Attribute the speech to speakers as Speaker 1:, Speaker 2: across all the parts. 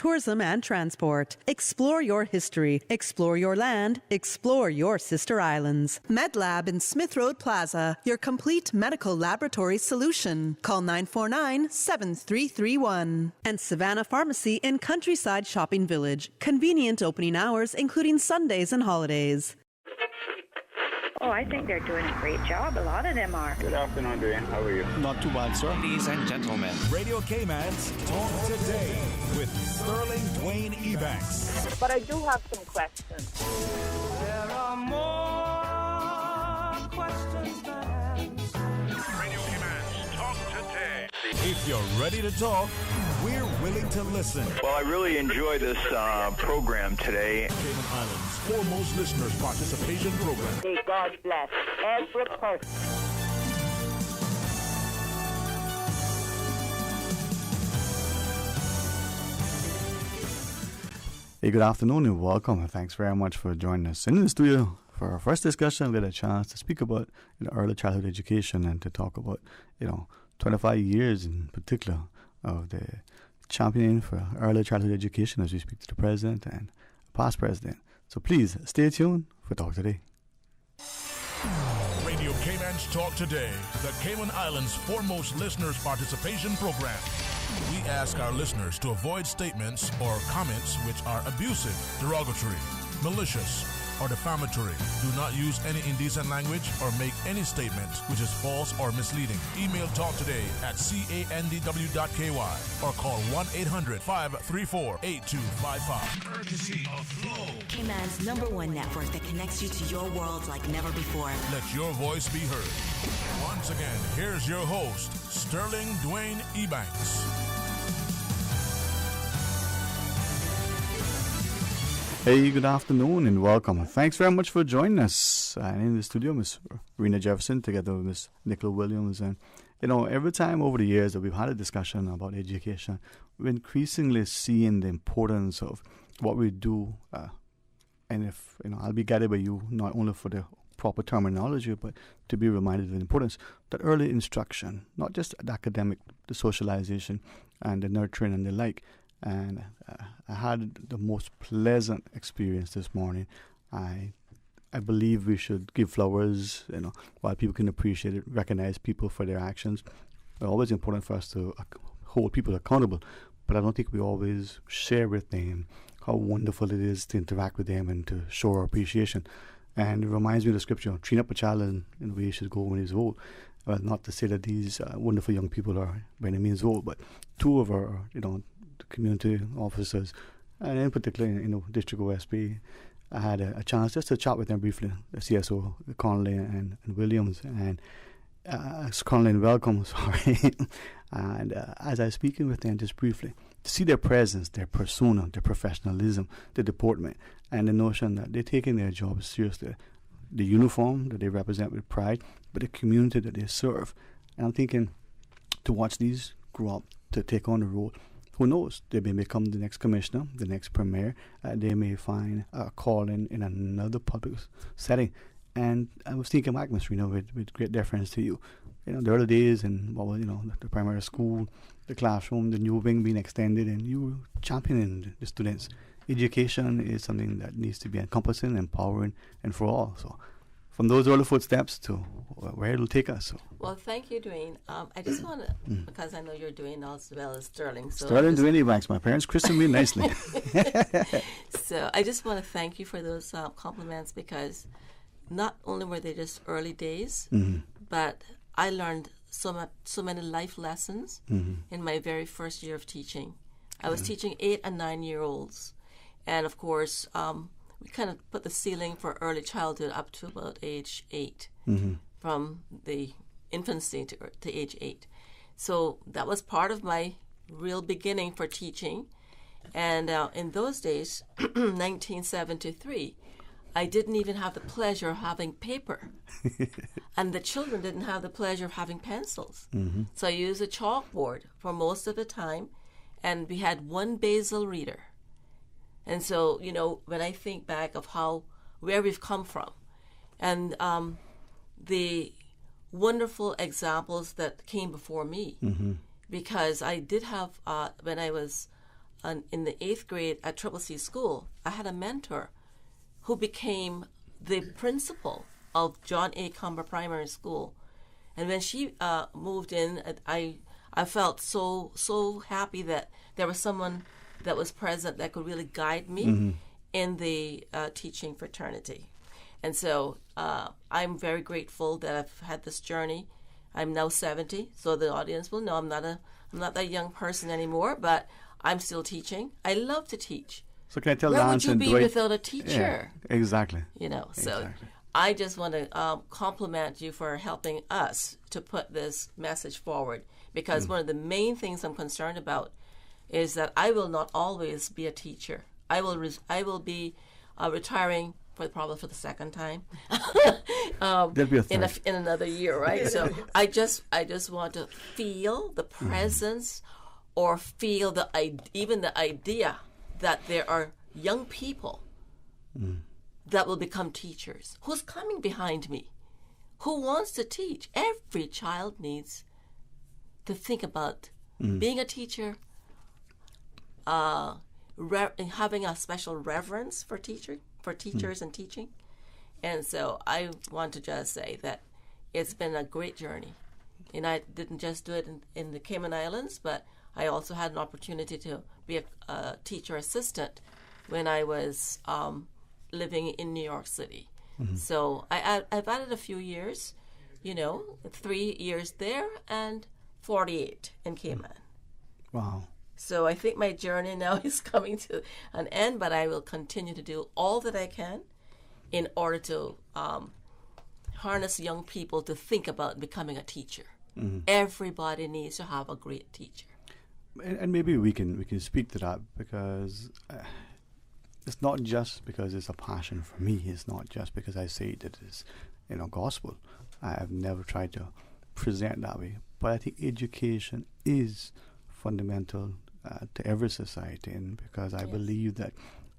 Speaker 1: tourism and transport. Explore your history. Explore your land. Explore your sister islands. MedLab in Smith Road Plaza, your complete medical laboratory solution. Call 949-7331. And Savannah Pharmacy in Countryside Shopping Village. Convenient opening hours, including Sundays and holidays.
Speaker 2: Oh, I think they're doing a great job. A lot of them are.
Speaker 3: Good afternoon, Dwayne. How are you?
Speaker 4: Not too bad, sir.
Speaker 5: Ladies and gentlemen,
Speaker 6: Radio Cayman's Talk Today with Sterling Dwayne Ebanks.
Speaker 2: But I do have some questions.
Speaker 7: There are more questions than answers.
Speaker 6: Radio Cayman's Talk Today. If you're ready to talk, we're willing to listen.
Speaker 3: Well, I really enjoy this program today.
Speaker 6: Cayman Islands' foremost listeners participation program.
Speaker 2: May God bless every person.
Speaker 4: Hey, good afternoon and welcome. And thanks very much for joining us. In the studio for our first discussion, we had a chance to speak about early childhood education and to talk about 25 years in particular of the championing for early childhood education as we speak to the president and past president. So please stay tuned for Talk Today.
Speaker 6: Radio Cayman's Talk Today, the Cayman Islands' foremost listeners participation program. We ask our listeners to avoid statements or comments which are abusive, derogatory, malicious, or defamatory. Do not use any indecent language or make any statement which is false or misleading. Email Talk Today at candw.ky or call 1-800-534-8255.
Speaker 8: Courtesy of Flow.
Speaker 9: Cayman's #1 network that connects you to your world like never before.
Speaker 6: Let your voice be heard. Once again, here's your host, Sterling Dwayne Ebanks.
Speaker 4: Hey, good afternoon and welcome. Thanks very much for joining us. In the studio, Miss Rena Jefferson, together with Miss Nicola Williams. And, every time over the years that we've had a discussion about education, we're increasingly seeing the importance of what we do. And if, I'll be guided by you, not only for the proper terminology, but to be reminded of the importance that early instruction, not just the academic, the socialization and the nurturing and the like. And I had the most pleasant experience this morning. I believe we should give flowers, while people can appreciate it, recognize people for their actions. It's always important for us to hold people accountable, but I don't think we always share with them how wonderful it is to interact with them and to show our appreciation. And it reminds me of the scripture, train up a child in the way he should go when he's old. Well, not to say that these wonderful young people are by any means old, but two of our, community officers, and in particular, District OSP, I had a chance just to chat with them briefly, the CSO, Connolly and Williams, and Connolly and welcome, sorry. And as I was speaking with them just briefly, to see their presence, their persona, their professionalism, their deportment, and the notion that they're taking their job seriously, the uniform that they represent with pride, but the community that they serve. And I'm thinking, to watch these grow up, to take on the role, who knows? They may become the next commissioner, the next premier. They may find a calling in another public setting. And I was thinking back, Ms. Reno, with great deference to you. The early days in the primary school, the classroom, the new wing being extended, and you were championing the students. Education is something that needs to be encompassing, empowering, and for all. So, from those early footsteps to where it'll take us. So.
Speaker 10: Well, thank you, Dwayne. I just want to, because I know you're doing as well as Sterling. So
Speaker 4: Sterling Dwayne Ebanks. My parents christened me nicely.
Speaker 10: So I just want to thank you for those compliments, because not only were they just early days, but I learned so many life lessons in my very first year of teaching. I was teaching 8 and 9-year-olds. And, of course, we kind of put the ceiling for early childhood up to about age 8, from the infancy to age 8. So that was part of my real beginning for teaching. And in those days, 1973, I didn't even have the pleasure of having paper. And the children didn't have the pleasure of having pencils. So I used a chalkboard for most of the time, and we had one Basel reader. And so, when I think back of where we've come from, and the wonderful examples that came before me, because I did have, when I was in the 8th grade at Triple C School, I had a mentor who became the principal of John A. Cumber Primary School. And when she moved in, I felt so happy that there was someone that was present that could really guide me in the teaching fraternity. And so I'm very grateful that I've had this journey. I'm now 70, so the audience will know I'm not that young person anymore, but I'm still teaching. I love to teach.
Speaker 4: So can I tell
Speaker 10: Where
Speaker 4: Lance
Speaker 10: would you
Speaker 4: and
Speaker 10: be
Speaker 4: Dwight?
Speaker 10: without a teacher?
Speaker 4: Yeah, exactly.
Speaker 10: You know, so
Speaker 4: Exactly.
Speaker 10: I just want to compliment you for helping us to put this message forward, because one of the main things I'm concerned about is that I will not always be a teacher. I will be retiring probably for the second time.
Speaker 4: There'll be a third.
Speaker 10: in another year, right? So I just want to feel the presence, or feel even the idea that there are young people that will become teachers. Who's coming behind me? Who wants to teach? Every child needs to think about being a teacher, having a special reverence for teachers and teaching. And so I want to just say that it's been a great journey. And I didn't just do it in the Cayman Islands, but I also had an opportunity to be a teacher assistant when I was living in New York City. So I've added a few years, 3 years there and 48 in Cayman.
Speaker 4: Wow.
Speaker 10: So I think my journey now is coming to an end, but I will continue to do all that I can in order to harness young people to think about becoming a teacher. Everybody needs to have a great teacher.
Speaker 4: And maybe we can speak to that, because it's not just because it's a passion for me. It's not just because I say that it's gospel. I've never tried to present that way. But I think education is fundamental to every society, and because I believe that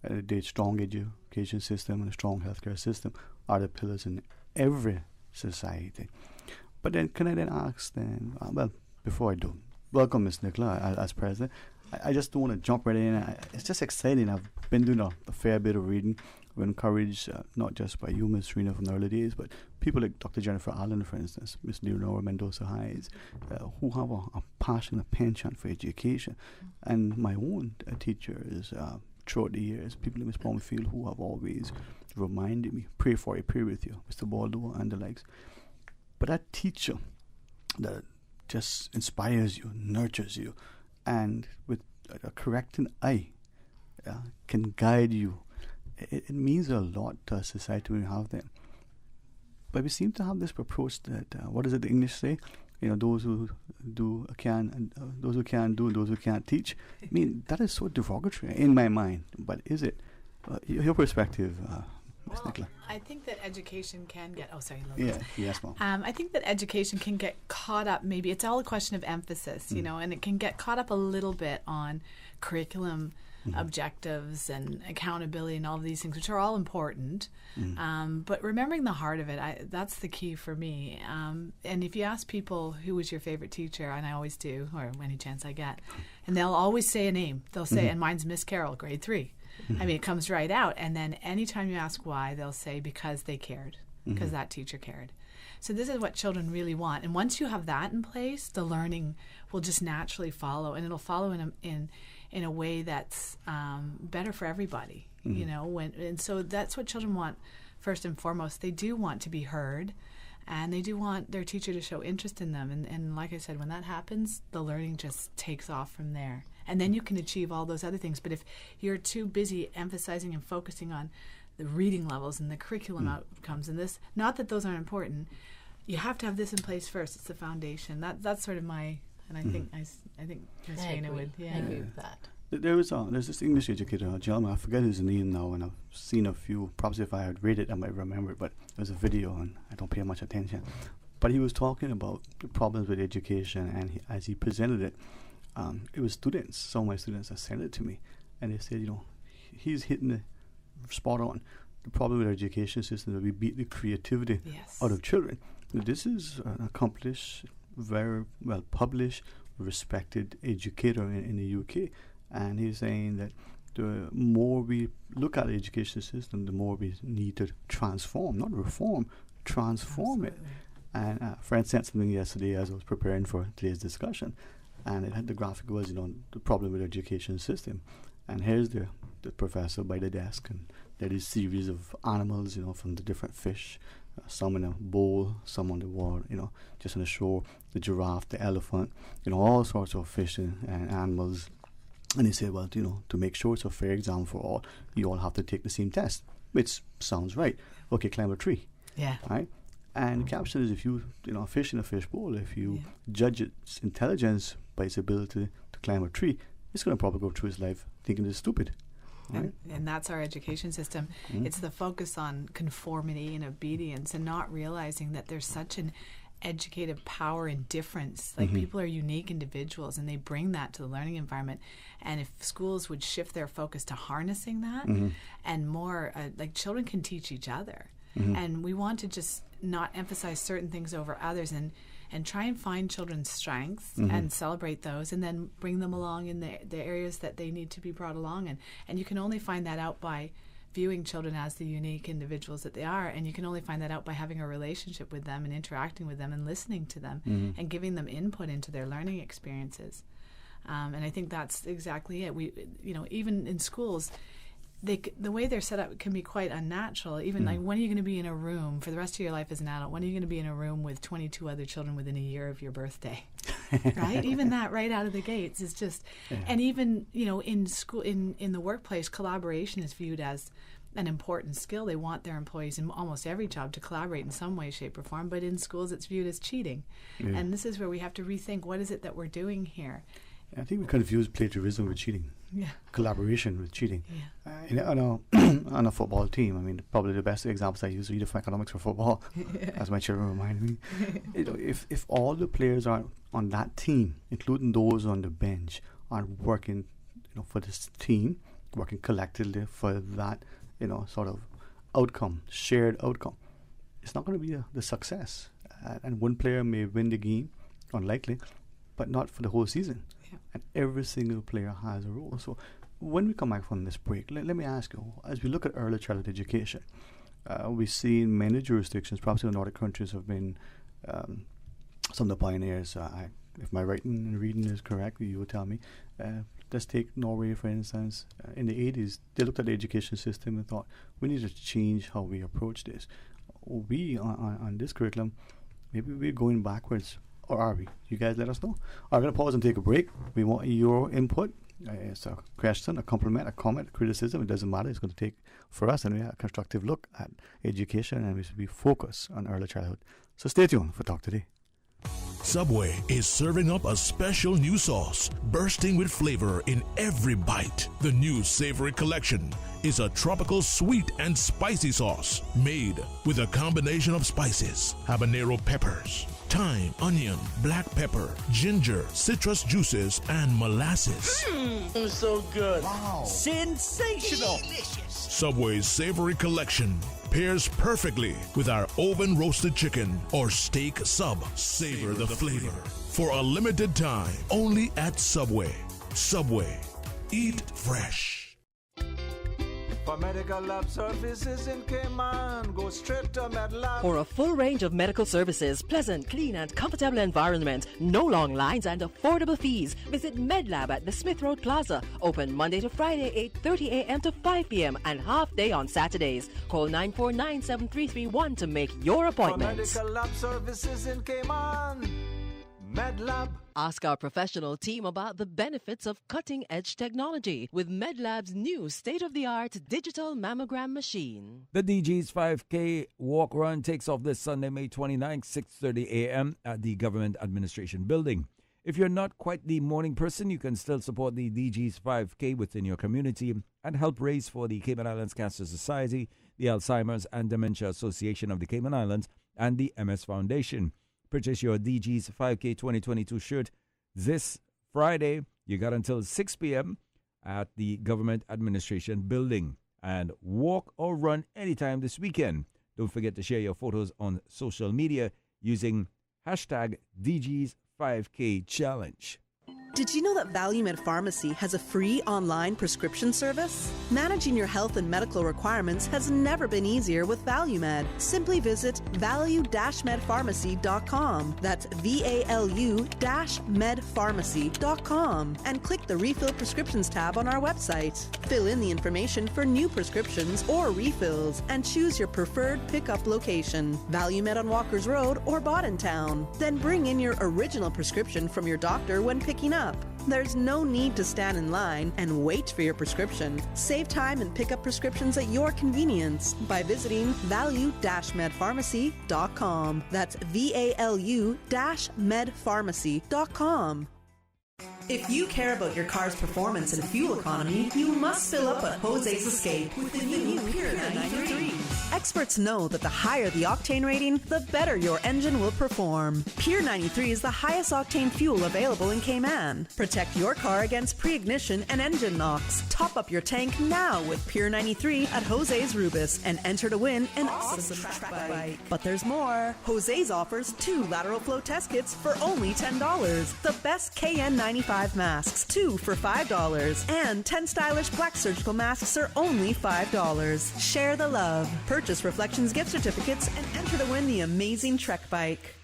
Speaker 4: the strong education system and a strong healthcare system are the pillars in every society. But then, can I then ask then, before I do, welcome Ms. Nicola as president. I just don't want to jump right in. It's just exciting. I've been doing a fair bit of reading. We're encouraged, not just by you, Ms. Rena, from the early days, but people like Dr. Jennifer Allen, for instance, Ms. Leonora Mendoza Hayes, who have a passion, a penchant for education. And my own teachers, throughout the years, people like Ms. Palmfield, who have always reminded me, pray for you, pray with you, Mr. Baldo and the likes. But that teacher that just inspires you, nurtures you, and with a correcting eye can guide you. It means a lot to a society when you have them. But we seem to have this approach that, what does the English say? Those who do can, and those who can do, and those who can't teach. I mean, that is so derogatory in my mind. But is it? Your perspective, Ms. Nicola.
Speaker 5: I think that education can get... Oh, sorry.
Speaker 4: Yes, Mom.
Speaker 5: I think that education can get caught up, maybe it's all a question of emphasis, and it can get caught up a little bit on curriculum objectives and accountability and all of these things, which are all important. But remembering the heart of it, that's the key for me. And if you ask people who was your favorite teacher, and I always do, or any chance I get, and they'll always say a name. They'll say, and mine's Miss Carroll, grade 3. I mean, it comes right out. And then anytime you ask why, they'll say because they cared, because that teacher cared. So this is what children really want. And once you have that in place, the learning will just naturally follow, and it'll follow in a way that's better for everybody. And so that's what children want first and foremost. They do want to be heard, and they do want their teacher to show interest in them. And like I said, when that happens, the learning just takes off from there. And then you can achieve all those other things. But if you're too busy emphasizing and focusing on the reading levels and the curriculum outcomes and this, not that those aren't important, you have to have this in place first. It's the foundation. That's sort of my, and I think Ms. Rena would. Yeah.
Speaker 10: I agree with that.
Speaker 4: There's this English educator, a gentleman, I forget his name now, and I've seen a few, perhaps if I had read it I might remember it, but there's a video and I don't pay much attention. But he was talking about the problems with education, and as he presented it, it was students, some of my students that sent it to me, and they said, he's hitting the spot on. The problem with our education system is that we beat the creativity out of children. This is an accomplished, very well published, respected educator in the UK. And he's saying that the more we look at the education system, the more we need to transform, not reform, transform it. And a friend sent something yesterday as I was preparing for today's discussion, and it had the graphic was, the problem with the education system. And here's the professor by the desk, and there is series of animals, from the different fish, some in a bowl, some on the water, just on the shore, the giraffe, the elephant, all sorts of fish and animals. And he said, well, to make sure it's a fair exam for all, you all have to take the same test, which sounds right. Okay, climb a tree.
Speaker 5: Yeah.
Speaker 4: Right? And the caption is, if you, a fish in a fish bowl, if you judge its intelligence by its ability to climb a tree, it's going to probably go through its life thinking it's stupid. Right?
Speaker 5: And that's our education system. It's the focus on conformity and obedience and not realizing that there's such an educative power and difference. Like people are unique individuals and they bring that to the learning environment. And if schools would shift their focus to harnessing that and more, like children can teach each other. And we want to just not emphasize certain things over others and try and find children's strengths and celebrate those and then bring them along in the areas that they need to be brought along in. And you can only find that out by viewing children as the unique individuals that they are, and you can only find that out by having a relationship with them and interacting with them and listening to them and giving them input into their learning experiences. And I think that's exactly it. We, even in schools, the way they're set up can be quite unnatural. Even like, when are you going to be in a room for the rest of your life as an adult? When are you going to be in a room with 22 other children within a year of your birthday? Right? Even that right out of the gates is just, and even, in school, in the workplace, collaboration is viewed as an important skill. They want their employees in almost every job to collaborate in some way, shape, or form. But in schools, it's viewed as cheating. And this is where we have to rethink, what is it that we're doing here?
Speaker 4: I think we confuse plagiarism with cheating.
Speaker 5: Yeah.
Speaker 4: Collaboration with cheating.
Speaker 5: Yeah.
Speaker 4: On a football team, probably the best examples I use read for economics for football, as my children remind me. If all the players are on that team, including those on the bench, are working, for this team, working collectively for that, sort of outcome, shared outcome, it's not going to be the success. And one player may win the game, unlikely, but not for the whole season. And every single player has a role. So when we come back from this break, let me ask you, as we look at early childhood education, we see in many jurisdictions, perhaps in the Nordic countries, have been some of the pioneers. If my writing and reading is correct, you will tell me. Let's take Norway, for instance. In the 80s, they looked at the education system and thought, we need to change how we approach this. We, on this curriculum, maybe we're going backwards. Or are we? You guys let us know. I'm going to pause and take a break. We want your input. It's a question, a compliment, a comment, a criticism. It doesn't matter. It's going to take, for us, anyway, a constructive look at education, and we should be focused on early childhood. So stay tuned for Talk Today.
Speaker 6: Subway is serving up a special new sauce, bursting with flavor in every bite. The new Savory Collection is a tropical sweet and spicy sauce made with a combination of spices, habanero peppers, thyme, onion, black pepper, ginger, citrus juices, and molasses.
Speaker 7: So good.
Speaker 8: Wow. Sensational. Delicious.
Speaker 6: Subway's Savory Collection pairs perfectly with our oven roasted chicken or steak sub. Savor the flavor. For a limited time, only at Subway. Subway. Eat fresh.
Speaker 7: For medical lab services in Cayman, go straight to MedLab.
Speaker 11: For a full range of medical services, pleasant, clean and comfortable environment, no long lines and affordable fees, visit MedLab at the Smith Road Plaza. Open Monday to Friday, 8:30 a.m. to 5 p.m. and half day on Saturdays. Call 949-7331 to make your appointment.
Speaker 7: For medical lab services in Cayman, MedLab.
Speaker 11: Ask our professional team about the benefits of cutting-edge technology with MedLab's new state-of-the-art digital mammogram machine.
Speaker 12: The DG's 5K walk run takes off this Sunday, May 29th, 6:30 a.m. at the Government Administration Building. If you're not quite the morning person, you can still support the DG's 5K within your community and help raise for the Cayman Islands Cancer Society, the Alzheimer's and Dementia Association of the Cayman Islands, and the MS Foundation. Purchase your DG's 5K 2022 shirt this Friday. You got until 6 p.m. at the Government Administration Building. And walk or run anytime this weekend. Don't forget to share your photos on social media using hashtag DG's 5K Challenge.
Speaker 1: Did you know that ValueMed Pharmacy has a free online prescription service? Managing your health and medical requirements has never been easier with ValueMed. Simply visit value-medpharmacy.com. That's VALU-medpharmacy.com and click the Refill Prescriptions tab on our website. Fill in the information for new prescriptions or refills and choose your preferred pickup location. ValueMed on Walker's Road or Town. Then bring in your original prescription from your doctor when picking up. There's no need to stand in line and wait for your prescription. Save time and pick up prescriptions at your convenience by visiting value-medpharmacy.com. That's VALU-medpharmacy.com. If you care about your car's performance and fuel economy, you must fill up at Jose's Escape with the new Pier 93. Experts know that the higher the octane rating, the better your engine will perform. Pier 93 is the highest octane fuel available in Cayman. Protect your car against pre-ignition and engine knocks. Top up your tank now with Pier 93 at Jose's Rubis and enter to win an awesome track bike. But there's more. Jose's offers 2 lateral flow test kits for only $10. The best KN95 masks, 2 for $5. And 10 stylish black surgical masks are only $5. Share the love. Purchase Reflections gift certificates and enter to win the amazing Trek bike.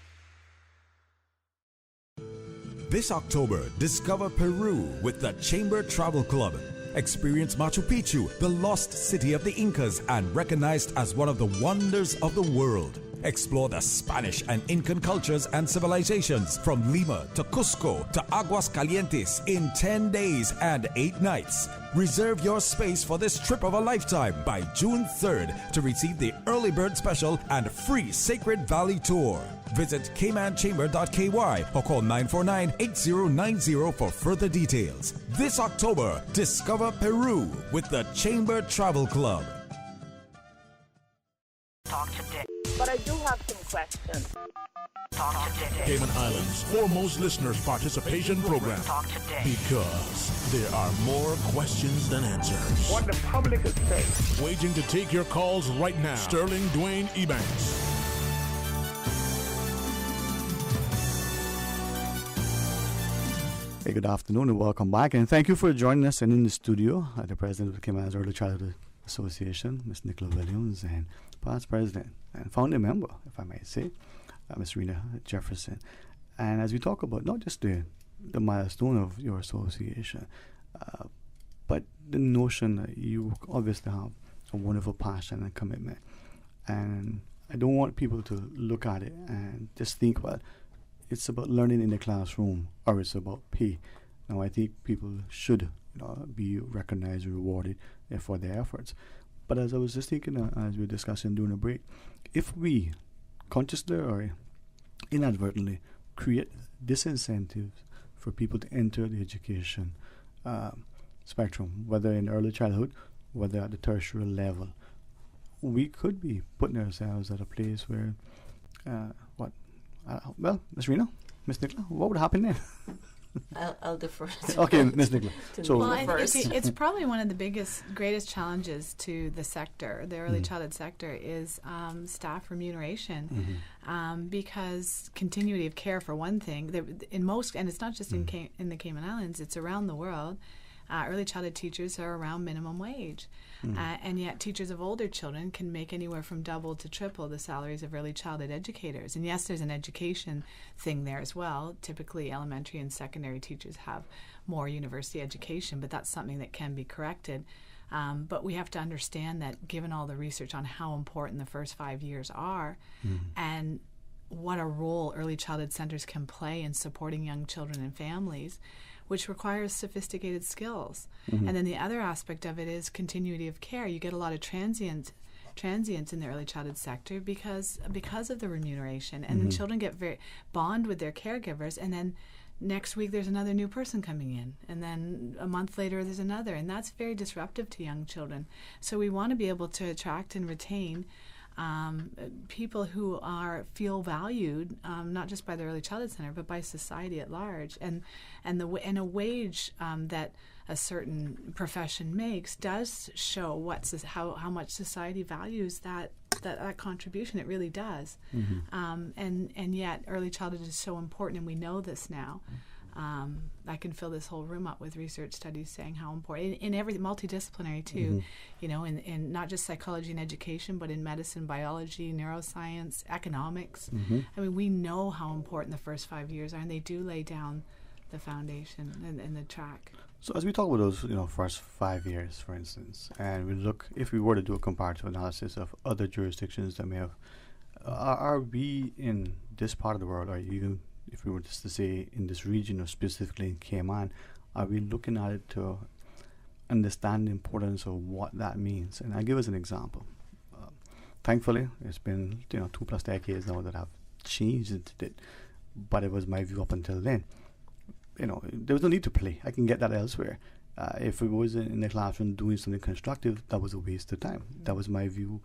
Speaker 13: This October, discover Peru with the Chamber Travel Club. Experience Machu Picchu, the lost city of the Incas and recognized as one of the wonders of the world. Explore the Spanish and Incan cultures and civilizations from Lima to Cusco to Aguascalientes in 10 days and 8 nights. Reserve your space for this trip of a lifetime by June 3rd to receive the early bird special and free Sacred Valley tour. Visit caymanchamber.ky or call 949-8090 for further details. This October, discover Peru with the Chamber Travel Club.
Speaker 14: Talk today. But I do have some questions. Talk today.
Speaker 6: Cayman Islands' foremost listeners' participation program.
Speaker 14: Talk today.
Speaker 6: Because there are more questions than answers.
Speaker 14: What the public is saying.
Speaker 6: Waging to take your calls right now. Sterling Dwayne Ebanks.
Speaker 4: Hey, good afternoon and welcome back. And thank you for joining us. And in the studio, the president of the Cayman Early Childhood Association, Ms. Nicola Williams, and past president and founding member, if I may say, Ms. Rena Jefferson. And as we talk about not just the milestone of your association, but the notion that you obviously have a wonderful passion and commitment. And I don't want people to look at it and just think, well, it's about learning in the classroom or it's about pay. Now, I think people should be recognized and rewarded for their efforts. But as I was just thinking, as we were discussing during the break, if we consciously or inadvertently create disincentives for people to enter the education spectrum, whether in early childhood, whether at the tertiary level, we could be putting ourselves at a place where, well, Ms. Rena, Ms. Nicola, what would happen then?
Speaker 10: I'll defer.
Speaker 4: Okay, Ms. Nicola.
Speaker 5: So, well, I think it's probably one of the greatest challenges to the sector, the early childhood sector, is staff remuneration, because continuity of care, for one thing, in most, and it's not just in the Cayman Islands, it's around the world. Early childhood teachers are around minimum wage, and yet teachers of older children can make anywhere from double to triple the salaries of early childhood educators. And yes, there's an education thing there as well. Typically, elementary and secondary teachers have more university education, but that's something that can be corrected. But we have to understand that given all the research on how important the first 5 years are, and what a role early childhood centers can play in supporting young children and families, which requires sophisticated skills. And then the other aspect of it is continuity of care. You get a lot of transients in the early childhood sector because of the remuneration, and then children get very bond with their caregivers, and then next week there's another new person coming in, and then a month later there's another, and that's very disruptive to young children. So we want to be able to attract and retain people who feel valued, not just by the early childhood center, but by society at large, and a wage that a certain profession makes does show how much society values that contribution. It really does, and yet early childhood is so important, and we know this now. I can fill this whole room up with research studies saying how important, in every multidisciplinary too, you know, in not just psychology and education, but in medicine, biology, neuroscience, economics. I mean, we know how important the first 5 years are, and they do lay down the foundation and the track.
Speaker 4: So as we talk about those, you know, first 5 years, for instance, and we look, if we were to do a comparative analysis of other jurisdictions that may have, are we in this part of the world, or even if we were just to say in this region or specifically in Cayman, are we looking at it to understand the importance of what that means? And I'll give us an example. Thankfully, it's been, you know, 2+ decades now that I've changed it, but it was my view up until then. You know, there was no need to play. I can get that elsewhere. If it was in the classroom doing something constructive, that was a waste of time. That was my view,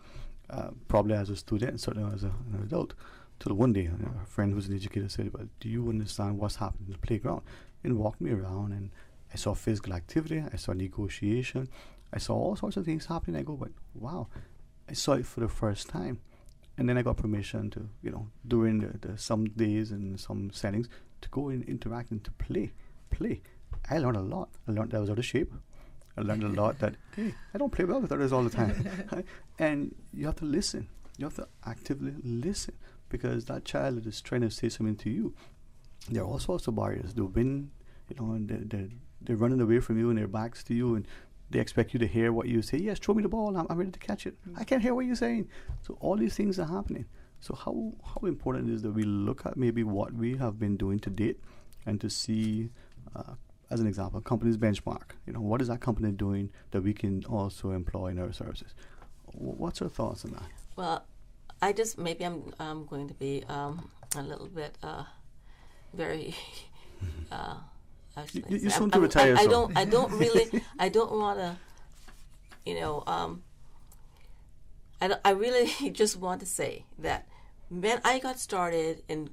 Speaker 4: probably as a student, certainly as an adult. Till one day, a friend who's an educator said, "Well, do you understand what's happening in the playground?" And walked me around, and I saw physical activity, I saw negotiation, I saw all sorts of things happening. I go, "But wow," I saw it for the first time. And then I got permission to, you know, during the some days and some settings, to go and interact and to play. I learned a lot. I learned that I was out of shape. I learned a lot that, hey, I don't play well with others all the time. And you have to listen. You have to actively listen, because that child that is trying to say something to you, there are all sorts of barriers. The wind, you know, and they're running away from you and their backs to you, and they expect you to hear what you say. Yes, throw me the ball. I'm ready to catch it. I can't hear what you're saying. So all these things are happening. So how important is that we look at maybe what we have been doing to date, and to see, as an example, companies benchmark. You know, what is that company doing that we can also employ in our services? What's your thoughts on that?
Speaker 10: Well, maybe I'm going to be a little bit very.
Speaker 4: You soon to retire.
Speaker 10: I don't want to, you know. I really just want to say that when I got started in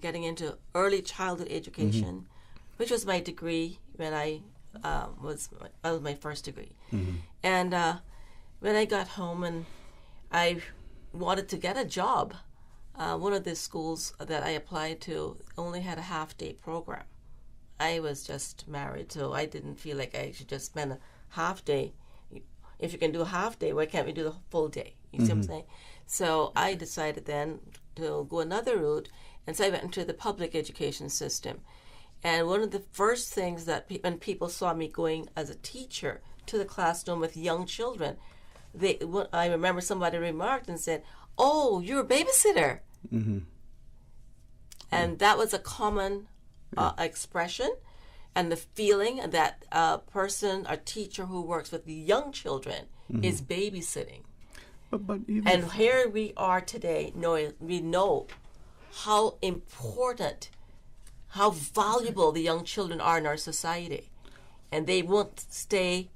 Speaker 10: getting into early childhood education, which was my degree when that was my first degree, and when I got home and I wanted to get a job, one of the schools that I applied to only had a half-day program. I was just married, so I didn't feel like I should just spend a half day. If you can do a half day, why can't we do the full day? You see what I'm saying? So I decided then to go another route, and so I went into the public education system. And one of the first things that when people saw me going as a teacher to the classroom with young children, I remember somebody remarked and said, "Oh, you're a babysitter." And that was a common expression, and the feeling that a teacher who works with young children is babysitting.
Speaker 4: But
Speaker 10: and here we are today, we know how important, how valuable the young children are in our society, and they won't stay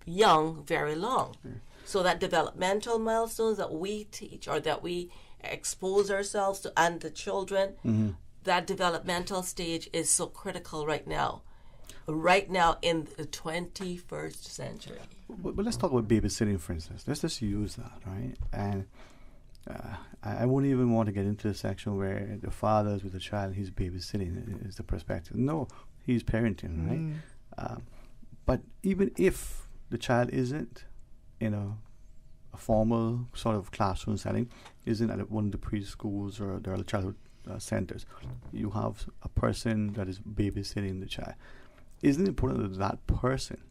Speaker 10: young very long. So that developmental milestones that we teach, or that we expose ourselves to, and the children, that developmental stage is so critical right now in the 21st century.
Speaker 4: But let's talk about babysitting, for instance. Let's just use that, right? And I wouldn't even want to get into the section where the father is with the child, he's babysitting is the perspective. No, he's parenting, right? But even if the child isn't in a formal sort of classroom setting, isn't at one of the preschools or the early childhood centers, you have a person that is babysitting the child. Isn't it important that that person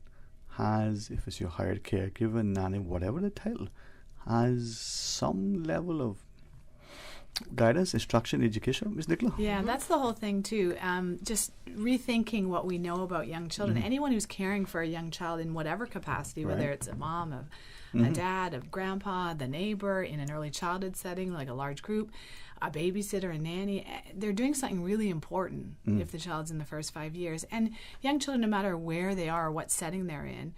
Speaker 4: has, if it's your hired caregiver, nanny, whatever the title, has some level of guidance, instruction, education, Ms. Nicola?
Speaker 5: Yeah, that's the whole thing too. Just rethinking what we know about young children. Anyone who's caring for a young child in whatever capacity, whether it's a mom, a dad, a grandpa, the neighbor, in an early childhood setting like a large group, a babysitter, a nanny, they're doing something really important if the child's in the first 5 years. And young children, no matter where they are or what setting they're in,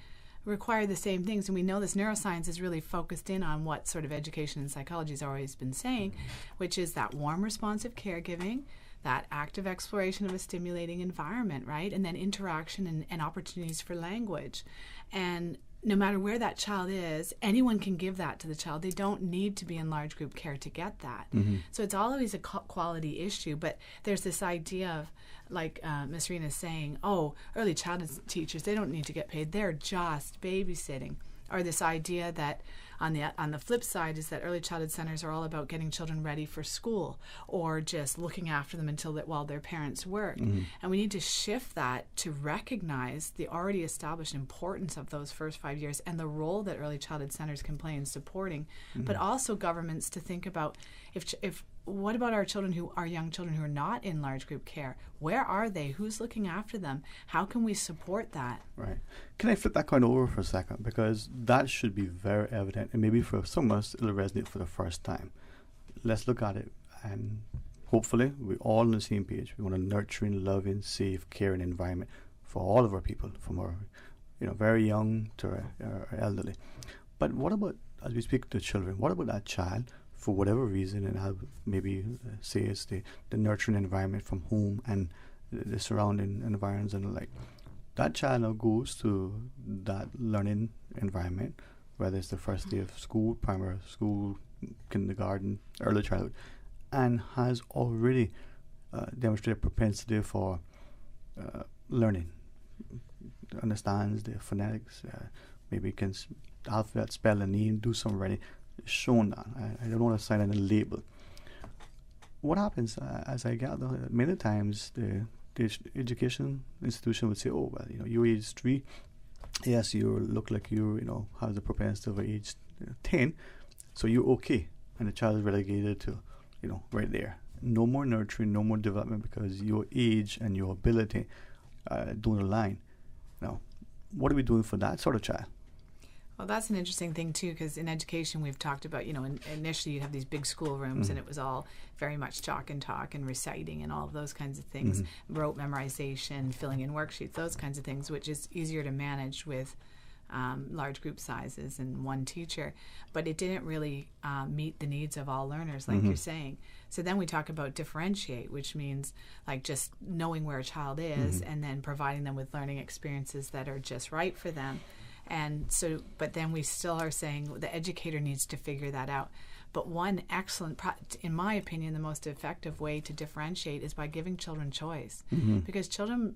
Speaker 5: require the same things. And we know this neuroscience is really focused in on what sort of education and psychology has always been saying, which is that warm, responsive caregiving, that active exploration of a stimulating environment, right? And then interaction and opportunities for language. And no matter where that child is, anyone can give that to the child. They don't need to be in large group care to get that. So it's always a quality issue. But there's this idea of, like Ms. Rena is saying, oh, early childhood teachers, they don't need to get paid. They're just babysitting. Or this idea that on the flip side is that early childhood centers are all about getting children ready for school or just looking after them while their parents work. And we need to shift that to recognize the already established importance of those first 5 years and the role that early childhood centers can play in supporting, but also governments to think about if what about our young children who are not in large group care? Where are they? Who's looking after them? How can we support that?
Speaker 4: Right. Can I flip that coin over for a second? Because that should be very evident, and maybe for some of us it'll resonate for the first time. Let's look at it, and hopefully we're all on the same page. We want a nurturing, loving, safe, caring environment for all of our people, from our very young to our elderly. But what about, as we speak to children, what about that child, for whatever reason, and I'll maybe say it's the nurturing environment from home and the surrounding environs and the like. That child now goes to that learning environment, whether it's the first day of school, primary school, kindergarten, early childhood, and has already demonstrated propensity for learning, understands the phonetics, maybe can alphabet, spell and name, do some writing. Shown that. I don't want to sign any label. What happens, as I gather, many times the education institution would say, oh, well, you're age 3, yes, you look like you have the propensity of age 10, so you're okay. And the child is relegated to, right there. No more nurturing, no more development, because your age and your ability don't align. Now, what are we doing for that sort of child?
Speaker 5: Well, that's an interesting thing, too, because in education we've talked about, initially you'd have these big schoolrooms and it was all very much chalk and talk and reciting and all of those kinds of things, rote memorization, filling in worksheets, those kinds of things, which is easier to manage with large group sizes and one teacher. But it didn't really meet the needs of all learners, like you're saying. So then we talk about differentiate, which means like just knowing where a child is and then providing them with learning experiences that are just right for them. And so, but then we still are saying the educator needs to figure that out. But one excellent, in my opinion, the most effective way to differentiate is by giving children choice. Because children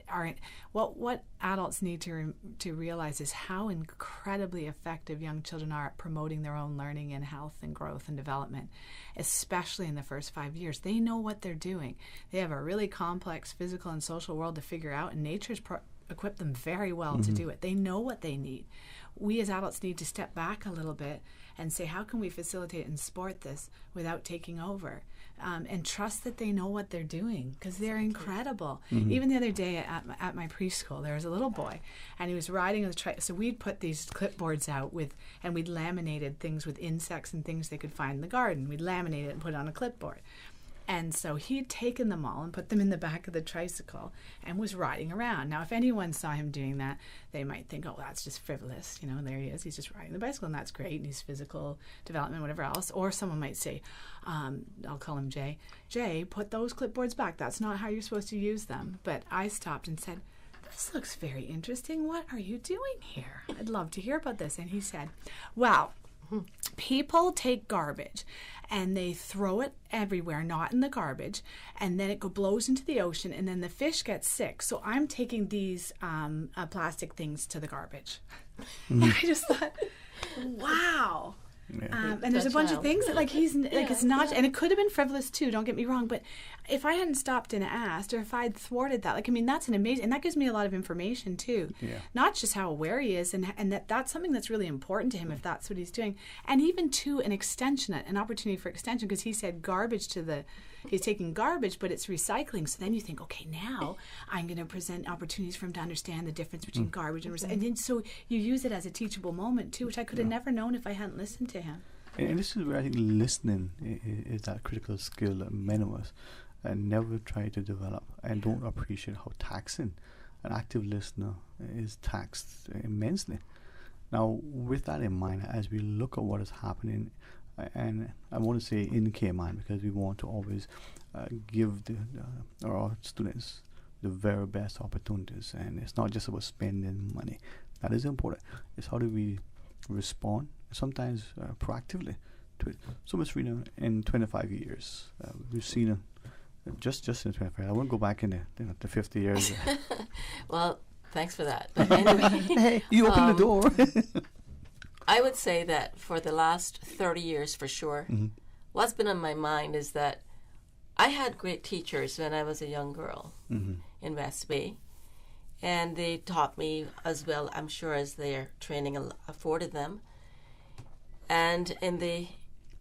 Speaker 5: aren't, what adults need to realize is how incredibly effective young children are at promoting their own learning and health and growth and development, especially in the first 5 years. They know what they're doing. They have a really complex physical and social world to figure out, and nature's equip them very well to do it. They know what they need. We as adults need to step back a little bit and say, how can we facilitate and support this without taking over? And trust that they know what they're doing, because they're incredible. Even the other day at my preschool, there was a little boy, and he was riding on the so we'd put these clipboards out and we'd laminated things with insects and things they could find in the garden. We'd laminate it and put it on a clipboard. And so he'd taken them all and put them in the back of the tricycle and was riding around. Now, if anyone saw him doing that, they might think, oh, that's just frivolous. There he is. He's just riding the bicycle, and that's great. And he's physical development, whatever else. Or someone might say, I'll call him Jay. Jay, put those clipboards back. That's not how you're supposed to use them. But I stopped and said, this looks very interesting. What are you doing here? I'd love to hear about this. And he said, well, people take garbage and they throw it everywhere, not in the garbage, and then it blows into the ocean, and then the fish get sick. So I'm taking these plastic things to the garbage. And I just thought, wow. And there's a bunch of things that it's not, and it could have been frivolous too, don't get me wrong, but if I hadn't stopped and asked, or if I'd thwarted that, that's an amazing, and that gives me a lot of information too. Not just how aware he is, and that's something that's really important to him if that's what he's doing, and even to an extension, an opportunity for extension, because he said garbage he's taking garbage, but it's recycling. So then you think, okay, now I'm going to present opportunities for him to understand the difference between garbage and recycling. And then so you use it as a teachable moment too, which I could have never known if I hadn't listened to him.
Speaker 4: And this is where I think listening is that critical skill that many of us never try to develop and don't appreciate how taxing an active listener is taxed immensely. Now, with that in mind, as we look at what is happening, and I want to say in Cayman, because we want to always give our students the very best opportunities, and it's not just about spending money. that is important. It's how do we respond, sometimes proactively to it. So, Ms. Rena, in 25 years, we've seen just in 25. I won't go back in the 50 years.
Speaker 10: Well, thanks for that. But anyway,
Speaker 4: hey, you opened the door.
Speaker 10: I would say that for the last 30 years, for sure, what's been on my mind is that I had great teachers when I was a young girl in West Bay, and they taught me as well, I'm sure, as their training afforded them. And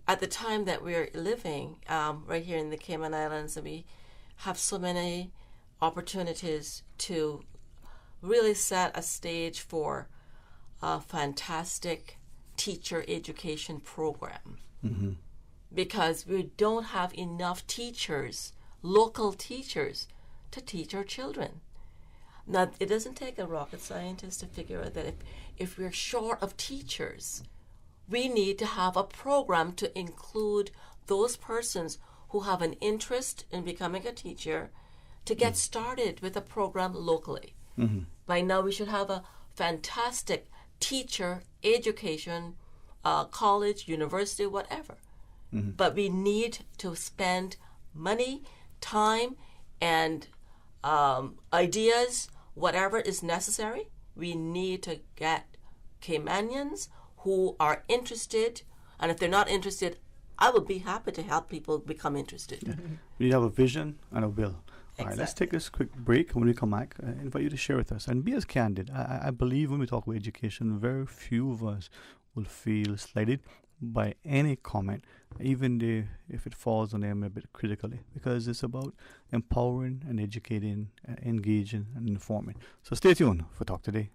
Speaker 10: at the time that we're living right here in the Cayman Islands, we have so many opportunities to really set a stage for a fantastic teacher education program. Because we don't have enough teachers, local teachers, to teach our children. Now, it doesn't take a rocket scientist to figure out that if we're short of teachers, we need to have a program to include those persons who have an interest in becoming a teacher to get started with a program locally. By now, we should have a fantastic teacher education, college, university, whatever. But we need to spend money, time, and ideas, whatever is necessary. We need to get Caymanians who are interested, and if they're not interested, I would be happy to help people become interested.
Speaker 4: We have a vision and a will. All right, let's take this quick break. When we come back, I invite you to share with us and be as candid. I believe when we talk about education, very few of us will feel slighted by any comment, even if it falls on them a bit critically, because it's about empowering and educating, engaging and informing. So stay tuned for Talk Today.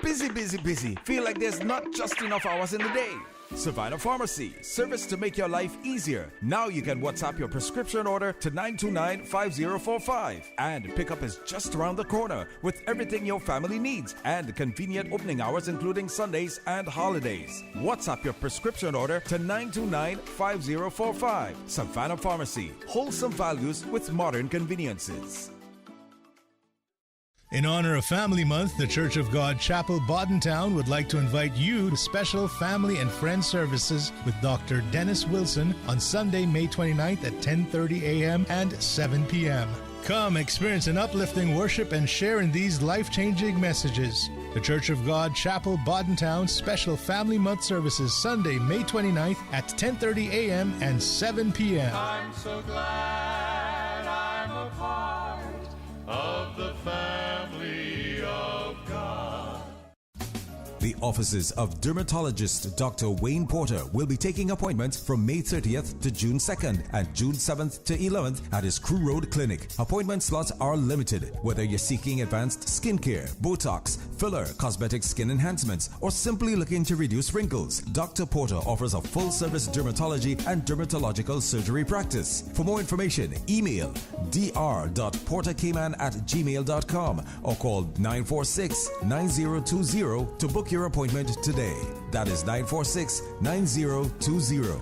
Speaker 13: Busy, busy, busy. Feel like there's not just enough hours in the day. Savannah Pharmacy, service to make your life easier. Now you can WhatsApp your prescription order to 929-5045. And pickup is just around the corner with everything your family needs and convenient opening hours including Sundays and holidays. WhatsApp your prescription order to 929-5045. Savannah Pharmacy, wholesome values with modern conveniences.
Speaker 15: In honor of Family Month, the Church of God Chapel, Boddentown would like to invite you to special family and friend services with Dr. Dennis Wilson on Sunday, May 29th at 10:30 a.m. and 7 p.m. Come experience an uplifting worship and share in these life-changing messages. The Church of God Chapel, Boddentown special Family Month services Sunday, May 29th at 10:30 a.m. and 7 p.m.
Speaker 16: I'm so glad I'm a part of the family of God.
Speaker 13: The offices of dermatologist Dr. Wayne Porter will be taking appointments from May 30th to June 2nd and June 7th to 11th at his Crew Road Clinic. Appointment slots are limited. Whether you're seeking advanced skincare, Botox, filler, cosmetic skin enhancements, or simply looking to reduce wrinkles, Dr. Porter offers a full-service dermatology and dermatological surgery practice. For more information, email dr.portercayman@gmail.com or call 946-9020 to book your appointment today. That is 946-9020.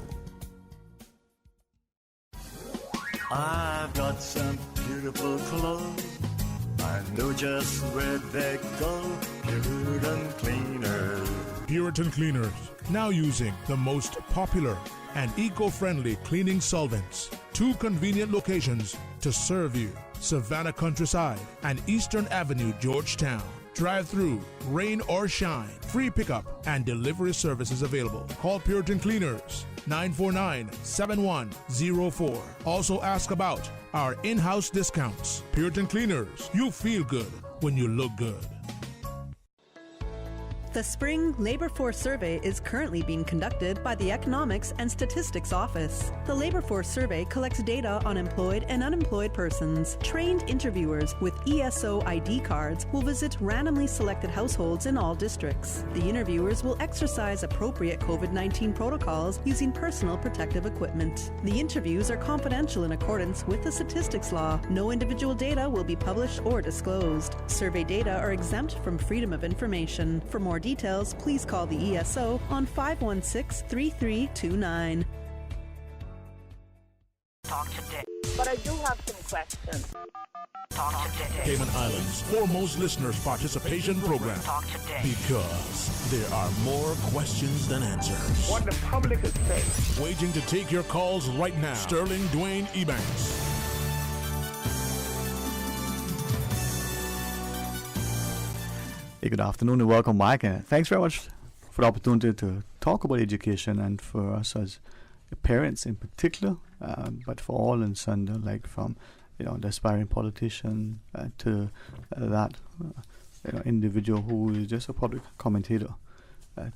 Speaker 17: I've got some beautiful clothes. I know just where they go. Puritan Cleaners.
Speaker 6: Puritan Cleaners, now using the most popular and eco-friendly cleaning solvents. 2 convenient locations to serve you: Savannah Countryside and Eastern Avenue, Georgetown. Drive-through, rain or shine, free pickup and delivery services available. Call Puritan Cleaners, 949-7104. Also ask about our in-house discounts. Puritan Cleaners, you feel good when you look good.
Speaker 1: The Spring Labor Force Survey is currently being conducted by the Economics and Statistics Office. The Labor Force Survey collects data on employed and unemployed persons. Trained interviewers with ESO ID cards will visit randomly selected households in all districts. The interviewers will exercise appropriate COVID-19 protocols using personal protective equipment. The interviews are confidential in accordance with the statistics law. No individual data will be published or disclosed. Survey data are exempt from freedom of information. For more details, please call the ESO on 516-3329.
Speaker 14: But I do have some questions.
Speaker 6: Cayman Islands' foremost listeners' participation program. Because there are more questions than answers.
Speaker 14: What the public is saying.
Speaker 6: Waging to take your calls right now. Sterling Dwayne Ebanks.
Speaker 4: Hey, good afternoon and welcome back. And thanks very much for the opportunity to talk about education and for us as parents in particular, but for all in Sunday, like from the aspiring politician to that individual who is just a public commentator,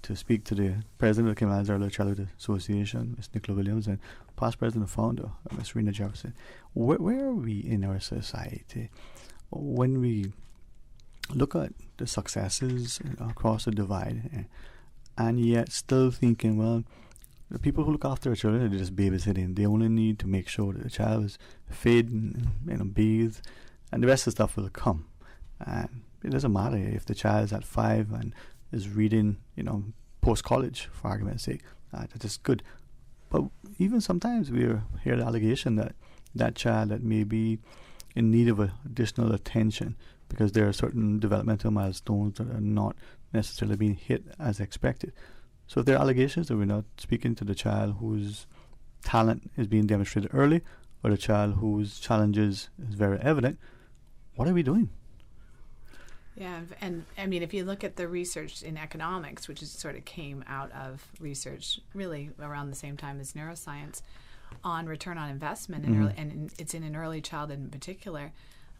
Speaker 4: to speak to the president of the Cayman Islands Early Childhood Association, Ms. Nicola Williams, and past president and founder, Ms. Rena Jefferson. Where are we in our society when we look at the successes across the divide, and yet still thinking, well, the people who look after their children are just babysitting. They only need to make sure that the child is fed and bathed, and the rest of the stuff will come. And it doesn't matter if the child is at 5 and is reading, post-college, for argument's sake. That is good. But even sometimes we hear the allegation that that child that may be in need of additional attention because there are certain developmental milestones that are not necessarily being hit as expected. So if there are allegations that we're not speaking to the child whose talent is being demonstrated early, or the child whose challenges is very evident, what are we doing?
Speaker 5: Yeah, and I mean, if you look at the research in economics, which is sort of came out of research really around the same time as neuroscience on return on investment, and it's in an early childhood in particular.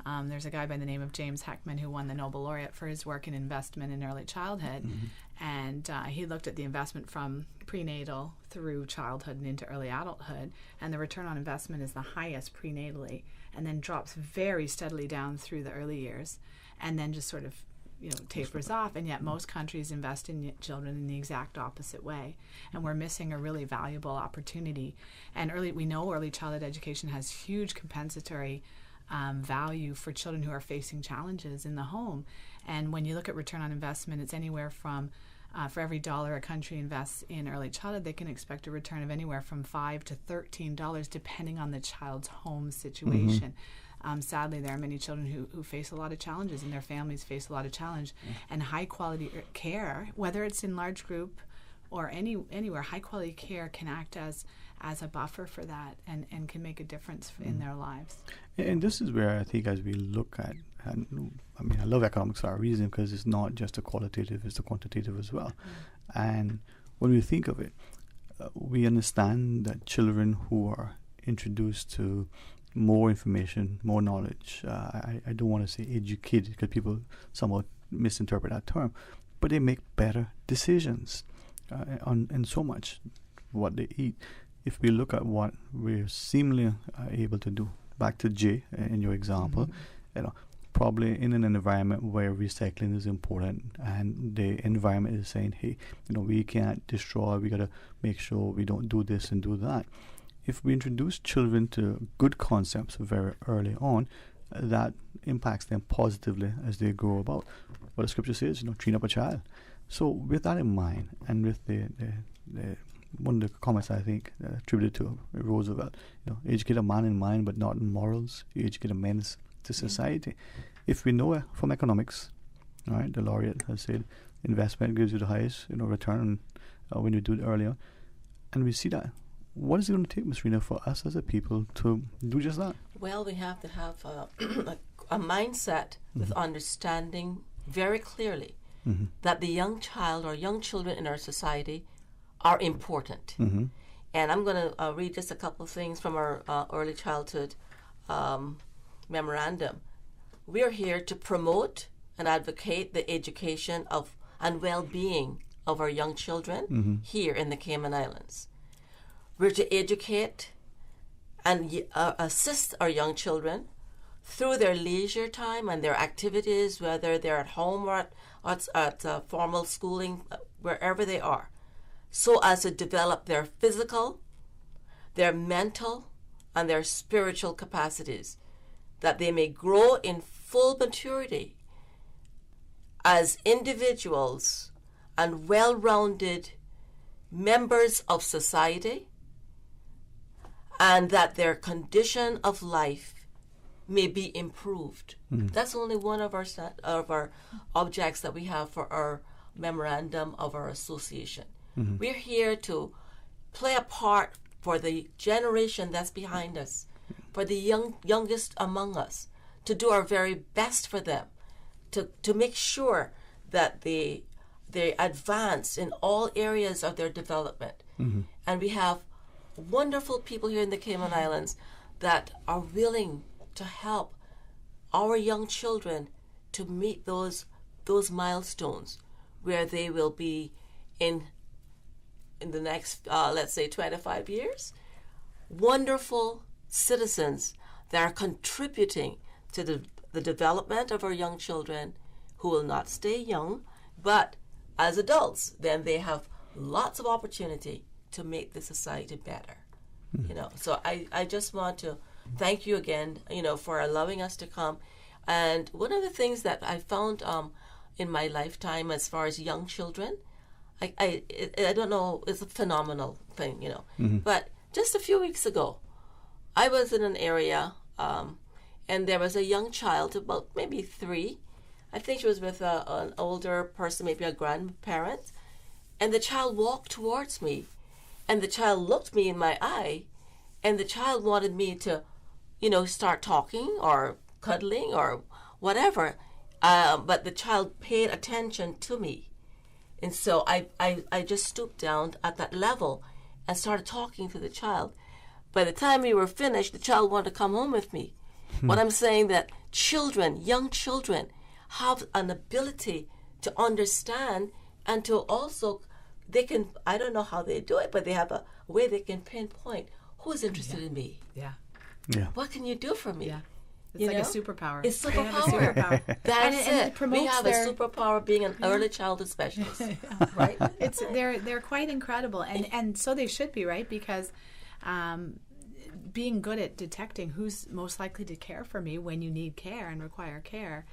Speaker 5: There's a guy by the name of James Heckman who won the Nobel laureate for his work in investment in early childhood. And he looked at the investment from prenatal through childhood and into early adulthood, and the return on investment is the highest prenatally and then drops very steadily down through the early years and then just sort of tapers off. And yet most countries invest in children in the exact opposite way, and we're missing a really valuable opportunity. And we know early childhood education has huge compensatory value for children who are facing challenges in the home. And when you look at return on investment, it's anywhere from for every $1 a country invests in early childhood, they can expect a return of anywhere from $5 to $13, depending on the child's home situation. Sadly, there are many children who face a lot of challenges, and their families face a lot of challenge. And high quality care, whether it's in large group or anywhere, high quality care can act as a buffer for that and can make a difference in their lives.
Speaker 4: And this is where I think as we look at, and I love economics for a reason, because it's not just the qualitative, it's the quantitative as well. And when we think of it, we understand that children who are introduced to more information, more knowledge, I don't want to say educated because people somewhat misinterpret that term, but they make better decisions on so much what they eat. If we look at what we're seemingly able to do, back to Jay in your example, probably in an environment where recycling is important and the environment is saying, hey, we can't destroy, we got to make sure we don't do this and do that. If we introduce children to good concepts very early on, that impacts them positively as they grow about. What the scripture says, train up a child. So with that in mind, and with the one of the comments I think attributed to Roosevelt, educate a man in mind but not in morals. You educate a menace to society. If we know from economics, right, the laureate has said investment gives you the highest return when you do it earlier, and we see that. What is it going to take, Ms. Rena, for us as a people to do just that?
Speaker 10: Well, we have to have a mindset with understanding very clearly that the young child or young children in our society are important. And I'm going to read just a couple of things from our early childhood memorandum. We are here to promote and advocate the education of and well-being of our young children here in the Cayman Islands. We're to educate and assist our young children through their leisure time and their activities, whether they're at home or at formal schooling, wherever they are, so as to develop their physical, their mental, and their spiritual capacities, that they may grow in full maturity as individuals and well-rounded members of society, and that their condition of life may be improved. That's only one of our objects that we have for our memorandum of our association. We're here to play a part for the generation that's behind us, for the youngest among us, to do our very best for them, to make sure that they advance in all areas of their development. And we have wonderful people here in the Cayman Islands that are willing to help our young children to meet those milestones where they will be in the next, let's say, 25 years. Wonderful citizens that are contributing to the development of our young children, who will not stay young, but as adults, then they have lots of opportunity to make the society better. So I just want to thank you again, for allowing us to come. And one of the things that I found in my lifetime as far as young children, I don't know, it's a phenomenal thing, But just a few weeks ago, I was in an area and there was a young child, about maybe 3. I think she was with an older person, maybe a grandparent. And the child walked towards me. And the child looked me in my eye. And the child wanted me to, start talking or cuddling or whatever. But the child paid attention to me. And so I just stooped down at that level and started talking to the child. By the time we were finished, the child wanted to come home with me. What I'm saying, that young children, have an ability to understand and to also, they can, I don't know how they do it, but they have a way they can pinpoint who's interested in me.
Speaker 5: Yeah.
Speaker 10: What can you do for me?
Speaker 5: Yeah. It's like a superpower.
Speaker 10: It's superpower. That's it. We have a superpower being an early childhood specialist. Right?
Speaker 5: They're quite incredible, and so they should be, right? Because being good at detecting who's most likely to care for me when you need care and require care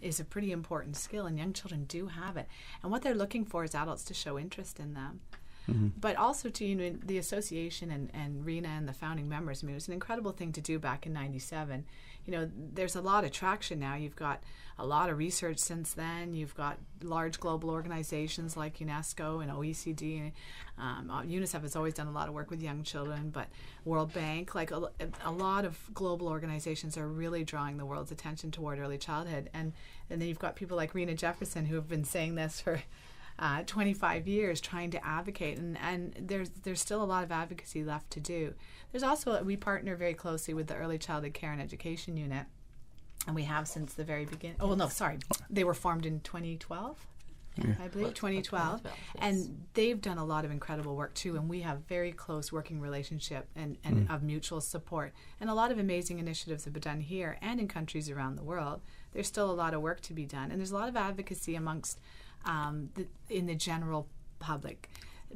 Speaker 5: is a pretty important skill, and young children do have it. And what they're looking for is adults to show interest in them. But also to the association and RENA and the founding members. I mean, it was an incredible thing to do back in '97. There's a lot of traction now. You've got a lot of research since then. You've got large global organizations like UNESCO and OECD. UNICEF has always done a lot of work with young children, but World Bank, like a lot of global organizations are really drawing the world's attention toward early childhood. And then you've got people like Rena Jefferson who have been saying this for 25 years, trying to advocate, and there's still a lot of advocacy left to do. There's also, we partner very closely with the Early Childhood Care and Education Unit, and we have since the very beginning. They were formed in 2012, I believe, 2012, and they've done a lot of incredible work too, and we have very close working relationship and of mutual support, and a lot of amazing initiatives have been done here and in countries around the world. There's still a lot of work to be done, and there's a lot of advocacy amongst in the general public,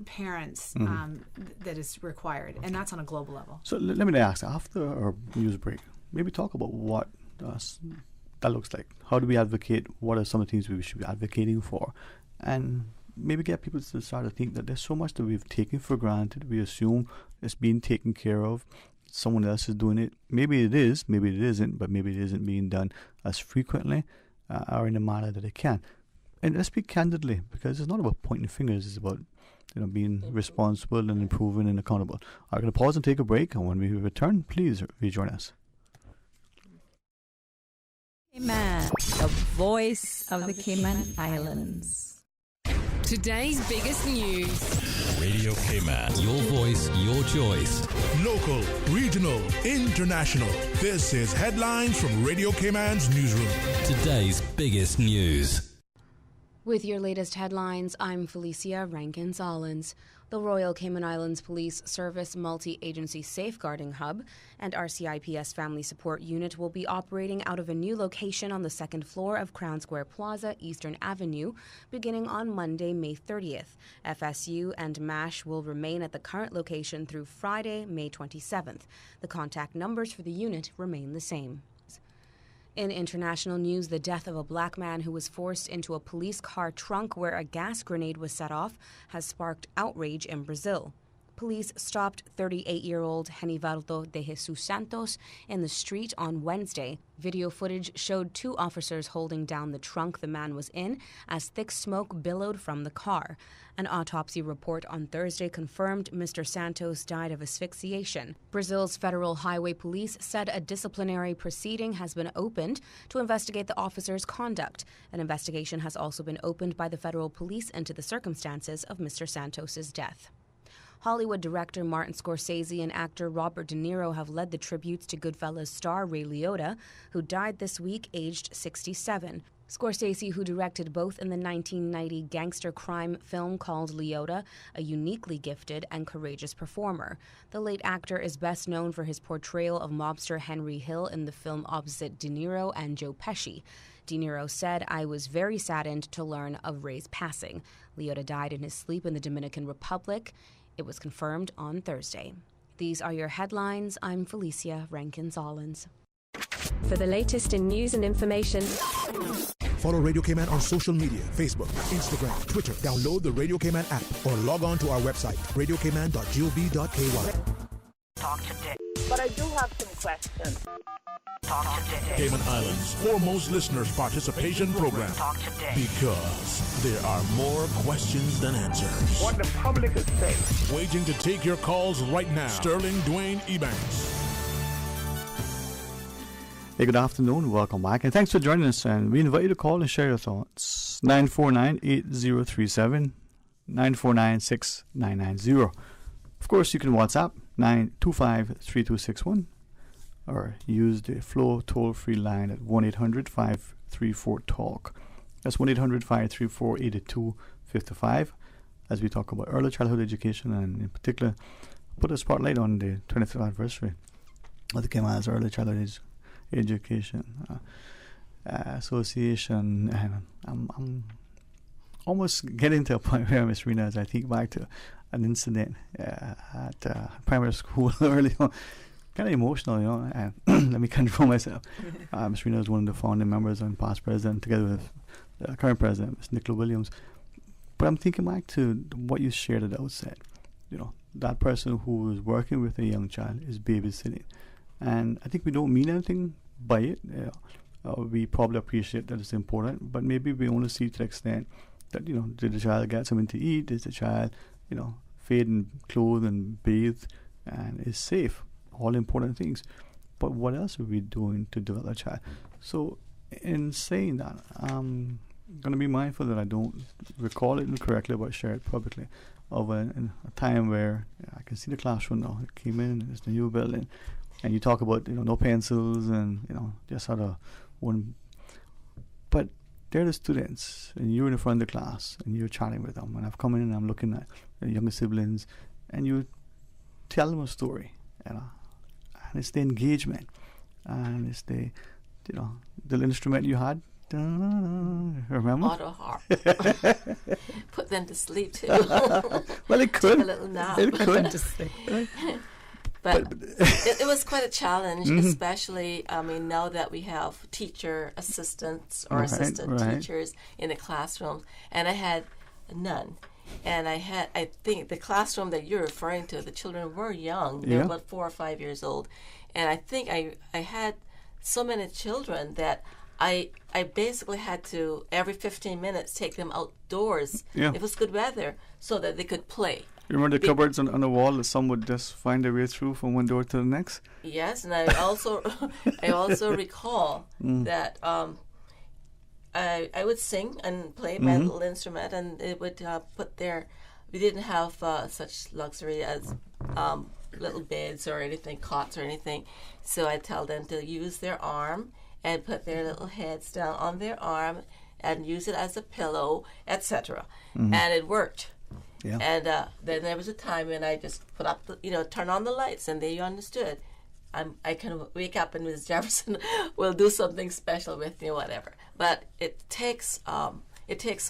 Speaker 5: parents, that is required, and that's on a global level.
Speaker 4: So let me ask, after our news break, maybe talk about what that looks like. How do we advocate? What are some of the things we should be advocating for? And maybe get people to start to think that there's so much that we've taken for granted. We assume it's being taken care of. Someone else is doing it. Maybe it is, maybe it isn't, but maybe it isn't being done as frequently or in the manner that it can. And let's speak candidly, because it's not about pointing fingers. It's about being responsible and improving and accountable. I'm going to pause and take a break, and when we return, please rejoin us.
Speaker 18: Cayman, the voice of the Cayman Islands.
Speaker 19: Today's biggest news.
Speaker 6: Radio Cayman, your voice, your choice. Local, regional, international. This is Headlines from Radio Cayman's newsroom.
Speaker 20: Today's biggest news.
Speaker 21: With your latest headlines, I'm Felicia Rankin-Zollins. The Royal Cayman Islands Police Service Multi-Agency Safeguarding Hub and RCIPS Family Support Unit will be operating out of a new location on the second floor of Crown Square Plaza, Eastern Avenue, beginning on Monday, May 30th. FSU and MASH will remain at the current location through Friday, May 27th. The contact numbers for the unit remain the same. In international news, the death of a black man who was forced into a police car trunk where a gas grenade was set off has sparked outrage in Brazil. police stopped 38-year-old Genivaldo de Jesus Santos in the street on Wednesday. Video footage showed 2 officers holding down the trunk the man was in as thick smoke billowed from the car. An autopsy report on Thursday confirmed Mr. Santos died of asphyxiation. Brazil's Federal Highway Police said a disciplinary proceeding has been opened to investigate the officer's conduct. An investigation has also been opened by the federal police into the circumstances of Mr. Santos's death. Hollywood director Martin Scorsese and actor Robert De Niro have led the tributes to Goodfellas star Ray Liotta, who died this week aged 67. Scorsese, who directed both in the 1990 gangster crime film called Liotta, a uniquely gifted and courageous performer. The late actor is best known for his portrayal of mobster Henry Hill in the film opposite De Niro and Joe Pesci. De Niro said, "I was very saddened to learn of Ray's passing." Liotta died in his sleep in the Dominican Republic. It was confirmed on Thursday. These are your headlines. I'm Felicia Rankin-Zollins.
Speaker 3: For the latest in news and information,
Speaker 22: follow Radio Cayman on social media, Facebook, Instagram, Twitter. Download the Radio Cayman app or log on to our website, radiocayman.gov.ky.
Speaker 14: Talk today. But I do have some questions. Talk today.
Speaker 6: Cayman Islands' foremost listeners' participation program.
Speaker 14: Talk today.
Speaker 6: Because there are more questions than answers.
Speaker 14: What the public is saying.
Speaker 6: Waiting to take your calls right now. Sterling Dwayne Ebanks.
Speaker 4: Hey, good afternoon. Welcome back. And thanks for joining us. And we invite you to call and share your thoughts. 949-8037, 949-6990. Of course, you can WhatsApp 925-3261 or use the Flow toll-free line at 1-800-534-TALK. That's 1-800-534-8255 as we talk about early childhood education and in particular put a spotlight on the 25th anniversary of the Cayman Early Childhood Education Association. And I'm almost getting to a point where, Miss Rena, as I think back to an incident at primary school early on, kind of emotional, you know. And let me control myself. Miss Rena is one of the founding members and past president, together with the current president, Miss Nicola Williams. But I'm thinking back to what you shared at the outset. You know, that person who is working with a young child is babysitting. And I think we don't mean anything by it. We probably appreciate that it's important, but maybe we only see to the extent that, you know, did the child get something to eat? Is the child, you know, fed and clothed and bathed and is safe? All important things. But what else are we doing to develop a child? So in saying that, I'm going to be mindful that I don't recall it incorrectly but share it publicly of a time where I can see the classroom now. It came in, it's the new building. And you talk about, you know, no pencils and, you know, just sort of one. But they're the students, and you're in the front of the class, and you're chatting with them. And I've come in and I'm looking at the younger siblings, and you tell them a story, you know. And it's the engagement, and it's the, you know, the instrument you had. Remember?
Speaker 10: Auto harp. Put them to sleep too.
Speaker 4: Well, it could.
Speaker 10: Take a little nap.
Speaker 4: It could.
Speaker 10: But it was quite a challenge, especially, I mean, now that we have teacher assistants or assistant teachers in the classrooms, and I had none. And I think the classroom that you're referring to, the children were young. They were about 4 or 5 years old. And I think I had so many children that I basically had to, every 15 minutes, take them outdoors. If it was good weather, so that they could play.
Speaker 4: You remember the cupboards on the wall that some would just find their way through from one door to the next?
Speaker 10: Yes, and I also recall that I would sing and play my little instrument, and it would put their. We didn't have such luxury as little beds or anything, cots or anything, so I tell them to use their arm and put their little heads down on their arm and use it as a pillow, etc. And it worked. Yeah. And then there was a time when I just put up, turn on the lights, and they understood. I can wake up and Ms. Jefferson will do something special with me, whatever. But it takes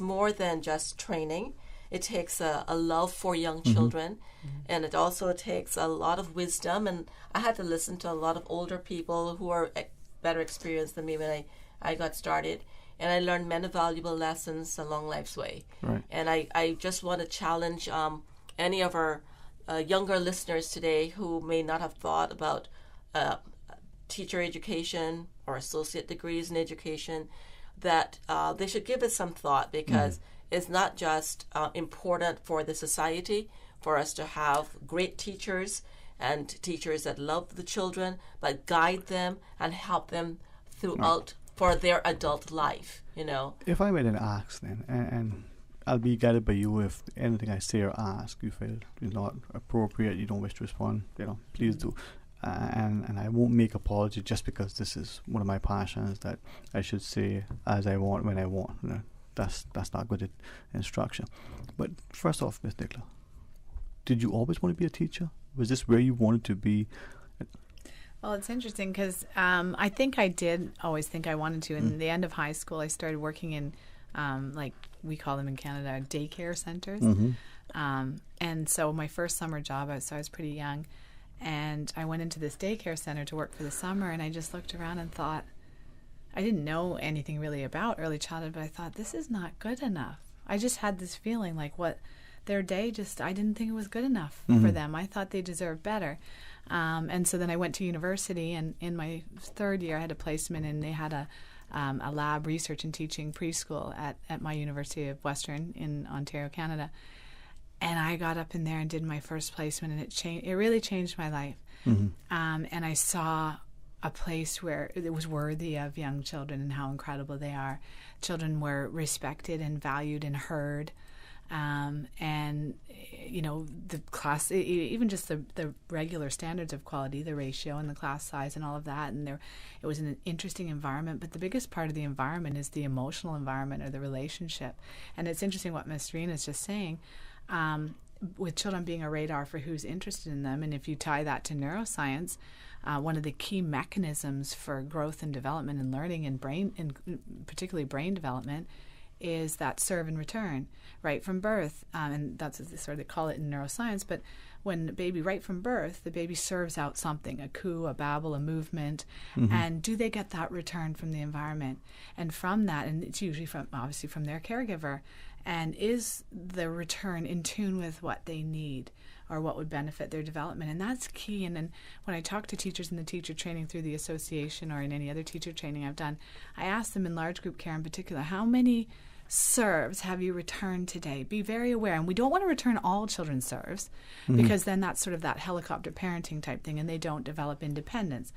Speaker 10: more than just training. It takes a love for young children, and it also takes a lot of wisdom. And I had to listen to a lot of older people who are better experienced than me when I got started. And I learned many valuable lessons along life's way. Right. And I just want to challenge any of our younger listeners today who may not have thought about teacher education or associate degrees in education, that they should give it some thought, because it's not just important for the society for us to have great teachers and teachers that love the children, but guide them and help them throughout for their adult life, you know.
Speaker 4: If I made an ask then, and I'll be guided by you if anything I say or ask you feel is not appropriate, you don't wish to respond, you know, please do. And I won't make apology just because this is one of my passions, that I should say as I want when I want. You know, that's not good instruction. But first off, Ms. Nicola, did you always want to be a teacher? Was this where you wanted to be?
Speaker 5: Well, it's interesting because I think I did always think I wanted to. In the end of high school, I started working in, like we call them in Canada, daycare centers. And so my first summer job, so I was pretty young, and I went into this daycare center to work for the summer, and I just looked around and thought, I didn't know anything really about early childhood, but I thought, this is not good enough. I just had this feeling like what their day I didn't think it was good enough for them. I thought they deserved better. And so then I went to university, and in my third year I had a placement, and they had a lab research and teaching preschool at my University of Western in Ontario, Canada. And I got up in there and did my first placement, and it really changed my life. And I saw a place where it was worthy of young children and how incredible they are. Children were respected and valued and heard. And, you know, the class, even just the regular standards of quality, the ratio and the class size and all of that. And it was an interesting environment. But the biggest part of the environment is the emotional environment or the relationship. And it's interesting what Ms. Rena is just saying. With children being a radar for who's interested in them, and if you tie that to neuroscience, one of the key mechanisms for growth and development and learning and particularly brain development, is that serve and return right from birth. And that's sort of they call it in neuroscience. But when the baby, right from birth, the baby serves out something, a coo, a babble, a movement, and do they get that return from the environment? And from that, and it's usually obviously from their caregiver, and is the return in tune with what they need or what would benefit their development? And that's key. And then when I talk to teachers in the teacher training through the association or in any other teacher training I've done, I ask them in large group care in particular, how many serves have you returned today? Be very aware. And we don't want to return all children's serves, because then that's sort of that helicopter parenting type thing, and they don't develop independence.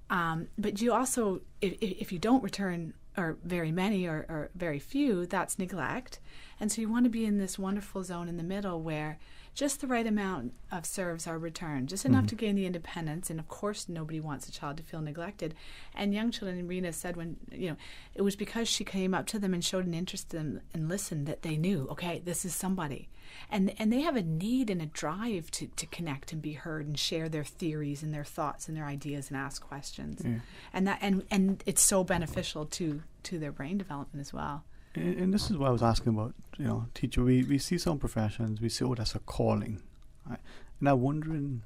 Speaker 5: But you also, if you don't return or very many or very few, that's neglect. And so you want to be in this wonderful zone in the middle where just the right amount of serves are returned, just enough to gain the independence. And of course, nobody wants a child to feel neglected. And young children, and Rena said, when, you know, it was because she came up to them and showed an interest in them and listened that they knew, okay, this is somebody. And they have a need and a drive to connect and be heard and share their theories and their thoughts and their ideas and ask questions. And that and it's so beneficial to their brain development as well.
Speaker 4: And this is what I was asking about, you know, teacher. We see some professions, we say, oh, that's a calling. Right? And I'm wondering,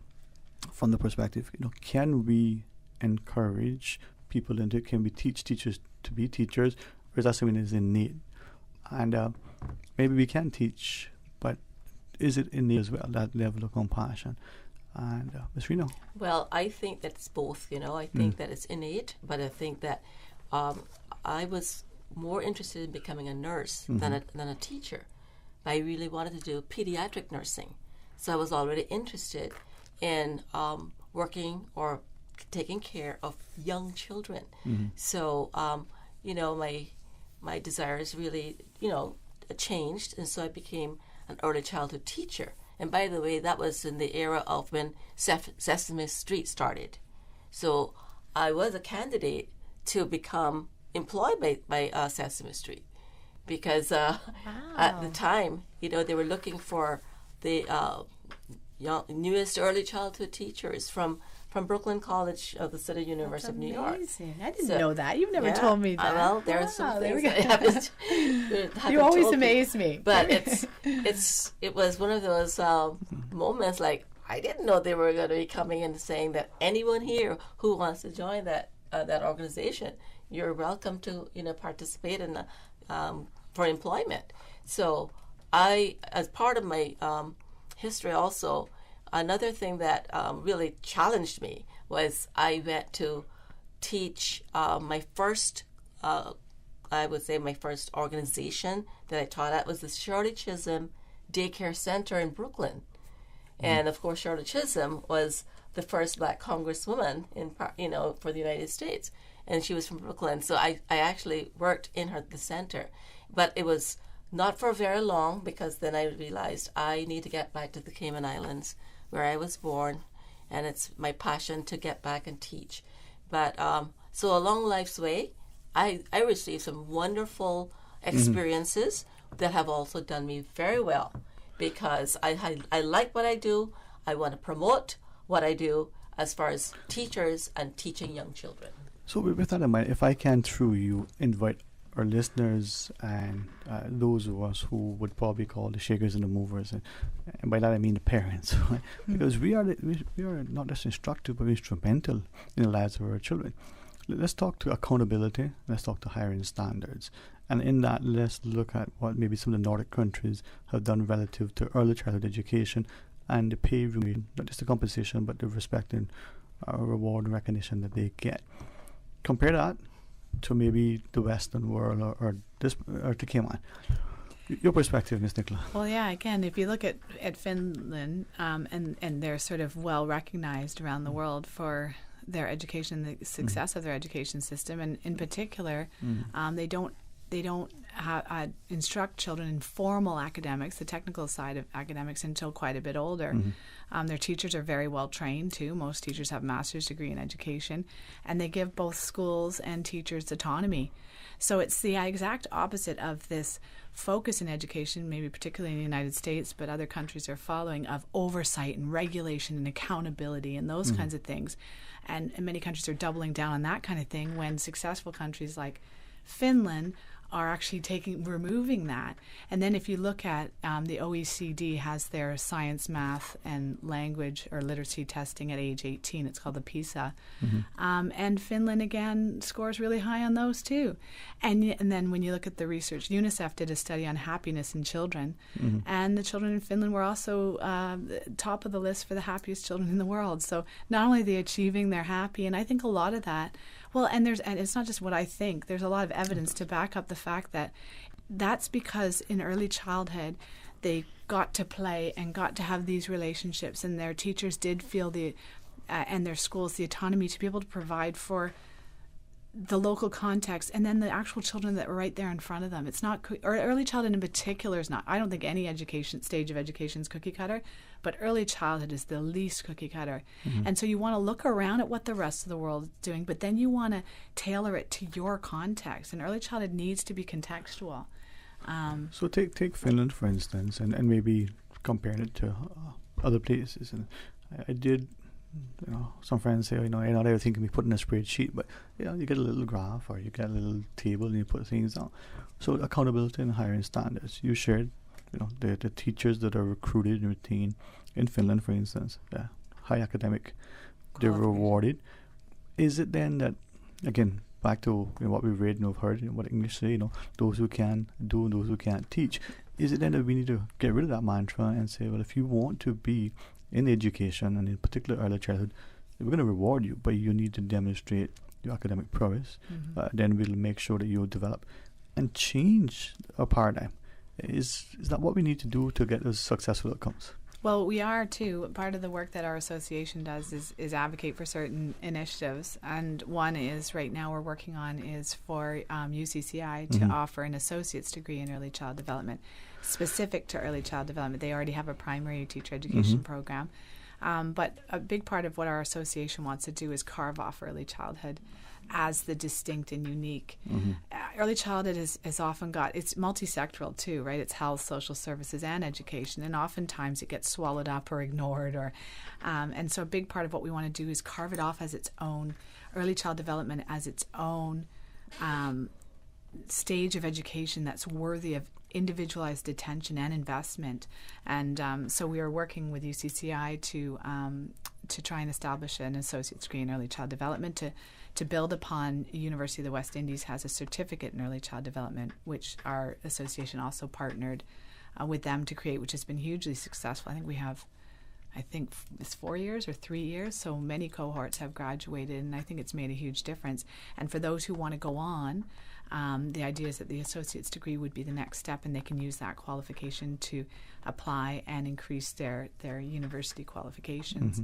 Speaker 4: from the perspective, you know, can we encourage people into it? Can we teach teachers to be teachers? Or is that something that is innate? And maybe we can teach, but is it innate as well, that level of compassion? And Ms. Reno?
Speaker 10: Well, I think that it's both, you know. I think that it's innate, but I think that I was more interested in becoming a nurse than a teacher. I really wanted to do pediatric nursing. So I was already interested in working or taking care of young children. So, you know, my desires really, you know, changed, and so I became an early childhood teacher. And by the way, that was in the era of when Sesame Street started. So I was a candidate to become employed by Sesame Street, because at the time, you know, they were looking for the newest early childhood teachers from Brooklyn College of the City University of New York.
Speaker 5: I didn't know that. You've never told me that.
Speaker 10: Well, there are some things that haven't
Speaker 5: you always amaze me.
Speaker 10: But it was one of those moments, like, I didn't know they were going to be coming in and saying that anyone here who wants to join that organization, you're welcome to, you know, participate in for employment. So I, as part of my history also, another thing that really challenged me was I went to teach my first, I would say my first organization that I taught at was the Shirley Chisholm Daycare Center in Brooklyn. And of course, Shirley Chisholm was the first Black congresswoman for the United States, and she was from Brooklyn. So I actually worked in the center, but it was not for very long, because then I realized I need to get back to the Cayman Islands where I was born, and it's my passion to get back and teach. But so along life's way, I received some wonderful experiences that have also done me very well, because I like what I do. I want to promote what I do as far as teachers and teaching young children.
Speaker 4: So with that in mind, if I can, through you, invite our listeners and those of us who would probably call the shakers and the movers, and by that I mean the parents, right? Because we are not just instructive, but instrumental in the lives of our children. Let's talk to accountability. Let's talk to hiring standards. And in that, let's look at what maybe some of the Nordic countries have done relative to early childhood education and the pay, not just the compensation, but the respect and reward and recognition that they get. Compare that to maybe the Western world or to Cayman. Your perspective, Ms. Nicola.
Speaker 5: Well, yeah, again, if you look at Finland, and they're sort of well recognized around the world for their education, the success of their education system, and in particular, they don't instruct children in formal academics, the technical side of academics, until quite a bit older. Their teachers are very well trained too. Most teachers have a master's degree in education, and they give both schools and teachers autonomy. So it's the exact opposite of this focus in education, maybe particularly in the United States, but other countries are following, of oversight and regulation and accountability and those kinds of things. And many countries are doubling down on that kind of thing, when successful countries like Finland are actually removing that. And then if you look at the OECD has their science, math, and language or literacy testing at age 18. It's called the PISA. And Finland, again, scores really high on those too. And then when you look at the research, UNICEF did a study on happiness in children. And the children in Finland were also top of the list for the happiest children in the world. So not only are they achieving, they're happy. And I think a lot of that, and it's not just what I think. There's a lot of evidence to back up the fact that that's because in early childhood they got to play and got to have these relationships, and their teachers did feel and their schools the autonomy to be able to provide for the local context, and then the actual children that were right there in front of them. It's not, or early childhood in particular is not. I don't think any stage of education is cookie cutter, but early childhood is the least cookie cutter. And so you want to look around at what the rest of the world is doing, but then you want to tailor it to your context. And early childhood needs to be contextual.
Speaker 4: So take Finland, for instance, and maybe compare it to other places. And I did. Some friends say, not everything can be put in a spreadsheet, but you get a little graph or you get a little table and you put things on. So accountability and hiring standards. You shared, the teachers that are recruited and retained in Finland, for instance, high academic, they're rewarded. Is it then that, again, back to what we've read and we've heard, what English say, those who can do and those who can't teach. Is it then that we need to get rid of that mantra and say, well, if you want to be in education, and in particular early childhood, we're going to reward you, but you need to demonstrate your academic prowess. Then we'll make sure that you develop and change a paradigm. Is that what we need to do to get those successful outcomes?
Speaker 5: Well, we are too. Part of the work that our association does is advocate for certain initiatives, and one is right now we're working on is for UCCI to offer an associate's degree in early child development, specific to early child development. They already have a primary teacher education program, but a big part of what our association wants to do is carve off early childhood as the distinct and unique. Early childhood is often it's multi-sectoral too, right? It's health, social services, and education, and oftentimes it gets swallowed up or ignored, and so a big part of what we want to do is carve it off as its own, early child development as its own stage of education that's worthy of individualized attention and investment. And so we are working with UCCI to try and establish an associate's degree in early child development to build upon University of the West Indies has a certificate in early child development, which our association also partnered with them to create, which has been hugely successful. I think we have I think it's 4 years or 3 years. So many cohorts have graduated, and I think it's made a huge difference. And for those who want to go on, the idea is that the associate's degree would be the next step, and they can use that qualification to apply and increase their university qualifications.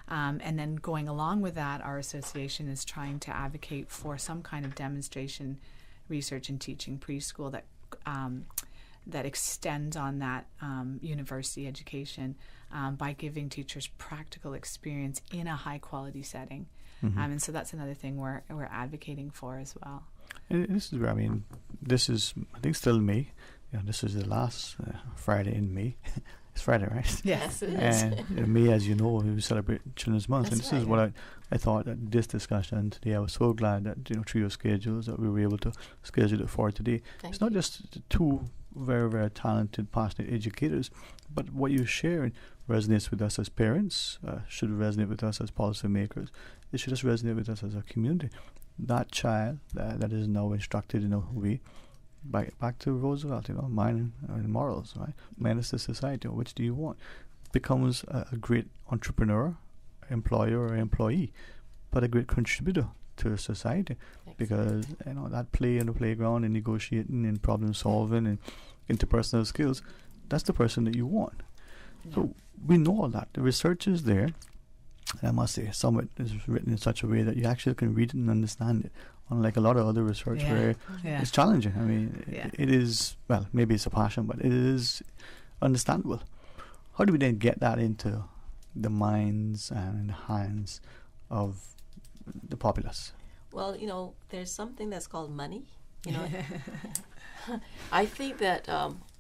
Speaker 5: And then going along with that, our association is trying to advocate for some kind of demonstration research and teaching preschool that extends on that university education by giving teachers practical experience in a high-quality setting. And so that's another thing we're advocating for as well.
Speaker 4: And this is where, I mean, this is, I think, still May. This is the last Friday in May. It's Friday, right?
Speaker 5: Yes, it is.
Speaker 4: And May, as you know, we celebrate Children's Month.
Speaker 5: That's
Speaker 4: and this is what I thought that this discussion today, I was so glad that, through your schedules, that we were able to schedule it for today. It's not just the two very, very talented, passionate educators, but what you share resonates with us as parents, should resonate with us as policymakers. It should just resonate with us as a community. That child that is now instructed in a way, back to Roosevelt, mind and morals, right? Menace to society, which do you want? Becomes a great entrepreneur, employer or employee, but a great contributor to society. Because that play in the playground and negotiating and problem solving and interpersonal skills, that's the person that you want. So we know all that. The research is there. And I must say, some of it is written in such a way that you actually can read it and understand it, unlike a lot of other research where it's challenging. I mean, it is, well, maybe it's a passion, but it is understandable. How do we then get that into the minds and hands of the populace?
Speaker 10: Well, there's something that's called money. I think that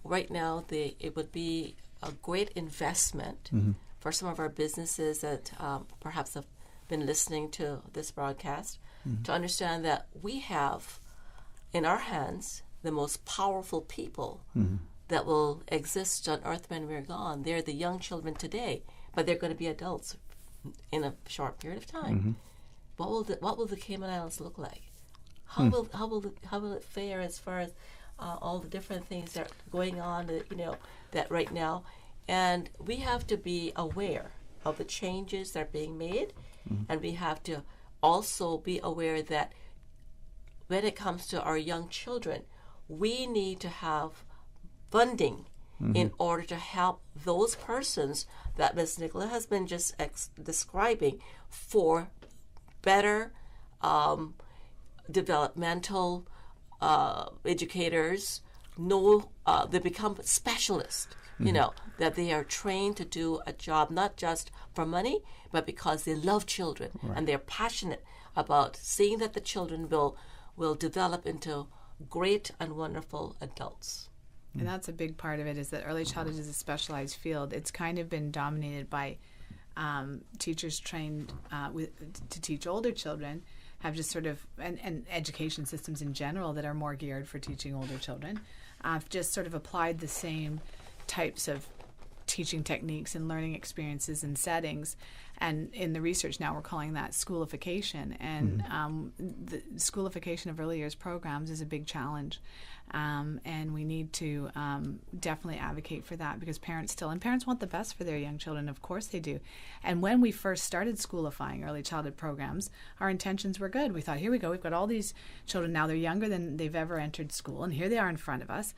Speaker 10: right now it would be a great investment for some of our businesses that perhaps have been listening to this broadcast to understand that we have in our hands the most powerful people that will exist on earth when we're gone. They're the young children today, but they're going to be adults in a short period of time. What will the Cayman Islands look like? How will it fare as far as all the different things that are going on? That right now. And we have to be aware of the changes that are being made, and we have to also be aware that when it comes to our young children, we need to have funding in order to help those persons that Ms. Nicola has been just describing for better developmental educators. They become specialists. That they are trained to do a job not just for money, but because they love children and they're passionate about seeing that the children will develop into great and wonderful adults.
Speaker 5: And that's a big part of it, is that early childhood is a specialized field. It's kind of been dominated by teachers trained to teach older children, have just sort of, and education systems in general that are more geared for teaching older children, just sort of applied the same types of teaching techniques and learning experiences and settings. And in the research now, we're calling that schoolification. And the schoolification of early years programs is a big challenge. And we need to definitely advocate for that, because parents want the best for their young children. Of course they do. And when we first started schoolifying early childhood programs, our intentions were good. We thought, here we go, we've got all these children now, they're younger than they've ever entered school, and here they are in front of us.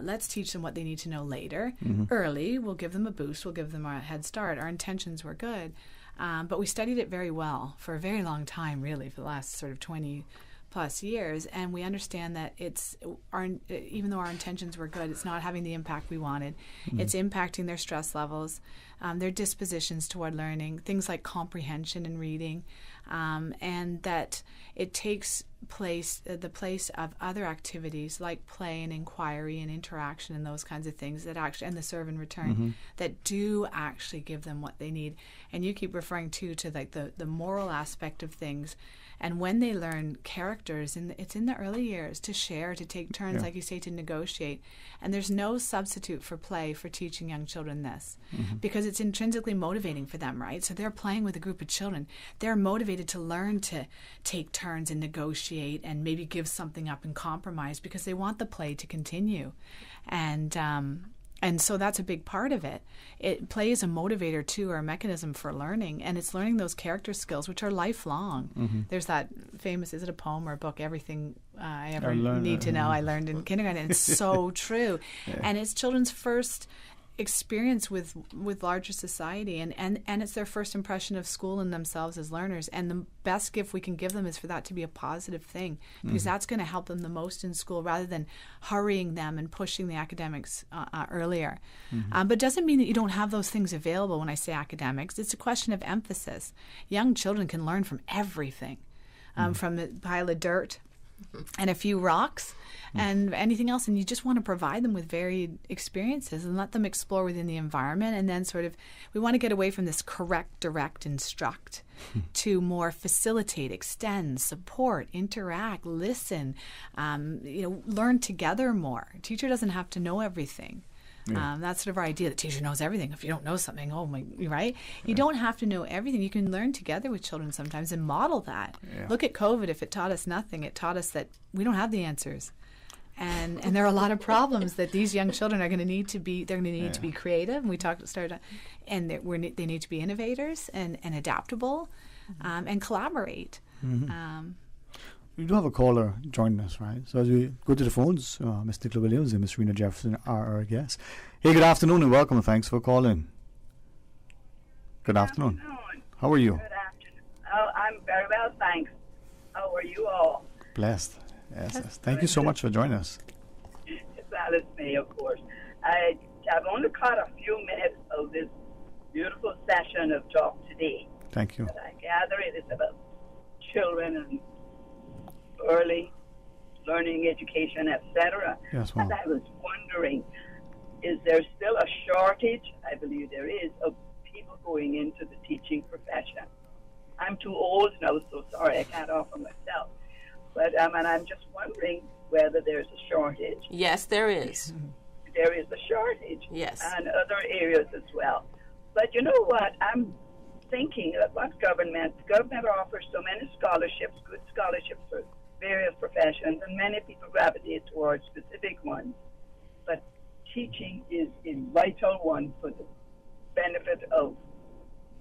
Speaker 5: Let's teach them what they need to know later. Early, we'll give them a boost, we'll give them a head start. Our intentions were good. But we studied it very well for a very long time, really, for the last sort of 20 plus years, and we understand that even though our intentions were good, it's not having the impact we wanted. It's impacting their stress levels, their dispositions toward learning, things like comprehension and reading, and that it takes the place of other activities like play and inquiry and interaction and those kinds of things that actually, and the serve and return, that do actually give them what they need. And you keep referring to like the moral aspect of things. And when they learn characters, it's in the early years, to share, to take turns, like you say, to negotiate. And there's no substitute for play for teaching young children this, because it's intrinsically motivating for them, right? So they're playing with a group of children. They're motivated to learn to take turns and negotiate and maybe give something up and compromise, because they want the play to continue. And And so that's a big part of it. Play is a motivator too, or a mechanism for learning, and it's learning those character skills, which are lifelong.
Speaker 4: Mm-hmm.
Speaker 5: There's that famous, is it a poem or a book, Everything I Ever
Speaker 4: I learned
Speaker 5: Need to Know, I learned in kindergarten. And it's so true.
Speaker 4: Yeah.
Speaker 5: And it's children's first experience with larger society, and it's their first impression of school and themselves as learners, and the best gift we can give them is for that to be a positive thing, because that's going to help them the most in school, rather than hurrying them and pushing the academics earlier. But doesn't mean that you don't have those things available. When I say academics, it's a question of emphasis. Young children can learn from everything, from a pile of dirt and a few rocks and anything else, and you just want to provide them with varied experiences and let them explore within the environment. And then sort of, we want to get away from this correct, direct, instruct to more facilitate, extend, support, interact, listen, learn together more. Teacher doesn't have to know everything.
Speaker 4: Yeah.
Speaker 5: That's sort of our idea. The teacher knows everything. If you don't know something, right? You don't have to know everything. You can learn together with children sometimes and model that.
Speaker 4: Yeah.
Speaker 5: Look at COVID. If it taught us nothing, it taught us that we don't have the answers. And there are a lot of problems that these young children are going to need to be. They're going to need to be creative. And they need to be innovators and adaptable, and collaborate.
Speaker 4: We do have a caller joining us, right? So as we go to the phones, Ms. Nicola Williams and Ms. Rena Jefferson are our guests. Hey, good afternoon and welcome, and thanks for calling. Good afternoon. How are you?
Speaker 2: Good afternoon. Oh, I'm very well, thanks. How are you all?
Speaker 4: Blessed. Yes. Thank you so much for joining us.
Speaker 2: It's Alice May, of course. I've only caught a few minutes of this beautiful session of talk today.
Speaker 4: Thank you.
Speaker 2: But I gather it is about children and early learning, education, etc.
Speaker 4: Yes, ma'am.
Speaker 2: And I was wondering, is there still a shortage? I believe there is, of people going into the teaching profession. I'm too old now, so sorry, I can't offer myself. But and I'm just wondering whether there's a shortage.
Speaker 10: Yes, there is.
Speaker 2: There is a shortage.
Speaker 10: Yes.
Speaker 2: And other areas as well. But you know what? I'm thinking of what government offers so many scholarships, good scholarships for various professions, and many people gravitate towards specific ones. But teaching is a vital one for the benefit of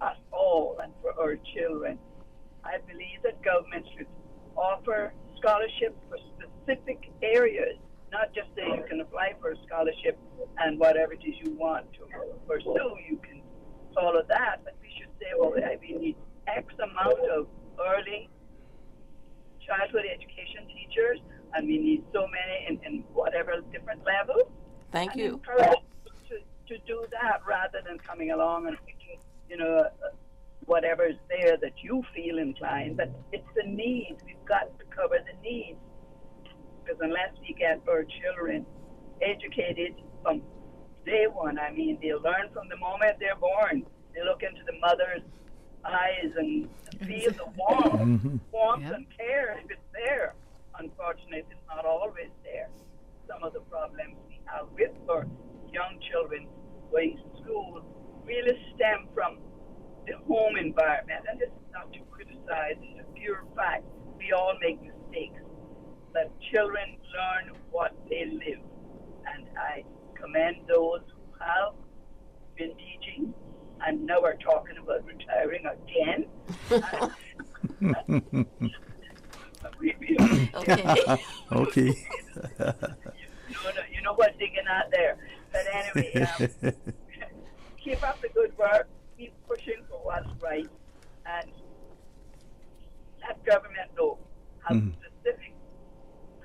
Speaker 2: us all and for our children. I believe that government should offer scholarships for specific areas, not just say you can apply for a scholarship and whatever it is you want to pursue, you can follow that. But we should say, well, we need X amount of early childhood education teachers, and we need so many in whatever different levels.
Speaker 10: Thank you.
Speaker 2: Encourage to do that rather than coming along and picking, whatever is there that you feel inclined. But it's the needs. We've got to cover the needs, because unless we get our children educated from day one, they'll learn from the moment they're born. They look into the mother's eyes and feel the warmth and care if it's there. Unfortunately, it's not always there. Some of the problems we have with our young children going to school really stem from the home environment. And this is not to criticize, it's a pure fact. We all make mistakes. But children learn what they live. And I commend those who have been teaching and now are talking about retiring again.
Speaker 4: Okay.
Speaker 2: You know what digging out there. But anyway, keep up the good work. Keep pushing for what's right. And let government know how specific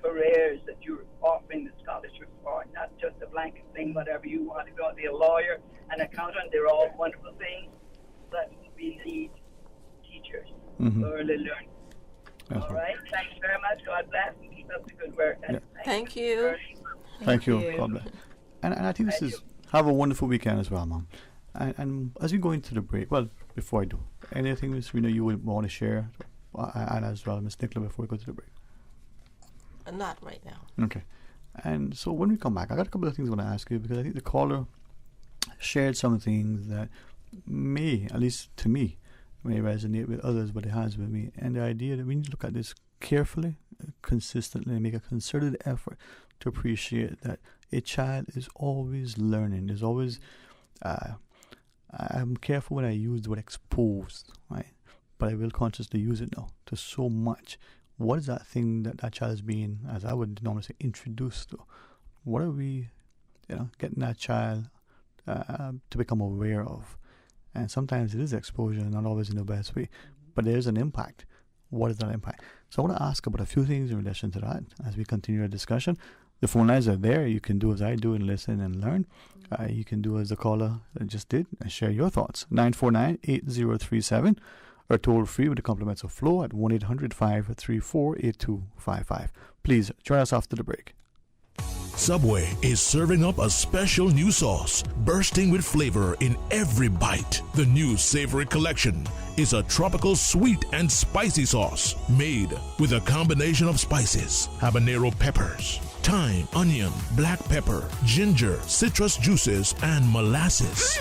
Speaker 2: careers that you're offering the scholarships for, not just a blanket thing, whatever you want. If you want to be a lawyer, an accountant, they're all wonderful things, but we need teachers, early learning.
Speaker 4: That's
Speaker 2: all right. Thanks very much. God bless and keep up the good work. And
Speaker 10: Thank you.
Speaker 4: Thank you. God bless. And I think this is, have a wonderful weekend as well, Mom. And as we go into the break, well, before I do, anything, Ms. Rena, you would want to share, and as well, Ms. Nicola, before we go to the break?
Speaker 10: Not right now.
Speaker 4: Okay. And so when we come back, I got a couple of things I want to ask you, because I think the caller shared some things that may, at least to me, may resonate with others, but it has with me. And the idea that we need to look at this carefully, consistently, and make a concerted effort to appreciate that a child is always learning. There's always, I'm careful when I use the word exposed, right? But I will consciously use it now to so much. What is that thing that child is being, as I would normally say, introduced to? What are we, getting that child to become aware of? And sometimes it is exposure, not always in the best way, but there is an impact. What is that impact? So I want to ask about a few things in relation to that as we continue our discussion. The phone lines are there. You can do as I do and listen and learn. You can do as the caller just did and share your thoughts. 949-8037 or toll free with the compliments of Flo at 1-800-534-8255. Please join us after the break.
Speaker 6: Subway is serving up a special new sauce, bursting with flavor in every bite. The new Savory Collection is a tropical sweet and spicy sauce made with a combination of spices, habanero peppers, thyme, onion, black pepper, ginger, citrus juices, and molasses.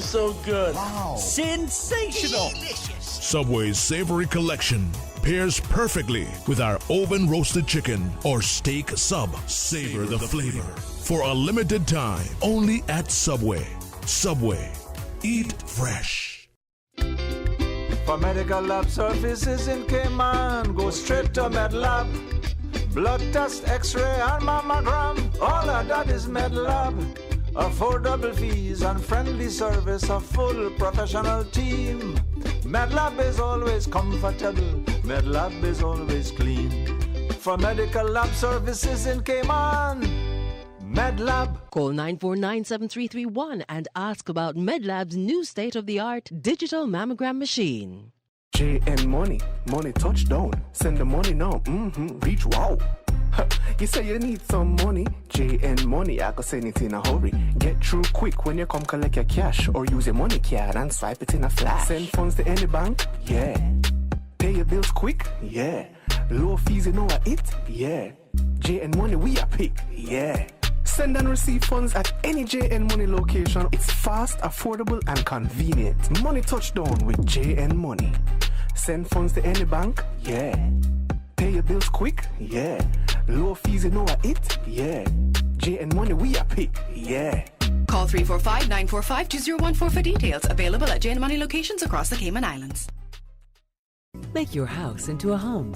Speaker 8: So good.
Speaker 6: Wow.
Speaker 8: Sensational.
Speaker 6: Delicious. Subway's Savory Collection pairs perfectly with our oven roasted chicken or steak sub. Savor the flavor. For a limited time, only at Subway. Subway. Eat fresh.
Speaker 7: For medical lab services in Cayman, go straight to MedLab. Blood test, x-ray, and mammogram, all of that is MedLab. Affordable fees and friendly service, a full professional team. MedLab is always comfortable, MedLab is always clean. For medical lab services in Cayman, MedLab.
Speaker 11: Call 949-7331 and ask about MedLab's new state-of-the-art digital mammogram machine.
Speaker 9: JN Money, money touchdown. Send the money now, reach wow. You say you need some money, JN Money, I can send it in a hurry. Get through quick when you come collect your cash, or use your money card and swipe it in a flash. Send funds to any bank, yeah. Pay your bills quick, yeah. Low fees, you know what it, yeah. JN Money, we are pick, yeah. Send and receive funds at any JN Money location. It's fast, affordable, and convenient. Money touchdown with JN Money. Send funds to any bank, yeah. Pay your bills quick, yeah. Low fees, you know what it, yeah. JN Money, we are pick, yeah.
Speaker 23: Call 345-945-2014 for details. Available at JN Money locations across the Cayman Islands.
Speaker 24: Make your house into a home.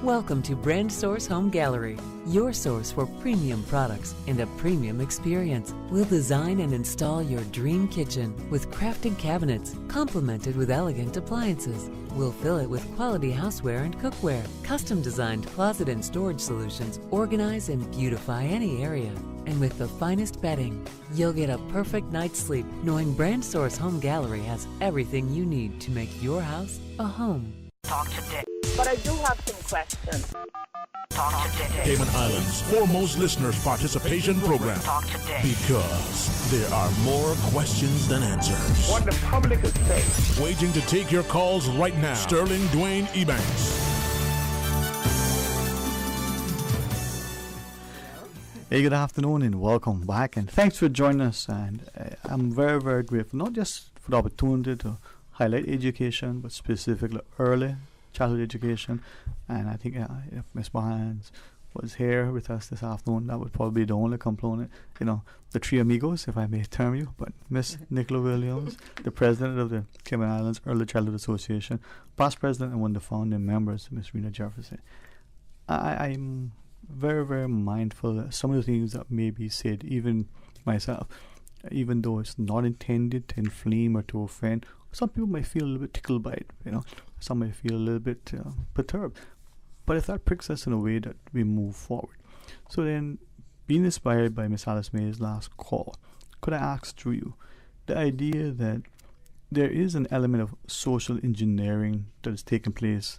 Speaker 24: Welcome to Brand Source Home Gallery, your source for premium products and a premium experience. We'll design and install your dream kitchen with crafted cabinets, complemented with elegant appliances. We'll fill it with quality houseware and cookware. Custom-designed closet and storage solutions organize and beautify any area. And with the finest bedding, you'll get a perfect night's sleep knowing Brand Source Home Gallery has everything you need to make your house a home.
Speaker 14: Talk today. But I do have some questions. Talk today.
Speaker 6: Cayman Islands' foremost listeners participation program.
Speaker 14: Talk today.
Speaker 6: Because there are more questions than answers.
Speaker 14: What the public is saying.
Speaker 6: Waiting to take your calls right now. Sterling Dwayne Ebanks.
Speaker 4: Hey, good afternoon and welcome back, and thanks for joining us. And I'm very, very grateful, not just for the opportunity to highlight education, but specifically early childhood education. And I think if Miss Barnes was here with us this afternoon, that would probably be the only component, the three amigos, if I may term you. But Miss Nicola Williams, the president of the Cayman Islands Early Childhood Association, past president and one of the founding members, Miss Rena Jefferson. I'm very, very mindful that some of the things that may be said, even myself, even though it's not intended to inflame or to offend, some people might feel a little bit tickled by it, Some might feel a little bit perturbed. But if that pricks us in a way that we move forward. So then, being inspired by Miss Alice May's last call, could I ask through you the idea that there is an element of social engineering that is taking place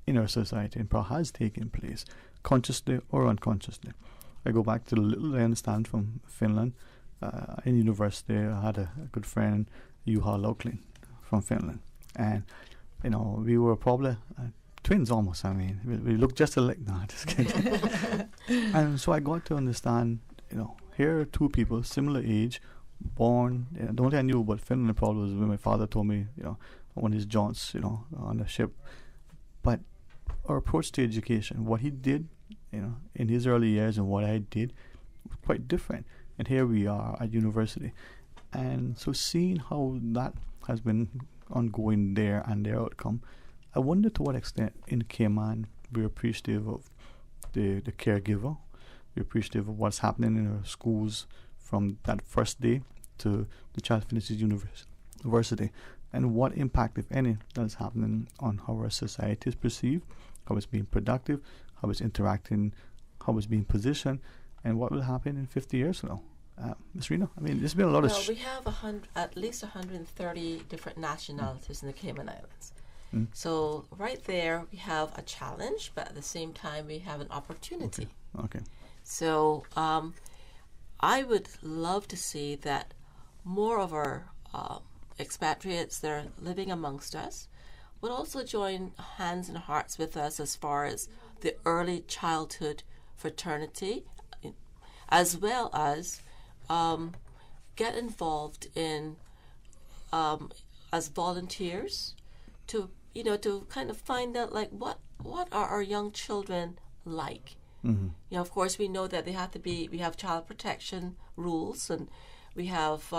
Speaker 4: in our society and probably has taken place, consciously or unconsciously. I go back to the little I understand from Finland. In university, I had a good friend, Juha Lauklin, from Finland. And, we were probably twins almost. I mean, we looked just alike. No, just kidding. And so I got to understand, here are two people, similar age, born. The only thing I knew about Finland probably was when my father told me, one of his jaunts, on the ship. But our approach to education, what he did, in his early years and what I did, quite different. And here we are at university. And so seeing how that has been ongoing there and their outcome, I wonder to what extent in Cayman we're appreciative of the caregiver, we're appreciative of what's happening in our schools from that first day to the child finishes university, and what impact, if any, that is happening on how our society is perceived, how it's being productive, how it's interacting, how it's being positioned, and what will happen in 50 years from now. Ms. Rena, I mean, there's been a lot of...
Speaker 10: Well, we have at least 130 different nationalities in the Cayman Islands. So right there, we have a challenge, but at the same time, we have an opportunity.
Speaker 4: Okay.
Speaker 10: So I would love to see that more of our expatriates that are living amongst us would also join hands and hearts with us as far as the early childhood fraternity, as well as get involved in as volunteers to kind of find out like what are our young children like. Of course, we know that we have child protection rules, and we have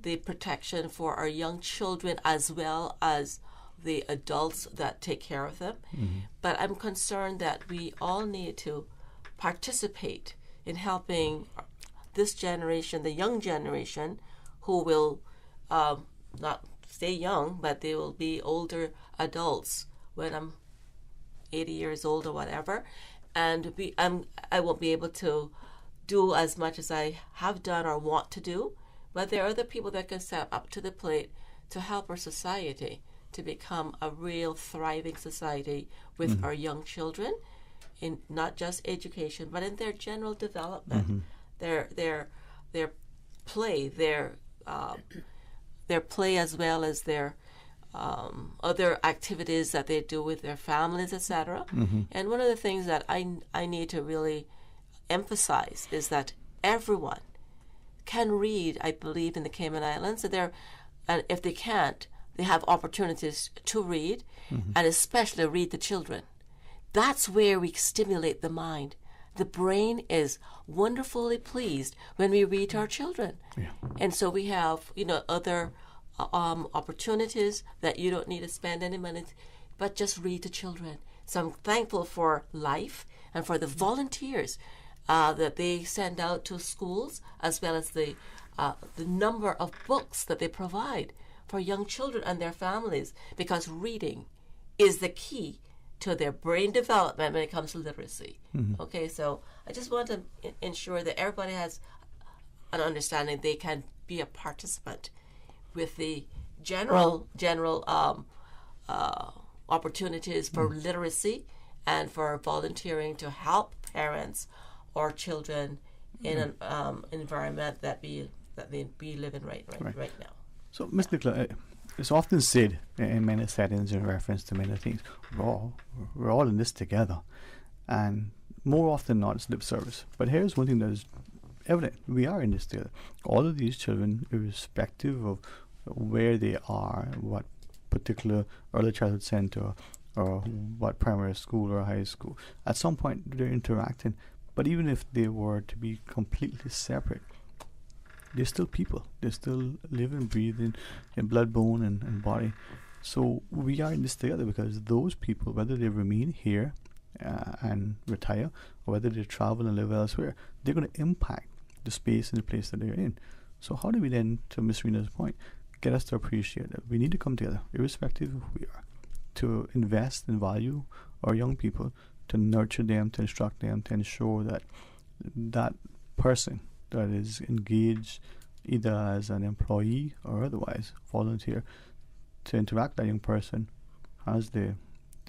Speaker 10: the protection for our young children as well as the adults that take care of them. But I'm concerned that we all need to participate in helping this generation, the young generation, who will not stay young, but they will be older adults when I'm 80 years old or whatever. And I won't be able to do as much as I have done or want to do, but there are other people that can step up to the plate to help our society to become a real thriving society with our young children, in not just education, but in their general development, their play, their play as well as their other activities that they do with their families, etc. And one of the things that I need to really emphasize is that everyone can read, I believe, in the Cayman Islands. And if they can't, they have opportunities to read, and especially read the children. That's where we stimulate the mind. The brain is wonderfully pleased when we read to our children. And so we have, other opportunities that you don't need to spend any money, but just read to children. So I'm thankful for Life and for the volunteers that they send out to schools, as well as the number of books that they provide for young children and their families, because reading is the key to their brain development when it comes to literacy. Okay, so I just want to ensure that everybody has an understanding they can be a participant with the general opportunities for literacy and for volunteering to help parents or children in an environment that they live in right now.
Speaker 4: So, Ms. Nicola, it's often said in many settings in reference to many things, we're all in this together. And more often than not, it's lip service. But here's one thing that is evident. We are in this together. All of these children, irrespective of where they are, what particular early childhood center or what primary school or high school, at some point they're interacting. But even if they were to be completely separate, they're still people. They're still living, breathing in blood, bone, and body. So we are in this together, because those people, whether they remain here and retire, or whether they travel and live elsewhere, they're going to impact the space and the place that they're in. So how do we then, to Ms. Rena's point, get us to appreciate that we need to come together, irrespective of who we are, to invest and value our young people, to nurture them, to instruct them, to ensure that that person that is engaged either as an employee or otherwise volunteer to interact with that young person has the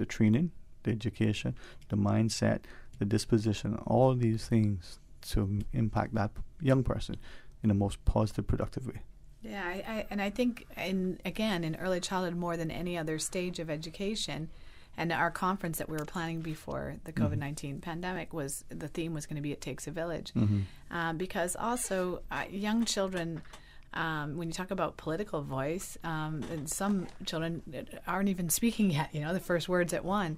Speaker 4: training, the education, the mindset, the disposition, all these things to impact that young person in the most positive, productive way.
Speaker 5: Yeah, I think in early childhood, more than any other stage of education, and our conference that we were planning before the COVID-19 pandemic the theme was going to be It Takes a Village. Because also young children, when you talk about political voice, and some children aren't even speaking yet, the first words at one.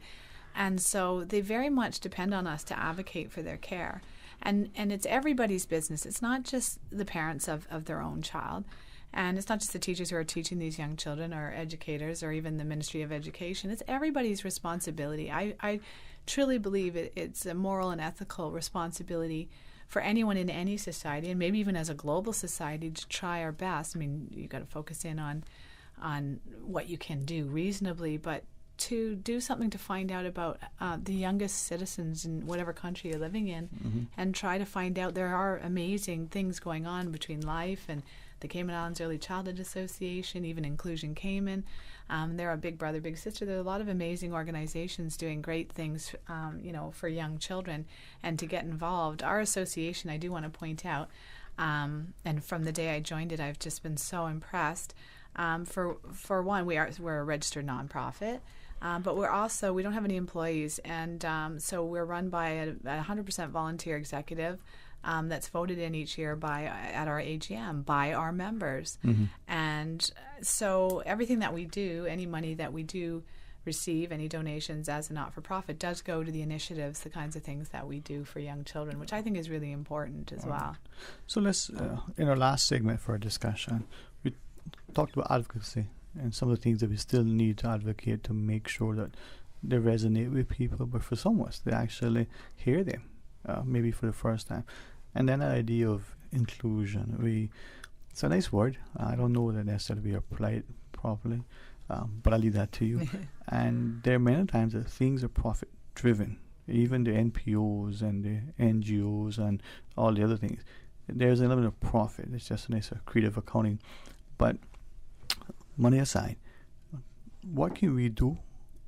Speaker 5: And so they very much depend on us to advocate for their care. And it's everybody's business. It's not just the parents of their own child. And it's not just the teachers who are teaching these young children or educators or even the Ministry of Education. It's everybody's responsibility. I truly believe it's a moral and ethical responsibility for anyone in any society, and maybe even as a global society, to try our best. I mean, you've got to focus in on what you can do reasonably, but to do something to find out about the youngest citizens in whatever country you're living in, and try to find out. There are amazing things going on between Life and the Cayman Islands Early Childhood Association, even Inclusion Cayman. They're a Big Brother, Big Sister. There are a lot of amazing organizations doing great things, for young children, and to get involved. Our association, I do want to point out, and from the day I joined it, I've just been so impressed. For one, we're a registered nonprofit. But we don't have any employees, and so we're run by a 100% volunteer executive that's voted in each year at our AGM by our members. And so everything that we do, any money that we do receive, any donations as a not-for-profit, does go to the initiatives, the kinds of things that we do for young children, which I think is really important as well.
Speaker 4: So let's, in our last segment for our discussion, we talked about advocacy and some of the things that we still need to advocate to make sure that they resonate with people, but for some of us, they actually hear them, maybe for the first time. And then the idea of inclusion. It's a nice word. I don't know that necessarily we apply it properly, but I'll leave that to you. And there are many times that things are profit-driven, even the NPOs and the NGOs and all the other things. There's an element of profit. It's just a nice creative accounting. But money aside, what can we do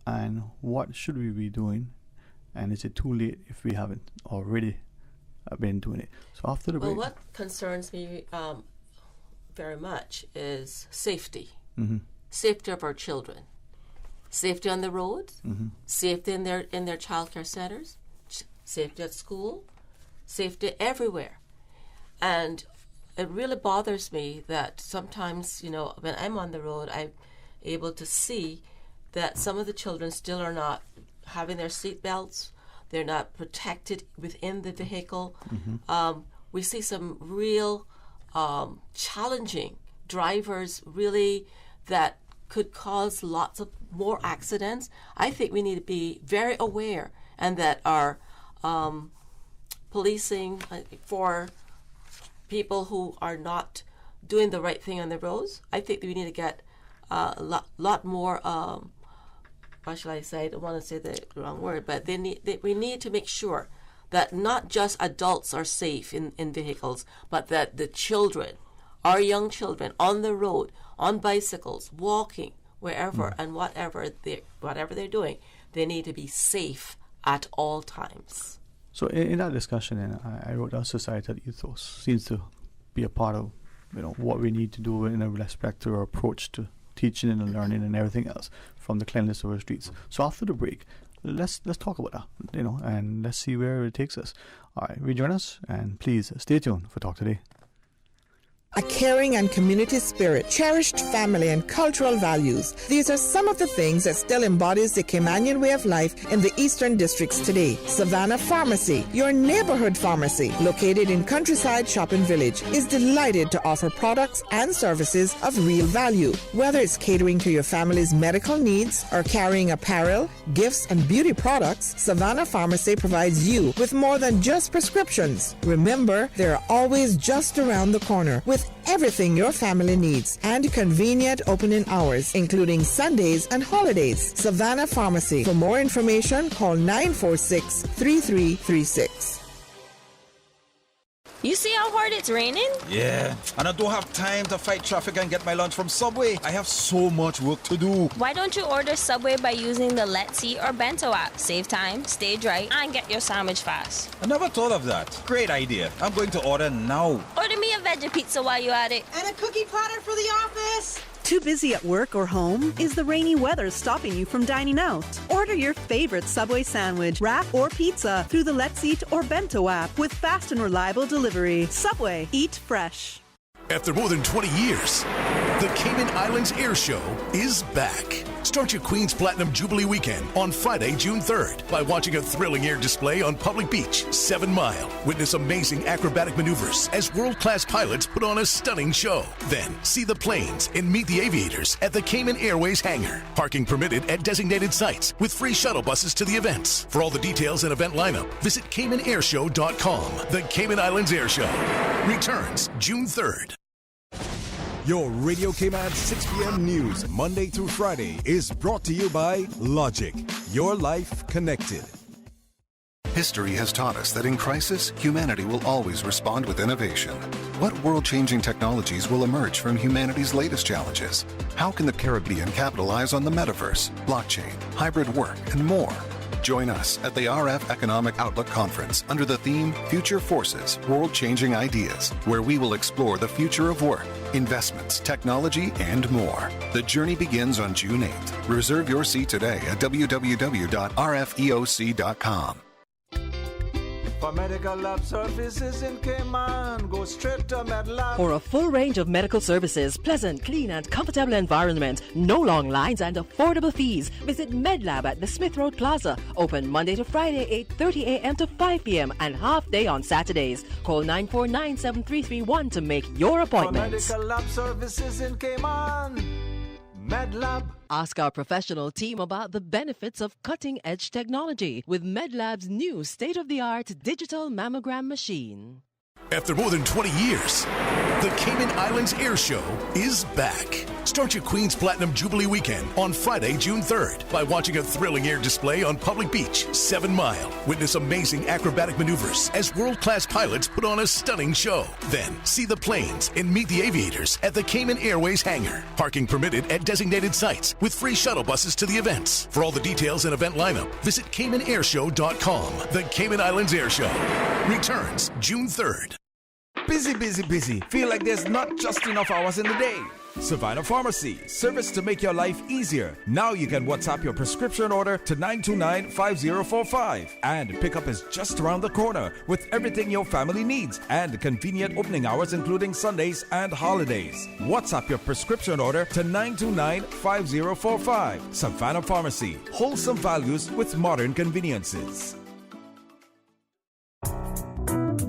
Speaker 4: and what should we be doing? And is it too late if we haven't already been doing it? So after the break.
Speaker 10: Well, what concerns me very much is safety. Safety of our children. Safety on the roads, safety in their child care centers, safety at school, safety everywhere. And it really bothers me that sometimes, when I'm on the road, I'm able to see that some of the children still are not having their seat belts. They're not protected within the vehicle. We see some real challenging drivers, really, that could cause lots of more accidents. I think we need to be very aware, and that our policing for people who are not doing the right thing on the roads, I think that we need to get a lot more, what shall I say? I don't want to say the wrong word, but we need to make sure that not just adults are safe in vehicles, but that the children, our young children on the road, on bicycles, walking, wherever and whatever they're doing, they need to be safe at all times.
Speaker 4: So in that discussion, I wrote down societal ethos seems to be a part of what we need to do in respect to our approach to teaching and learning and everything else, from the cleanliness of our streets. So after the break, let's talk about that, and let's see where it takes us. All right, rejoin us, and please stay tuned for Talk Today.
Speaker 12: A caring and community spirit, cherished family and cultural values. These are some of the things that still embodies the Caymanian way of life in the Eastern Districts today. Savannah Pharmacy, your neighborhood pharmacy, located in Countryside Shopping Village, is delighted to offer products and services of real value. Whether it's catering to your family's medical needs or carrying apparel, gifts, and beauty products, Savannah Pharmacy provides you with more than just prescriptions. Remember, they're always just around the corner with everything your family needs and convenient opening hours, including Sundays and holidays. Savannah Pharmacy. For more information, call 946-3336.
Speaker 13: You see how hard it's raining?
Speaker 15: Yeah, and I don't have time to fight traffic and get my lunch from Subway. I have so much work to do.
Speaker 13: Why don't you order Subway by using the Let's Eat or Bento app? Save time, stay dry, and get your sandwich fast.
Speaker 15: I never thought of that. Great idea. I'm going to order now.
Speaker 13: Order me a veggie pizza while you're at it.
Speaker 16: And a cookie platter for the office.
Speaker 1: Too busy at work or home? Is the rainy weather stopping you from dining out? Order your favorite Subway sandwich, wrap, or pizza through the Let's Eat or Bento app with fast and reliable delivery. Subway, eat fresh.
Speaker 6: After more than 20 years,
Speaker 17: The Cayman Islands Air Show is back. Start your Queen's Platinum Jubilee weekend on Friday, June 3rd by watching a thrilling air display on Public Beach, 7 Mile. Witness amazing acrobatic maneuvers as world-class pilots put on a stunning show. Then see the planes and meet the aviators at the Cayman Airways hangar. Parking permitted at designated sites with free shuttle buses to the events. For all the details and event lineup, visit CaymanAirShow.com. The Cayman Islands Air Show returns June 3rd.
Speaker 18: Your Radio Cayman 6 p.m. news, Monday through Friday, is brought to you by Logic. Your life connected.
Speaker 19: History has taught us that in crisis, humanity will always respond with innovation. What world-changing technologies will emerge from humanity's latest challenges? How can the Caribbean capitalize on the metaverse, blockchain, hybrid work, and more? Join us at the RF Economic Outlook Conference under the theme Future Forces, World-Changing Ideas, where we will explore the future of work, investments, technology, and more. The journey begins on June 8th. Reserve your seat today at www.rfeoc.com.
Speaker 7: For medical lab services in Cayman, go straight to MedLab.
Speaker 11: For a full range of medical services, pleasant, clean and comfortable environment, no long lines and affordable fees, visit MedLab at the Smith Road Plaza. Open Monday to Friday, 8:30 a.m. to 5 p.m. and half day on Saturdays. Call 949-7331 to make your appointment.
Speaker 7: For medical lab services in Cayman, MedLab.
Speaker 11: Ask our professional team about the benefits of cutting-edge technology with MedLab's new state-of-the-art digital mammogram machine.
Speaker 17: After more than 20 years, the Cayman Islands Air Show is back. Start your Queen's Platinum Jubilee weekend on Friday, June 3rd by watching a thrilling air display on Public Beach, 7 Mile. Witness amazing acrobatic maneuvers as world-class pilots put on a stunning show. Then see the planes and meet the aviators at the Cayman Airways hangar. Parking permitted at designated sites with free shuttle buses to the events. For all the details and event lineup, visit CaymanAirShow.com. The Cayman Islands Air Show returns June 3rd.
Speaker 15: Busy, busy, busy. Feel like there's not just enough hours in the day. Savannah Pharmacy, service to make your life easier. Now you can WhatsApp your prescription order to 929-5045. And pickup is just around the corner with everything your family needs and convenient opening hours including Sundays and holidays. WhatsApp your prescription order to 929-5045. Savannah Pharmacy, wholesome values with modern conveniences.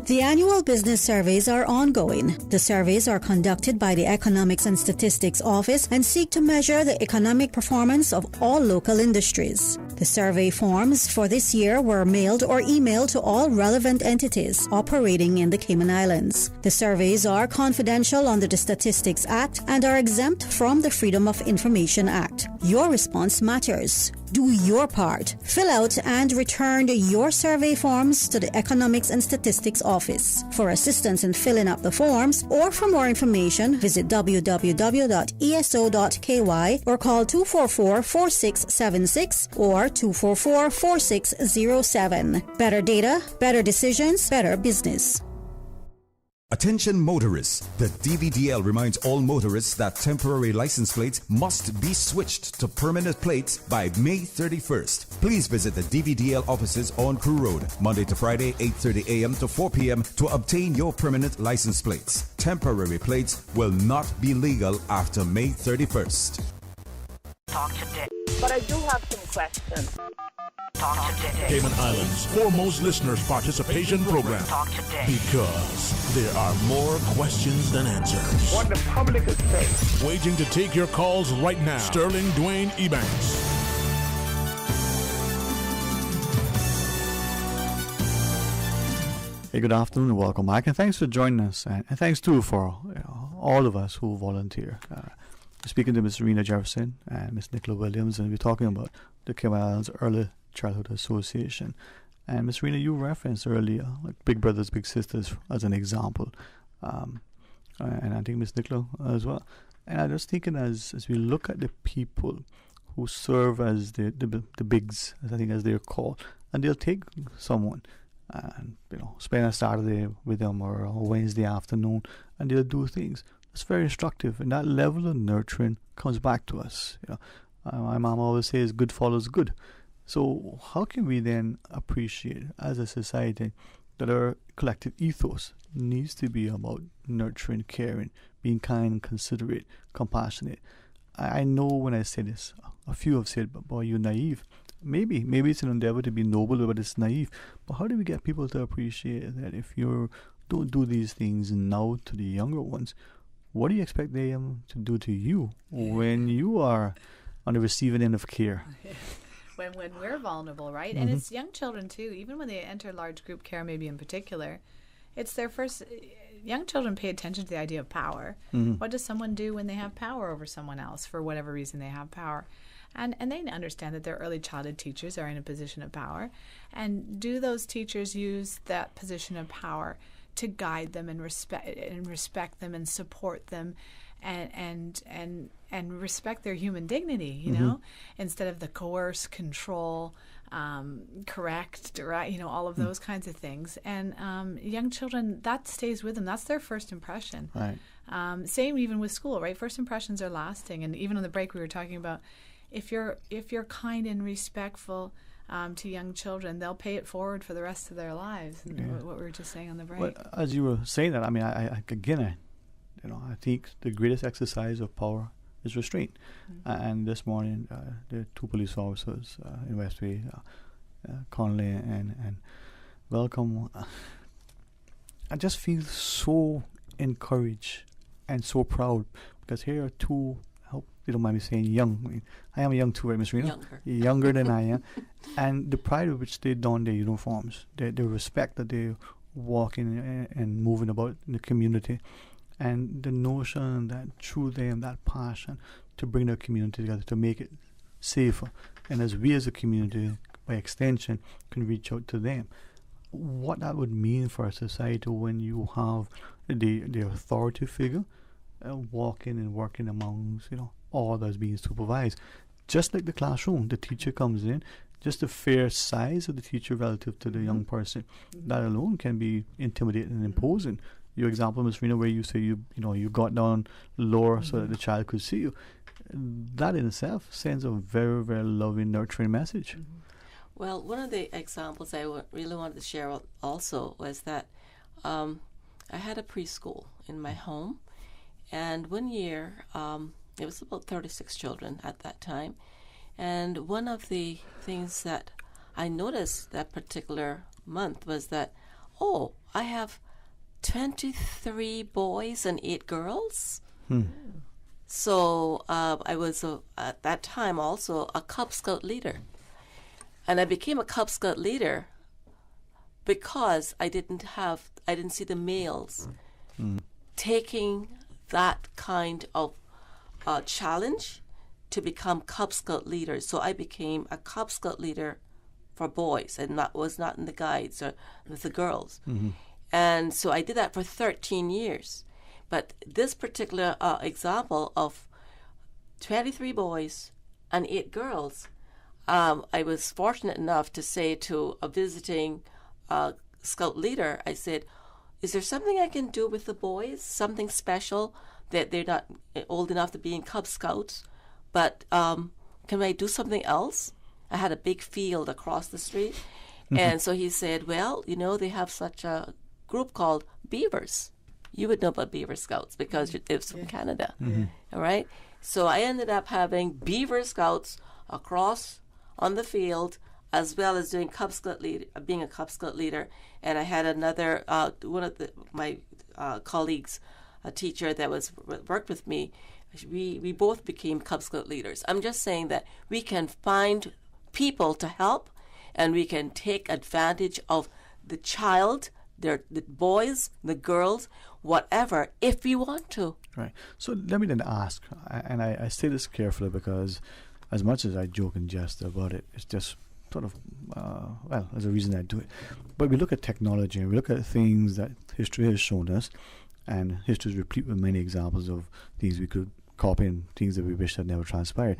Speaker 20: The annual business surveys are ongoing. The surveys are conducted by the Economics and Statistics Office and seek to measure the economic performance of all local industries. The survey forms for this year were mailed or emailed to all relevant entities operating in the Cayman Islands. The surveys are confidential under the Statistics Act and are exempt from the Freedom of Information Act. Your response matters. Do your part. Fill out and return your survey forms to the Economics and Statistics Office. For assistance in filling up the forms or for more information, visit www.eso.ky or call 244-4676 or 244-4607. Better data, better decisions, better business.
Speaker 18: Attention motorists. The DVDL reminds all motorists that temporary license plates must be switched to permanent plates by May 31st. Please visit the DVDL offices on Crew Road, Monday to Friday, 8:30 a.m. to 4 p.m. to obtain your permanent license plates. Temporary plates will not be legal after May 31st.
Speaker 14: Talk today. But I do have some questions. Talk today.
Speaker 6: Cayman Islands' foremost listeners' participation program.
Speaker 14: Talk today.
Speaker 6: Because there are more questions than answers.
Speaker 14: What the public is saying.
Speaker 6: Waging to take your calls right now. Sterling Dwayne Ebanks.
Speaker 4: Hey, good afternoon and welcome back, and thanks for joining us, and thanks too for all of us who volunteer. Speaking to Ms. Rena Jefferson and Ms. Nicola Williams, and we're talking about the Cayman Islands Early Childhood Association. And Ms. Rena, you referenced earlier like Big Brothers Big Sisters as an example, and I think Ms. Nicola as well. And I'm just thinking as we look at the people who serve as the bigs, as I think as they're called, and they'll take someone and spend a Saturday with them or a Wednesday afternoon, and they'll do things. It's very instructive, and that level of nurturing comes back to us. My mom always says, "Good follows good." So how can we then appreciate, as a society, that our collective ethos needs to be about nurturing, caring, being kind and considerate, compassionate. I know when I say this, a few have said, but boy, you're naive. Maybe it's an endeavor to be noble, but it's naive. But how do we get people to appreciate that if you don't do these things now to the younger ones, what do you expect them to do to you when you are on the receiving end of care?
Speaker 5: When we're vulnerable, right? And it's young children too. Even when they enter large group care, maybe in particular, it's their first. Young children pay attention to the idea of power. What does someone do when they have power over someone else for whatever reason they have power? And they understand that their early childhood teachers are in a position of power. And do those teachers use that position of power to guide them and respect them and support them and respect their human dignity, you know, instead of the coerce, control, correct, right, you know, all of those kinds of things. And young children, that stays with them. That's their first impression.
Speaker 4: Right.
Speaker 5: Same even with school, right? First impressions are lasting. And even on the break we were talking about, if you're kind and respectful to young children, they'll pay it forward for the rest of their lives. What we were just saying on the break.
Speaker 4: Well, as you were saying that, I mean, I think the greatest exercise of power is restraint. And this morning, the two police officers in Westway, Conley and Welcome, I just feel so encouraged and so proud because here are two, I hope you don't mind me saying young. I mean, I am young too, right, Ms. Reno? Younger than I am. And the pride with which they don their uniforms, the respect that they walk in and moving about in the community, and the notion that through them, that passion to bring their community together, to make it safer. And as we as a community, by extension, can reach out to them. What that would mean for a society when you have the authority figure walking and working amongst, you know, all that's being supervised. Just like the classroom, the teacher comes in, just the fair size of the teacher relative to the young person, that alone can be intimidating and imposing. Your example, Ms. Rena, where you say you got down lower so that the child could see you, that in itself sends a very, very loving, nurturing message.
Speaker 10: Well, one of the examples I really wanted to share also was that I had a preschool in my home, and one year it was about 36 children at that time, and one of the things that I noticed that particular month was that, I have 23 boys and 8 girls. So I was at that time also a Cub Scout leader. And I became a Cub Scout leader because I didn't see the males taking that kind of challenge to become Cub Scout leaders. So I became a Cub Scout leader for boys and was not in the guides or with the girls. And so I did that for 13 years. But this particular example of 23 boys and 8 girls, I was fortunate enough to say to a visiting scout leader, I said, is there something I can do with the boys, something special that they're not old enough to be in Cub Scouts, but can I do something else? I had a big field across the street. And so he said, well, you know, they have such a group called Beavers. You would know about Beaver Scouts because it's from Canada. All right? So I ended up having Beaver Scouts across on the field, as well as doing being a Cub Scout leader. And I had another, one of my colleagues, a teacher that worked with me. We both became Cub Scout leaders. I'm just saying that we can find people to help, and we can take advantage of the child, the boys, the girls, whatever, if we want to.
Speaker 4: Right. So let me then ask, and I say this carefully because as much as I joke and jest about it, it's just sort of, there's a reason I do it. But we look at technology and we look at things that history has shown us, and history is replete with many examples of things we could copy and things that we wish had never transpired.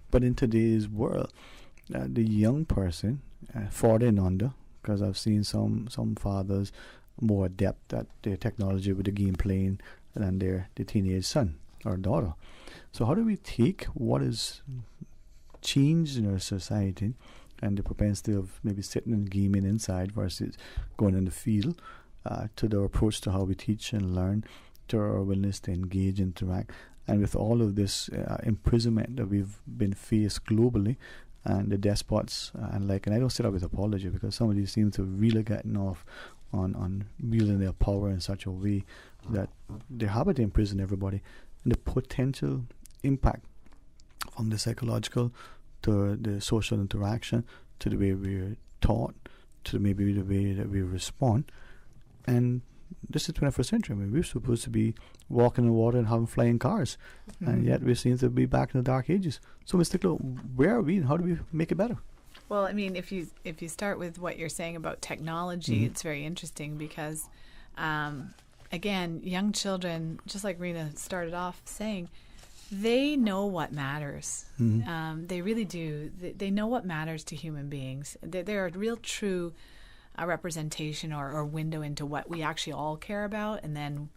Speaker 4: But in today's world, the young person, 40 and under, because I've seen some fathers more adept at their technology with the game playing than their teenage son or daughter. So how do we take what is changed in our society and the propensity of maybe sitting and gaming inside versus going in the field, to the approach to how we teach and learn, to our willingness to engage, interact, and with all of this imprisonment that we've been faced globally, and the despots and I don't say that with apology, because some of these seem to really getting off on wielding their power in such a way that they're happy to imprison everybody, and the potential impact from the psychological to the social interaction to the way we're taught to maybe the way that we respond. And this is 21st century. I mean, we're supposed to be walking in the water and having flying cars, and yet we seem to be back in the dark ages. So, Mr. Clo, where are we, and how do we make it better?
Speaker 5: Well, I mean, if you start with what you're saying about technology, it's very interesting because, again, young children, just like Rena started off saying, they know what matters. They really do. They know what matters to human beings. They're a real true representation or window into what we actually all care about, and then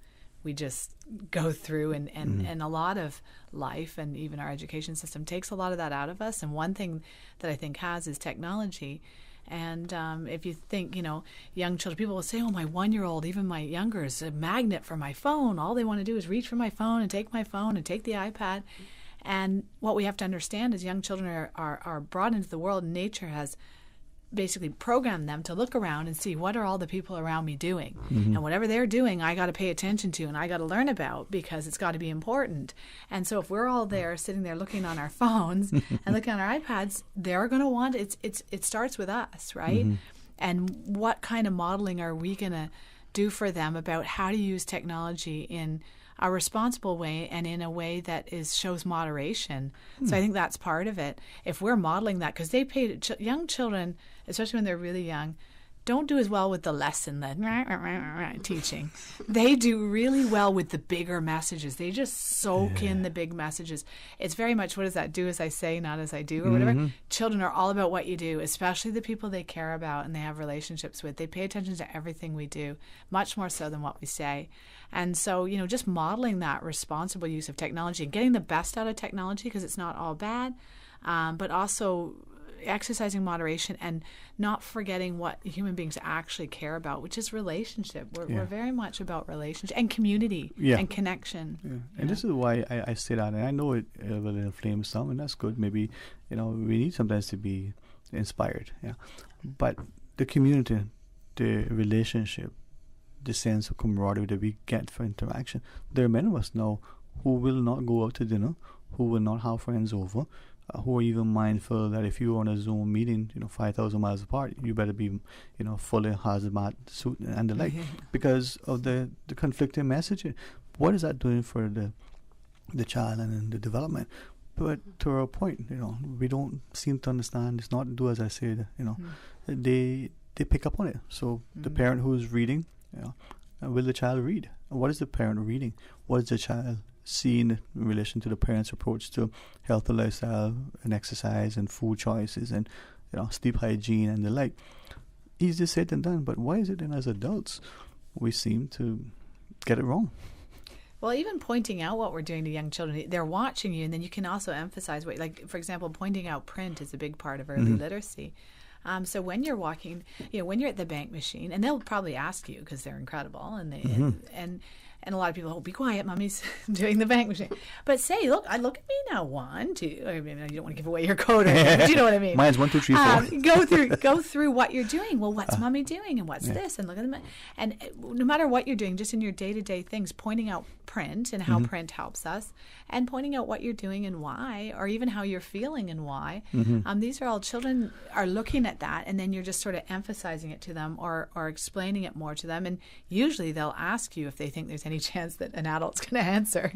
Speaker 5: we just go through and a lot of life and even our education system takes a lot of that out of us. And one thing that I think has is technology. And if you think, young children, people will say, oh, my 1-year-old, even my younger, is a magnet for my phone. All they want to do is reach for my phone and take my phone and take the iPad. And what we have to understand is young children are brought into the world, and nature has basically programmed them to look around and see what are all the people around me doing. And whatever they're doing, I got to pay attention to and I got to learn about, because it's got to be important. And so if we're all there sitting there looking on our phones and looking on our iPads, they're going to want it starts with us, right? And what kind of modeling are we going to do for them about how to use technology in a responsible way and in a way that shows moderation? So I think that's part of it. If we're modeling that, because young children, especially when they're really young, don't do as well with the lesson, the teaching. They do really well with the bigger messages. They just soak in the big messages. It's very much, what does that do as I say, not as I do, or whatever. Children are all about what you do, especially the people they care about and they have relationships with. They pay attention to everything we do, much more so than what we say. And so, just modeling that responsible use of technology and getting the best out of technology, because it's not all bad, but also exercising moderation and not forgetting what human beings actually care about, which is relationship. We're very much about relationship and community and connection.
Speaker 4: And this is why I say that, and I know it will inflame some, and that's good. Maybe, we need sometimes to be inspired. But the community, the relationship, the sense of camaraderie that we get for interaction. There are many of us now who will not go out to dinner, who will not have friends over, who are even mindful that if you're on a Zoom meeting, 5,000 miles apart, you better be, fully hazmat suit and the like, because of the conflicting messaging. What is that doing for the child and the development? But to our point, we don't seem to understand. It's not do as I said. They pick up on it. So the parent who is reading, will the child read? What is the parent reading? What is the child seeing in relation to the parent's approach to healthy lifestyle and exercise and food choices and sleep hygiene and the like? Easier said than done, but why is it then as adults we seem to get it wrong?
Speaker 5: Well, even pointing out what we're doing to young children, they're watching you, and then you can also emphasize for example, pointing out print is a big part of early literacy. So when you're walking, when you're at the bank machine, and they'll probably ask you because they're incredible, and they and a lot of people, be quiet, mommy's doing the bank machine. But say, look at me now, 1, 2. I mean, you don't want to give away your code, but you know what I mean.
Speaker 4: Mine's 1, 2, 3, 4.
Speaker 5: Go through what you're doing. Well, what's mommy doing, and what's this, and look at them. And no matter what you're doing, just in your day-to-day things, pointing out print and how print helps us, and pointing out what you're doing and why, or even how you're feeling and why. These are all children are looking at that, and then you're just sort of emphasizing it to them or explaining it more to them. And usually they'll ask you if they think there's any chance that an adult's going to answer,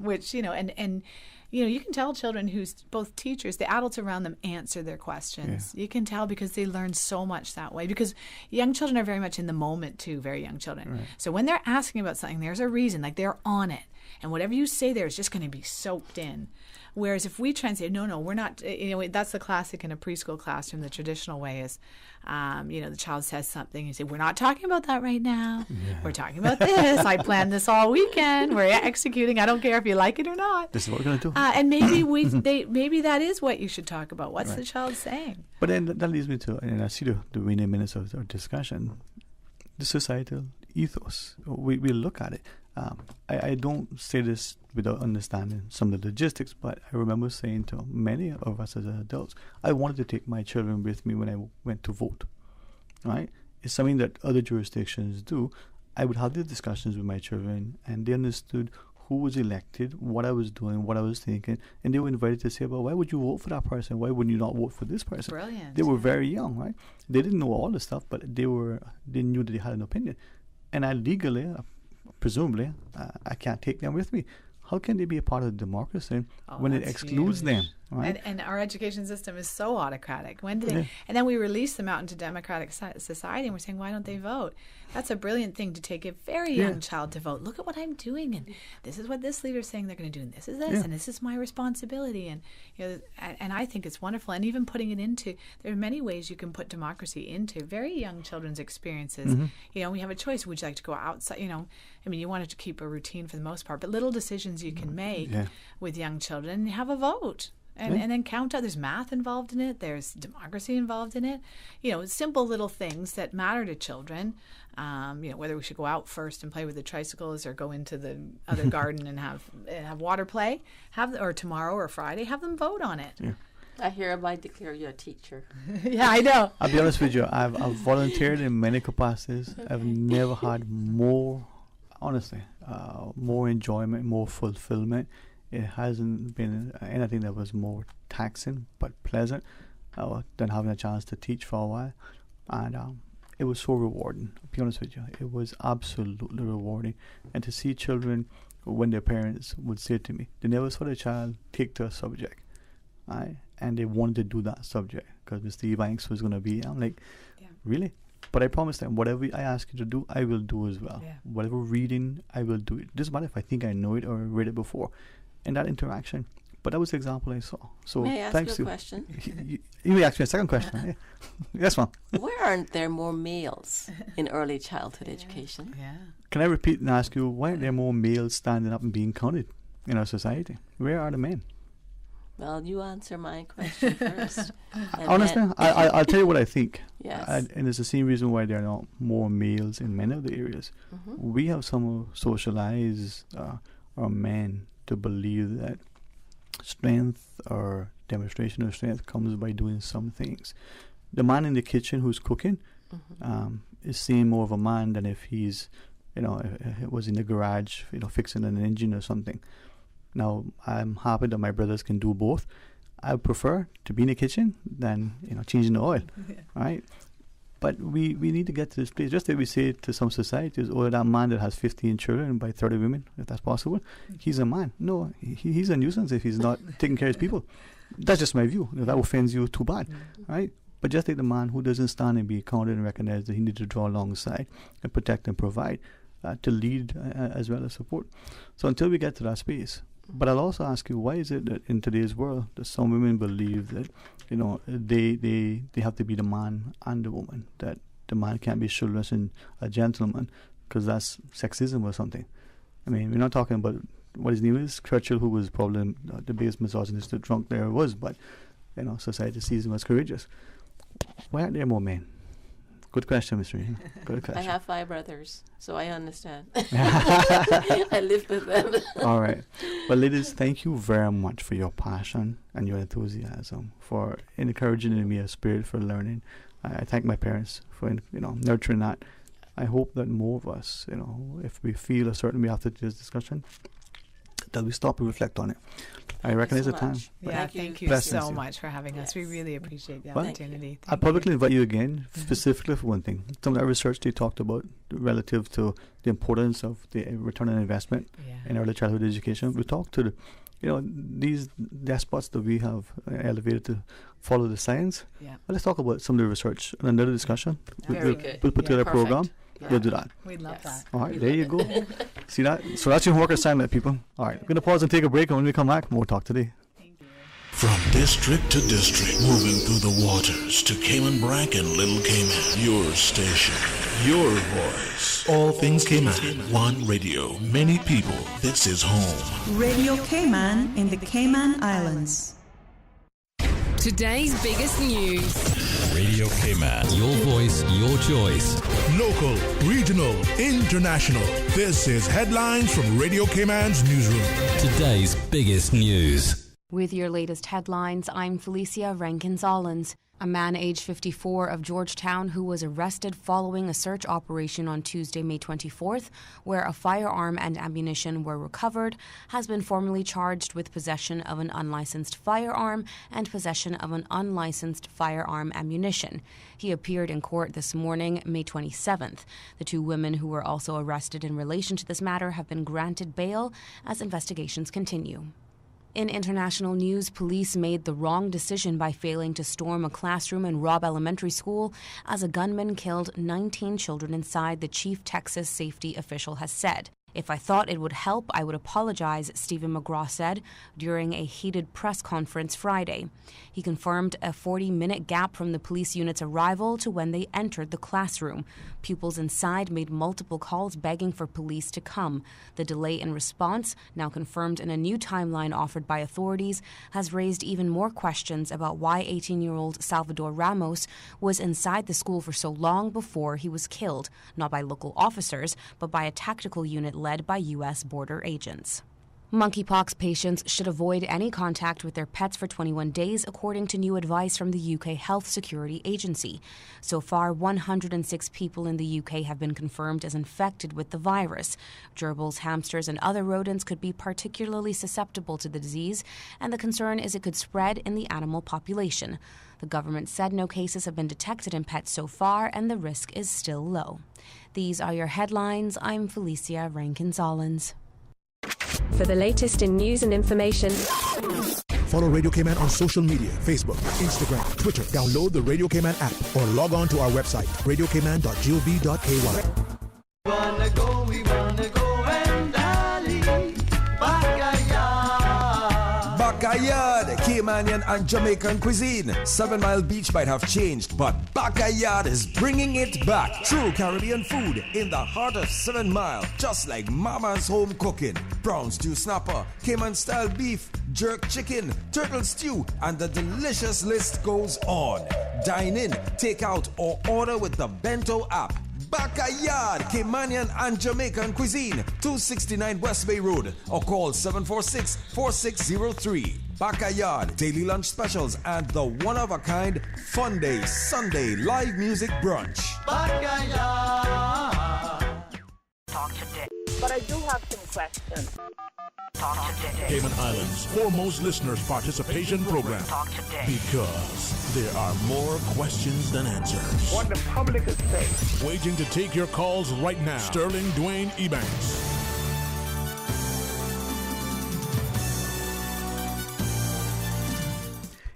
Speaker 5: which, and you can tell children who's both teachers, the adults around them answer their questions. You can tell because they learn so much that way, because young children are very much in the moment too, very young children. So when they're asking about something, there's a reason, like they're on it. and whatever you say there is just going to be soaked in. Whereas if we try and say, no, we're not, that's the classic in a preschool classroom. The traditional way is, the child says something, and you say, we're not talking about that right now. Yeah. We're talking about this. I planned this all weekend. We're executing. I don't care if you like it or not.
Speaker 4: This is what we're going to do.
Speaker 5: And maybe maybe that is what you should talk about. What's the child saying?
Speaker 4: But then that leads me to, and I see the winning minutes of our discussion, the societal ethos. We look at it. I don't say this without understanding some of the logistics, but I remember saying to many of us as adults, I wanted to take my children with me when I went to vote. Right? It's something that other jurisdictions do. I would have these discussions with my children, and they understood who was elected, what I was doing, what I was thinking, and they were invited to say, well, why would you vote for that person? Why wouldn't you not vote for this person?
Speaker 5: Brilliant.
Speaker 4: They were very young, right? They didn't know all the stuff, but they knew that they had an opinion. And I legally, presumably, I can't take them with me. How can they be a part of democracy when it excludes them? Right?
Speaker 5: And our education system is so autocratic. When do they? And then we release them out into democratic society, and we're saying, why don't they vote? That's a brilliant thing, to take a very young child to vote. Look at what I'm doing, and this is what this leader's saying they're going to do, and this is this, and this is my responsibility. And and I think it's wonderful. And even putting it into, there are many ways you can put democracy into very young children's experiences. Mm-hmm. We have a choice. Would you like to go outside? You wanted to keep a routine for the most part, but little decisions you can make with young children, and have a vote. And then count out. There's math involved in it. There's democracy involved in it. Simple little things that matter to children. Whether we should go out first and play with the tricycles, or go into the other garden and have water play. Or tomorrow or Friday, have them vote on it.
Speaker 10: Yeah. I hereby declare you a teacher.
Speaker 5: Yeah, I know.
Speaker 4: I'll be honest with you. I've volunteered in many capacities. I've never had more, honestly, more enjoyment, more fulfillment. It hasn't been anything that was more taxing but pleasant than having a chance to teach for a while. And it was so rewarding, to be honest with you. It was absolutely rewarding. And to see children, when their parents would say to me, they never saw their child take to a subject, right? And they wanted to do that subject because Mr. Ebanks was going to be. I'm like, really? But I promise them, whatever I ask you to do, I will do as well. Yeah. Whatever reading, I will do it. Doesn't matter if I think I know it or read it before. And that interaction. But that was the example I saw. So
Speaker 10: may I ask you a question?
Speaker 4: You may ask me a second question. Yes, ma'am.
Speaker 10: Why aren't there more males in early childhood education?
Speaker 5: Yeah.
Speaker 4: Can I repeat and ask you, why aren't there more males standing up and being counted in our society? Where are the men?
Speaker 10: Well, you answer my question first.
Speaker 4: Honestly, I'll tell you what I think.
Speaker 10: Yes.
Speaker 4: And it's the same reason why there are not more males in many of the areas. Mm-hmm. We have some socialized our men to believe that strength or demonstration of strength comes by doing some things. The man in the kitchen who's cooking is seen more of a man than if he's, was in the garage, fixing an engine or something. Now, I'm happy that my brothers can do both. I prefer to be in the kitchen than, changing the oil, right? But we need to get to this place. Just like we say to some societies, that man that has 15 children by 30 women, if that's possible, he's a man. No, he's a nuisance if he's not taking care of his people. That's just my view. If that offends you, too bad, right? But just like the man who doesn't stand and be counted and recognize that he needs to draw alongside and protect and provide, to lead as well as support. So until we get to that space. But I'll also ask you, why is it that in today's world that some women believe that, they have to be the man and the woman, that the man can't be chivalrous and a gentleman because that's sexism or something? I mean, we're not talking about what his name is, Churchill, who was probably the biggest misogynist drunk there was, but, society sees him as courageous. Why aren't there more men? Good question, Mr. Reed. Good question.
Speaker 10: I have 5 brothers, so I understand. I live with them.
Speaker 4: All right. Well, ladies, thank you very much for your passion and your enthusiasm, for encouraging in me a spirit for learning. I thank my parents for, nurturing that. I hope that more of us, if we feel a certain way after this discussion, that we stop and reflect on it. I reckon it's a time.
Speaker 5: Yeah, thank you so much for having us. We really appreciate the opportunity.
Speaker 4: I publicly invite you again, specifically for one thing. Some of that research they talked about relative to the importance of the return on investment in early childhood education. We talked to these despots that we have elevated to follow the science. Yeah. Well, let's talk about some of the research in another discussion.
Speaker 10: Very good.
Speaker 4: We'll put together a program. You'll do that.
Speaker 5: We'd love that.
Speaker 4: All right, there you go. See that? So that's your homework assignment, people. All right, we're going to pause and take a break, and when we come back, more talk today.
Speaker 6: From district to district, moving through the waters to Cayman Brac and Little Cayman. Your station, your voice. All things Cayman. One radio, many people. This is home.
Speaker 1: Radio Cayman in the Cayman Islands.
Speaker 2: Today's biggest news.
Speaker 3: Radio Cayman. Your voice, your choice.
Speaker 6: Local, regional, international. This is Headlines from Radio Cayman's newsroom.
Speaker 3: Today's biggest news.
Speaker 21: With your latest headlines, I'm Felicia Rankins-Ollins. A man aged 54 of Georgetown who was arrested following a search operation on Tuesday, May 24th, where a firearm and ammunition were recovered, has been formally charged with possession of an unlicensed firearm and possession of an unlicensed firearm ammunition. He appeared in court this morning, May 27th. The two women who were also arrested in relation to this matter have been granted bail as investigations continue. In international news, police made the wrong decision by failing to storm a classroom in Robb Elementary School as a gunman killed 19 children inside, the chief Texas safety official has said. If I thought it would help, I would apologize, Stephen McGraw said during a heated press conference Friday. He confirmed a 40-minute gap from the police unit's arrival to when they entered the classroom. Pupils inside made multiple calls begging for police to come. The delay in response, now confirmed in a new timeline offered by authorities, has raised even more questions about why 18-year-old Salvador Ramos was inside the school for so long before he was killed, not by local officers, but by a tactical unit led by U.S. border agents. Monkeypox patients should avoid any contact with their pets for 21 days, according to new advice from the UK Health Security Agency. So far, 106 people in the UK have been confirmed as infected with the virus. Gerbils, hamsters, and other rodents could be particularly susceptible to the disease, and the concern is it could spread in the animal population. The government said no cases have been detected in pets so far, and the risk is still low. These are your headlines. I'm Felicia Rankins-Ollins.
Speaker 22: For the latest in news and information,
Speaker 25: follow Radio Cayman on social media, Facebook, Instagram, Twitter. Download the Radio Cayman app or log on to our website, radiocayman.gov.ky.
Speaker 7: We wanna go and dally.
Speaker 15: Backyard, Caymanian and Jamaican cuisine. 7 Mile Beach might have changed, but Backyard is bringing it back. True Caribbean food in the heart of 7 Mile, just like Mama's home cooking. Brown stew snapper, Cayman style beef, jerk chicken, turtle stew, and the delicious list goes on. Dine in, take out, or order with the Bento app. Backyard, Caymanian and Jamaican cuisine, 269 West Bay Road, or call 746-4603. Backyard, daily lunch specials, and the one-of-a-kind Fun Day Sunday live music brunch.
Speaker 14: Backyard. Talk today. But I do have some questions. Talk today.
Speaker 6: Cayman Islands' foremost listeners' participation program.
Speaker 14: Talk today.
Speaker 6: Because there are more questions than answers.
Speaker 14: What the public is saying.
Speaker 6: Waiting to take your calls right now. Sterling Dwayne Ebanks.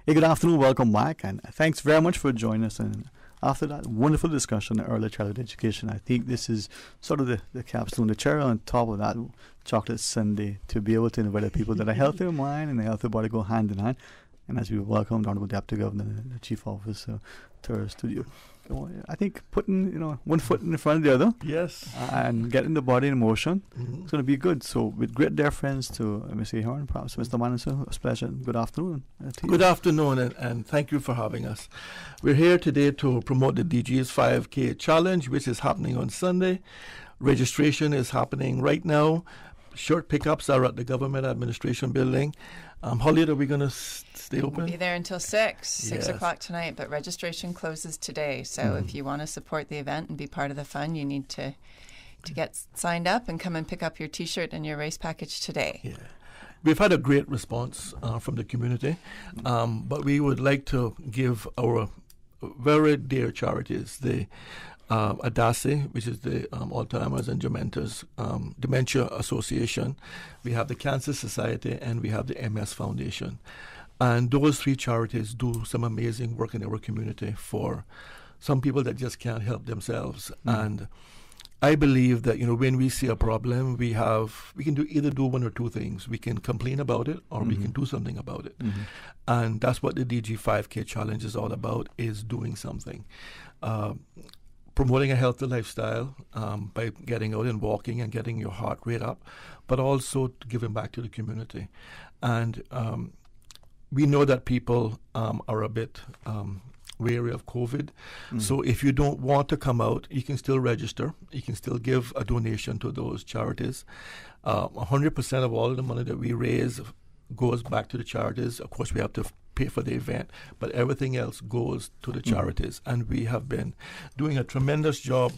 Speaker 4: Hey, good afternoon. Welcome back, and thanks very much for joining us. And after that wonderful discussion on early childhood education, I think this is sort of the capstone, the cherry on top of that chocolate sundae, to be able to invite people that a healthier mind and a healthier body go hand in hand. And as we welcome Honorable Deputy Governor, the Chief Officer, to our studio, I think putting one foot in front of the other,
Speaker 26: yes,
Speaker 4: and getting the body in motion, it's going to be good. So, with great deference to Mr. Heron, perhaps Mr. Manasseh, it's a pleasure. Good afternoon.
Speaker 26: Good afternoon, and thank you for having us. We're here today to promote the DG's 5K Challenge, which is happening on Sunday. Registration is happening right now. Short pickups are at the Government Administration Building. Holly, are we going to stay open?
Speaker 27: We'll be there until 6 o'clock tonight, but registration closes today. So if you want to support the event and be part of the fun, you need to get signed up and come and pick up your T-shirt and your race package today.
Speaker 26: Yeah. We've had a great response from the community, but we would like to give our very dear charities, the ADASI, which is the Alzheimer's and Dementia Association. We have the Cancer Society, and we have the MS Foundation. And those three charities do some amazing work in our community for some people that just can't help themselves. And I believe that, when we see a problem, we can either do one or two things. We can complain about it, or we can do something about it. And that's what the DG 5K Challenge is all about, is doing something. Promoting a healthy lifestyle by getting out and walking and getting your heart rate up, but also giving back to the community. And we know that people are a bit wary of COVID. So if you don't want to come out, you can still register. You can still give a donation to those charities. 100% of all of the money that we raise goes back to the charities. Of course, we have to pay for the event, but everything else goes to the charities. And we have been doing a tremendous job.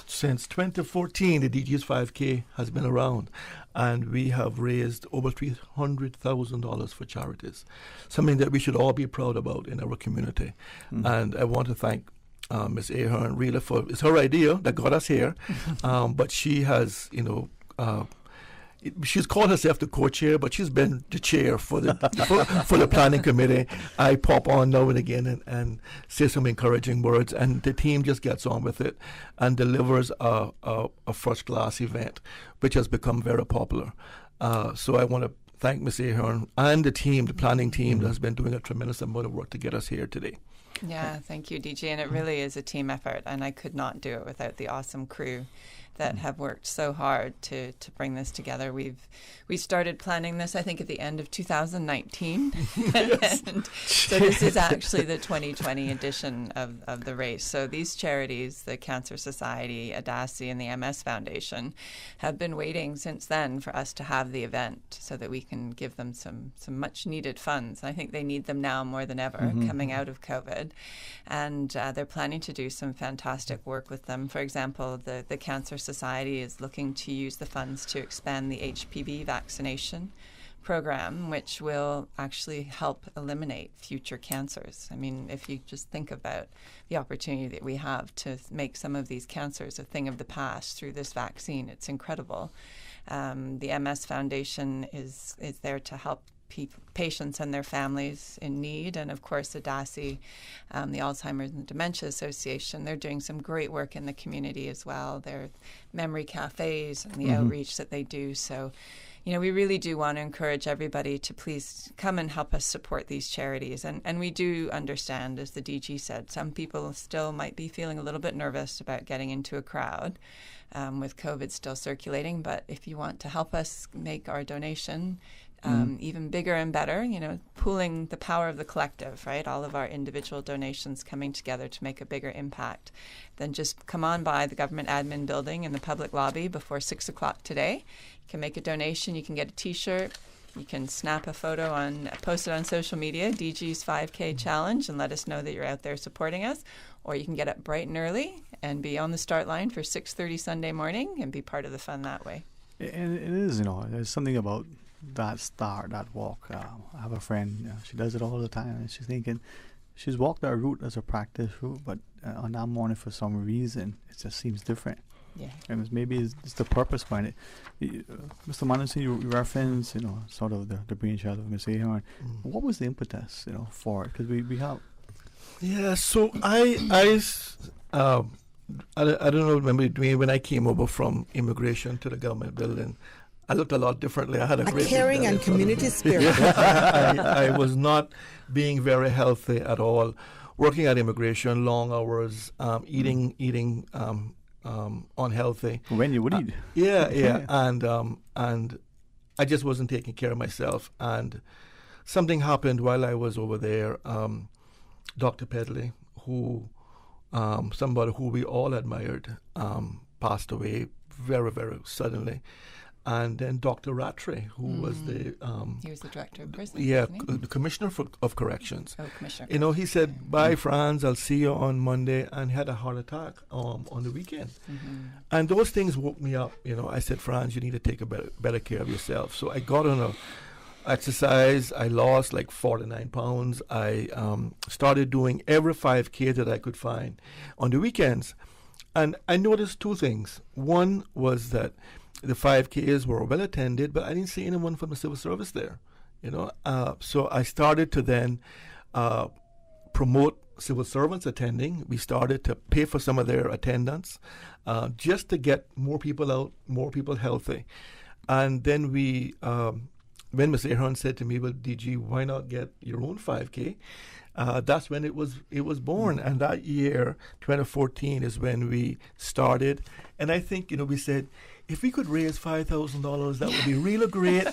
Speaker 26: Since 2014, the DG's 5K has been around, and we have raised over $300,000 for charities, something that we should all be proud about in our community. And I want to thank Ms. Ahern really it's her idea that got us here, but she has, she's called herself the co-chair, but she's been the chair for the for the planning committee. I pop on now and again and say some encouraging words, and the team just gets on with it and delivers a first-class event, which has become very popular. So I want to thank Ms. Ahern and the team, the planning team, that has been doing a tremendous amount of work to get us here today.
Speaker 27: Yeah, thank you, DG. And it really is a team effort, and I could not do it without the awesome crew that have worked so hard to bring this together. We started planning this, I think, at the end of 2019. And so this is actually the 2020 edition of the race. So these charities, the Cancer Society, ADASI, and the MS Foundation, have been waiting since then for us to have the event so that we can give them some much needed funds. I think they need them now more than ever, coming out of COVID. And they're planning to do some fantastic work with them. For example, the Cancer Society is looking to use the funds to expand the HPV vaccination program, which will actually help eliminate future cancers. I mean, if you just think about the opportunity that we have to make some of these cancers a thing of the past through this vaccine, it's incredible. The MS Foundation is there to help patients and their families in need, and of course ADASI, the Alzheimer's and Dementia Association, they're doing some great work in the community as well. Their memory cafes and the outreach that they do. So, we really do want to encourage everybody to please come and help us support these charities. And we do understand, as the DG said, some people still might be feeling a little bit nervous about getting into a crowd with COVID still circulating. But if you want to help us make our donation even bigger and better, pooling the power of the collective, right? All of our individual donations coming together to make a bigger impact. Then just come on by the government admin building in the public lobby before 6 o'clock today. You can make a donation. You can get a T-shirt. You can snap a photo post it on social media, DG's 5K Challenge, and let us know that you're out there supporting us. Or you can get up bright and early and be on the start line for 6:30 Sunday morning and be part of the fun that way.
Speaker 4: And it is, there's something about that walk. I have a friend, she does it all the time, and she's thinking she's walked that route as a practice route, but on that morning for some reason it just seems different.
Speaker 27: Yeah.
Speaker 4: And maybe it's the purpose behind it. Mr. Manderson, you reference, sort of the brainchild of Ms. Ahern. What was the impetus, for it? Because we have.
Speaker 26: Yeah. So I don't know. Remember, Dwayne, when I came over from immigration to the government building, I looked a lot differently. I had a great
Speaker 8: caring and community spirit.
Speaker 26: I was not being very healthy at all. Working at immigration, long hours, eating unhealthy.
Speaker 4: When you would eat.
Speaker 26: Yeah. And I just wasn't taking care of myself. And something happened while I was over there. Dr. Pedley, somebody who we all admired, passed away very, very suddenly. And then Dr. Rattray, who was he
Speaker 27: was the director of prison.
Speaker 26: Yeah, the commissioner of corrections.
Speaker 27: Oh, commissioner.
Speaker 26: He said, "Bye, Franz. I'll see you on Monday," and had a heart attack on the weekend. And those things woke me up. I said, "Franz, you need to take a better care of yourself." So I got on a exercise. I lost like 49 pounds. I started doing every 5K that I could find on the weekends, and I noticed two things. One was that the 5Ks were well attended, but I didn't see anyone from the civil service there, So I started to then promote civil servants attending. We started to pay for some of their attendance just to get more people out, more people healthy. And then we, when Ms. Ahern said to me, well, DG, why not get your own 5K? That's when it was born. And that year, 2014, is when we started. And I think, we said, if we could raise $5,000, that would be really great.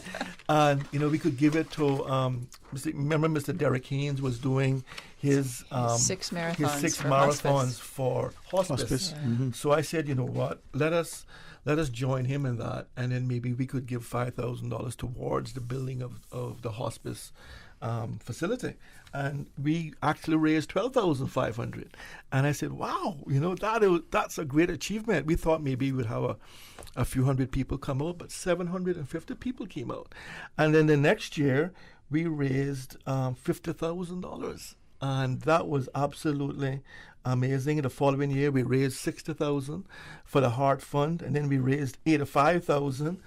Speaker 26: And, we could give it to, remember Mr. Derek Haynes was doing his
Speaker 27: 6 marathons,
Speaker 26: his 6
Speaker 27: for
Speaker 26: marathons
Speaker 27: hospice.
Speaker 26: for hospice.
Speaker 27: Yeah. Mm-hmm.
Speaker 26: So I said, you know what, let us join him in that, and then maybe we could give $5,000 towards the building of the hospice facility. And we actually raised $12,500. And I said, wow, that's a great achievement. We thought maybe we'd have a few hundred people come out, but 750 people came out. And then the next year, we raised $50,000. And that was absolutely amazing. The following year, we raised $60,000 for the Heart Fund, and then we raised $85,000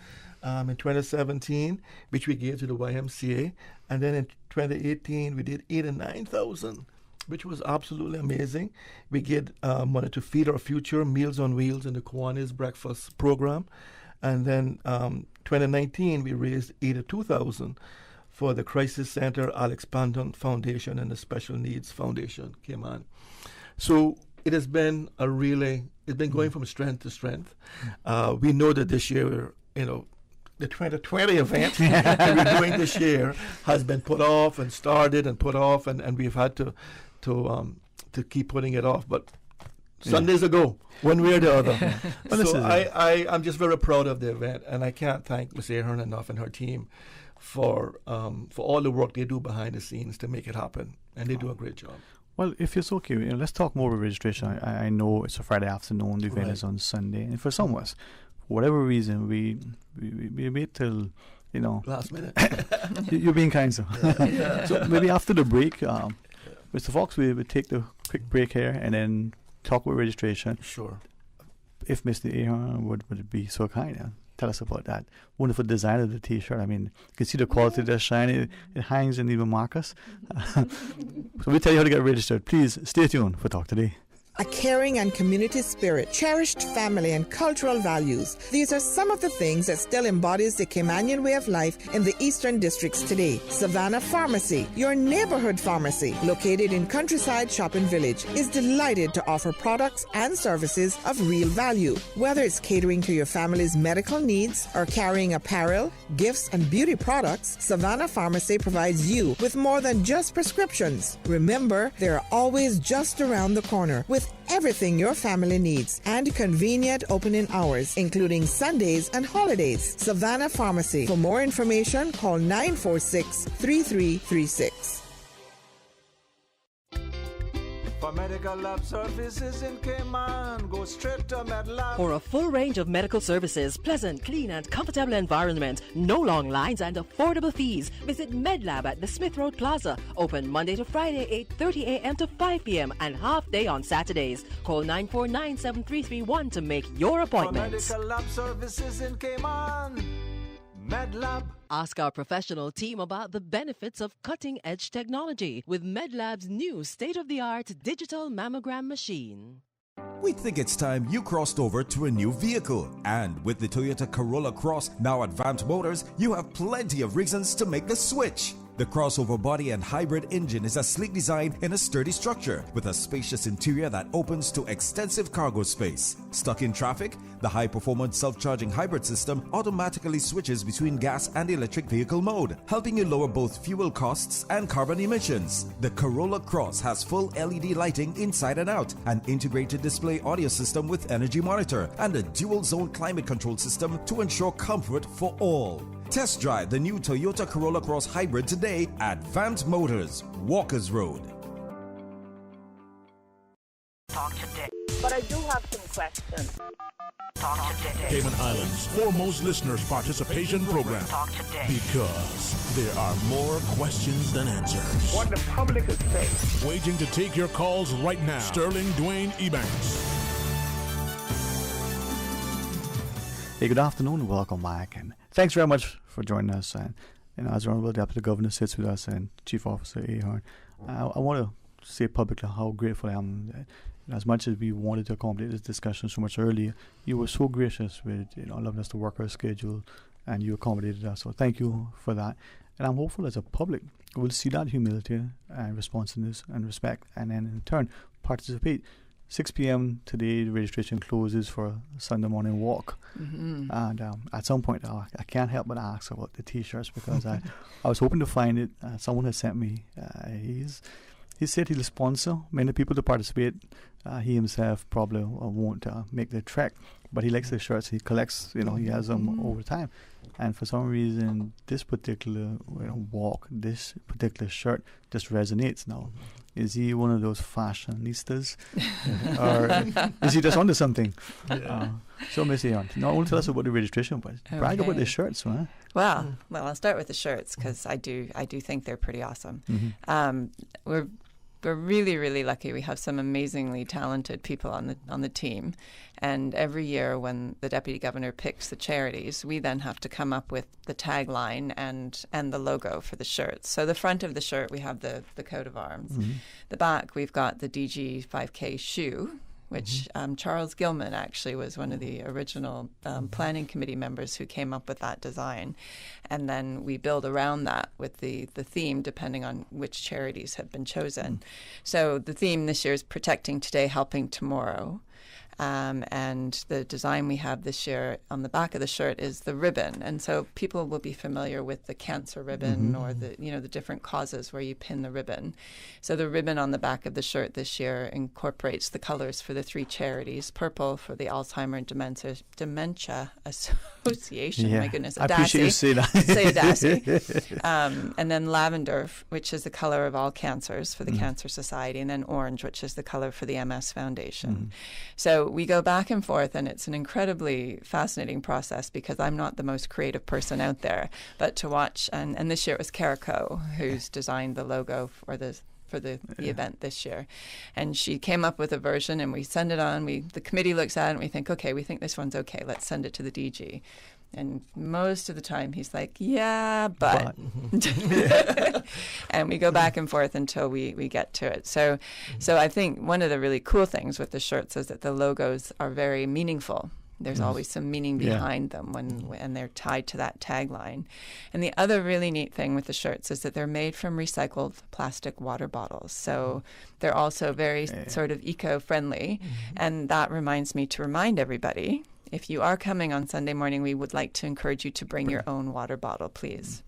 Speaker 26: in 2017, which we gave to the YMCA. And then in 2018, we did $89,000, which was absolutely amazing. We gave money to Feed Our Future, Meals on Wheels, and the Kiwanis Breakfast Program. And then 2019, we raised $82,000 for the Crisis Center, Alex Pandon Foundation, and the Special Needs Foundation, Cayman. So it has been it's been going from strength to strength. We know that this year, the 2020 event that we're doing this year has been put off and started and put off, and we've had to keep putting it off. But Sundays ago, one way or the other. So I'm just very proud of the event, and I can't thank Ms. Ahern enough and her team for all the work they do behind the scenes to make it happen, and they do a great job.
Speaker 4: Well, if it's okay, let's talk more about registration. I know it's a Friday afternoon, the event is on Sunday, and for some of us, for whatever reason, we wait till,
Speaker 26: last minute.
Speaker 4: You're being kind, sir.
Speaker 26: Yeah.
Speaker 4: So maybe after the break, Mr. Fox, we would take the quick break here and then talk about registration.
Speaker 26: Sure.
Speaker 4: If Mr. Ahern would be so kind, tell us about that wonderful design of the T-shirt. I mean, you can see the quality that's shining. It hangs in even Marcus. So we'll tell you how to get registered. Please stay tuned for Talk Today.
Speaker 8: A caring and community spirit, cherished family and cultural values. These are some of the things that still embodies the Caymanian way of life in the Eastern Districts today. Savannah Pharmacy, your neighborhood pharmacy, located in Countryside Shopping Village, is delighted to offer products and services of real value. Whether it's catering to your family's medical needs or carrying apparel, gifts, and beauty products, Savannah Pharmacy provides you with more than just prescriptions. Remember, they're always just around the corner with everything your family needs and convenient opening hours, including Sundays and holidays. Savannah Pharmacy. For more information, call 946-3336.
Speaker 7: For medical lab services in Cayman, go straight to MedLab.
Speaker 11: For a full range of medical services, pleasant, clean and comfortable environment, no long lines and affordable fees, visit MedLab at the Smith Road Plaza. Open Monday to Friday, 8:30 a.m. to 5 p.m. and half day on Saturdays. Call 949-7331 to make your appointment.
Speaker 7: For medical lab services in Cayman, MedLab.
Speaker 11: Ask our professional team about the benefits of cutting-edge technology with MedLab's new state-of-the-art digital mammogram machine.
Speaker 18: We think it's time you crossed over to a new vehicle. And with the Toyota Corolla Cross now at Vamt Motors, you have plenty of reasons to make the switch. The crossover body and hybrid engine is a sleek design in a sturdy structure with a spacious interior that opens to extensive cargo space. Stuck in traffic? The high-performance self-charging hybrid system automatically switches between gas and electric vehicle mode, helping you lower both fuel costs and carbon emissions. The Corolla Cross has full LED lighting inside and out, an integrated display audio system with energy monitor, and a dual-zone climate control system to ensure comfort for all. Test drive the new Toyota Corolla Cross Hybrid today at Vamt Motors, Walkers Road.
Speaker 14: Talk today. But I do have some questions. Talk today.
Speaker 6: Cayman Islands' foremost listeners participation program.
Speaker 14: Talk today.
Speaker 6: Because there are more questions than answers.
Speaker 14: What the public is saying.
Speaker 6: Waiting to take your calls right now. Sterling Dwayne Ebanks.
Speaker 4: Hey, good afternoon and welcome back. And thanks very much for joining us. And as Honorable Deputy Governor sits with us and Chief Officer Ahern, I want to say publicly how grateful I am. That as much as we wanted to accommodate this discussion so much earlier, you were so gracious with allowing us to work our schedule, and you accommodated us. So thank you for that. And I'm hopeful as a public we'll see that humility and responsiveness and respect, and then in turn participate. 6 p.m. today, the registration closes for a Sunday morning walk.
Speaker 27: Mm-hmm.
Speaker 4: And at some point, I can't help but ask about the T-shirts, because I was hoping to find it. Someone has sent me. He said he'll sponsor many people to participate. He himself probably won't make the trek, but he likes the shirts. He collects, he has them over time. And for some reason, this particular walk, this particular shirt just resonates now. Is he one of those fashionistas? Or is he just onto something?
Speaker 27: Yeah.
Speaker 4: So, Miss Aon, not only tell us about the registration, but brag about the shirts, huh?
Speaker 27: Well, I'll start with the shirts, because I do think they're pretty awesome.
Speaker 4: Mm-hmm.
Speaker 27: We're really, really lucky. We have some amazingly talented people on the team, and every year when the deputy governor picks the charities, we then have to come up with the tagline and the logo for the shirts. So the front of the shirt, we have the coat of arms.
Speaker 4: Mm-hmm.
Speaker 27: The back, we've got the DG 5K shoe, which Charles Gilman actually was one of the original planning committee members who came up with that design. And then we build around that with the theme depending on which charities have been chosen. So the theme this year is Protecting Today, Helping Tomorrow. And the design we have this year on the back of the shirt is the ribbon. And so people will be familiar with the cancer ribbon or the different causes where you pin the ribbon. So the ribbon on the back of the shirt this year incorporates the colors for the 3 charities: purple for the Alzheimer and Dementia Association.
Speaker 4: Yeah.
Speaker 27: My goodness,
Speaker 4: I appreciate you say that.
Speaker 27: Say Adasi. And then lavender, which is the color of all cancers for the Cancer Society, and then orange, which is the color for the MS Foundation. So we go back and forth, and it's an incredibly fascinating process, because I'm not the most creative person out there. But to watch, and this year it was Carico who's designed the logo for the event this year, and she came up with a version, and we send it on. The committee looks at it, and we think, okay, we think this one's okay. Let's send it to the DG. And most of the time he's like, yeah, but. And we go back and forth until we get to it. So I think one of the really cool things with the shirts is that the logos are very meaningful. There's always some meaning behind them when they're tied to that tagline. And the other really neat thing with the shirts is that they're made from recycled plastic water bottles. So they're also very sort of eco-friendly. And that reminds me to remind everybody, if you are coming on Sunday morning, we would like to encourage you to bring your own water bottle, please.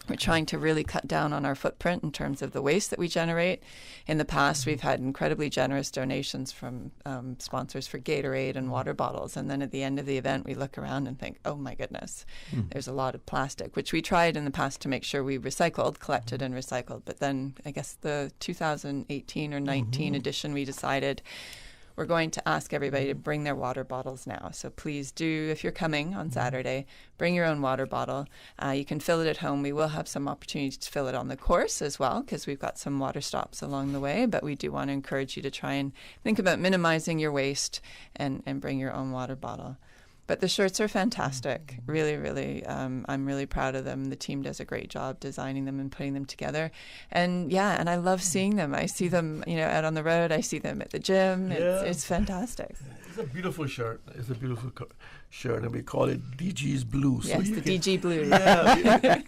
Speaker 27: We're trying to really cut down on our footprint in terms of the waste that we generate. In the past, we've had incredibly generous donations from sponsors for Gatorade and water bottles. And then at the end of the event, we look around and think, oh, my goodness, there's a lot of plastic, which we tried in the past to make sure we collected and recycled. But then I guess the 2018 or 19 edition, we decided we're going to ask everybody to bring their water bottles now. So please do, if you're coming on Saturday, bring your own water bottle. You can fill it at home. We will have some opportunities to fill it on the course as well, because we've got some water stops along the way. But we do want to encourage you to try and think about minimizing your waste and bring your own water bottle. But the shirts are fantastic. Really, really, I'm really proud of them. The team does a great job designing them and putting them together. And and I love seeing them. I see them, out on the road. I see them at the gym. It's fantastic.
Speaker 26: It's a beautiful shirt. It's a beautiful shirt, and we call it DG's Blue.
Speaker 27: Yes, so the DG Blue.
Speaker 26: Yeah,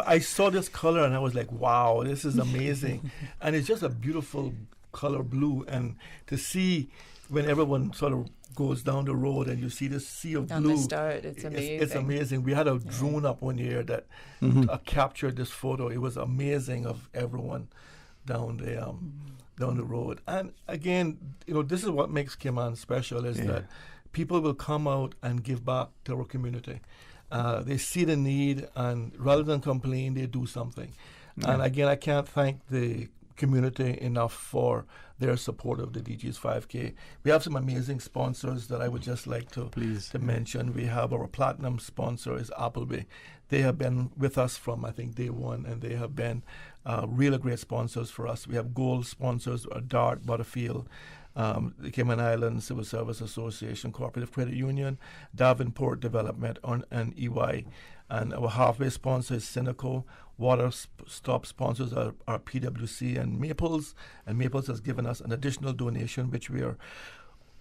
Speaker 26: I saw this color and I was like, wow, this is amazing. And it's just a beautiful color blue. And to see when everyone sort of goes down the road and you see this sea of blue.
Speaker 27: On the start, it's amazing.
Speaker 26: It's amazing. We had a drone up one year that captured this photo. It was amazing of everyone down the road. And again, this is what makes Cayman special, is that people will come out and give back to our community. They see the need, and rather than complain, they do something. And again, I can't thank the community enough for their support of the DG's 5K. We have some amazing sponsors that I would just like to mention. We have our platinum sponsor is Appleby. They have been with us from, I think, day one, and they have been really great sponsors for us. We have gold sponsors, DART, Butterfield, the Cayman Islands Civil Service Association, Cooperative Credit Union, Davenport Development, and EY. And our halfway sponsor is Cineco, Water Stop sponsors are PwC and Maples has given us an additional donation, which we are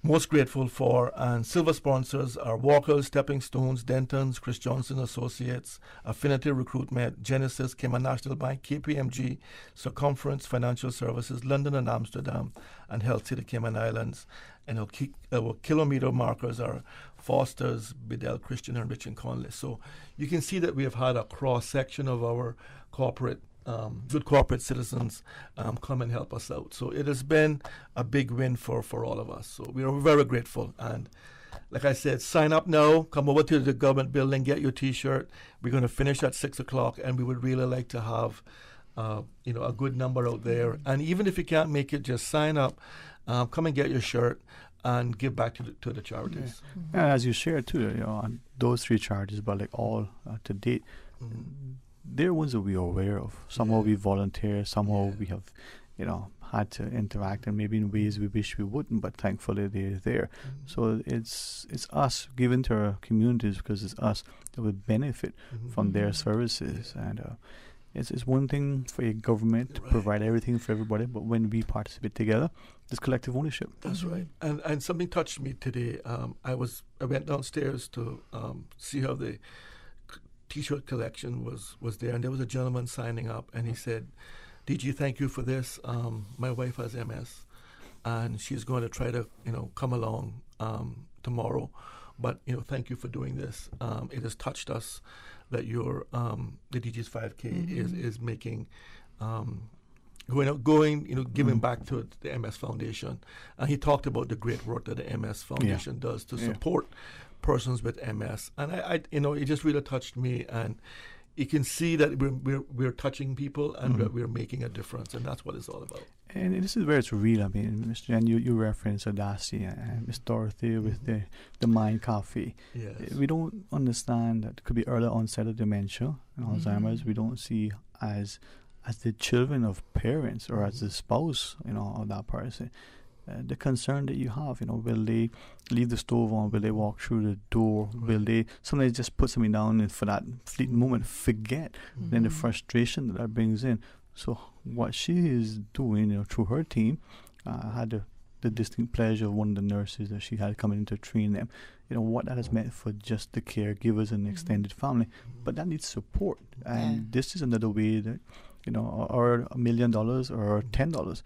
Speaker 26: most grateful for. And silver sponsors are Walkers, Stepping Stones, Dentons, Chris Johnson Associates, Affinity Recruitment, Genesis, Cayman National Bank, KPMG, Circumference Financial Services, London and Amsterdam, and Health City Cayman Islands. And our kilometer markers are Foster's, Bedell Christian, and Rich and Conley. So you can see that we have had a cross-section of our corporate good corporate citizens come and help us out. So it has been a big win for all of us. So we are very grateful. And like I said, sign up now. Come over to the government building, get your T-shirt. We're going to finish at 6 o'clock, and we would really like to have a good number out there. And even if you can't make it, just sign up, come and get your shirt, and give back to the charities.
Speaker 4: Yeah. And as you shared too, on those 3 charities, but like all to date. They're ones that we are aware of. Somehow we volunteer, somehow we have, had to interact, and maybe in ways we wish we wouldn't, but thankfully they're there. So it's us giving to our communities, because it's us that would benefit from their services. And it's one thing for a government to provide everything for everybody, but when we participate together, there's collective ownership.
Speaker 26: That's right. And something touched me today. I went downstairs to see how the T-shirt collection was there, and there was a gentleman signing up, and he said, DG, thank you for this. My wife has MS, and she's going to try to come along tomorrow, but thank you for doing this. It has touched us that your the DG's 5K is making giving back to the MS Foundation. And he talked about the great work that the MS Foundation does to support persons with MS, and I it just really touched me. And you can see that we're touching people, and we're making a difference, and that's what it's all about. And
Speaker 4: this is where it's real. I mean, Mr. Jen, you referenced Adasi and Miss Dorothy with the Mind Coffee.
Speaker 26: Yes.
Speaker 4: We don't understand that it could be early onset of dementia and Alzheimer's. We don't see as the children of parents or as the spouse, of that person. The concern that you have, will they leave the stove on? Will they walk through the door? Will they sometimes just put something down and for that fleeting moment forget? Then the frustration that brings in. So what she is doing, through her team, had the distinct pleasure of one of the nurses that she had coming in to train them. What that has meant for just the caregivers and the extended family, but that needs support. And this is another way that, our $1 million or $10.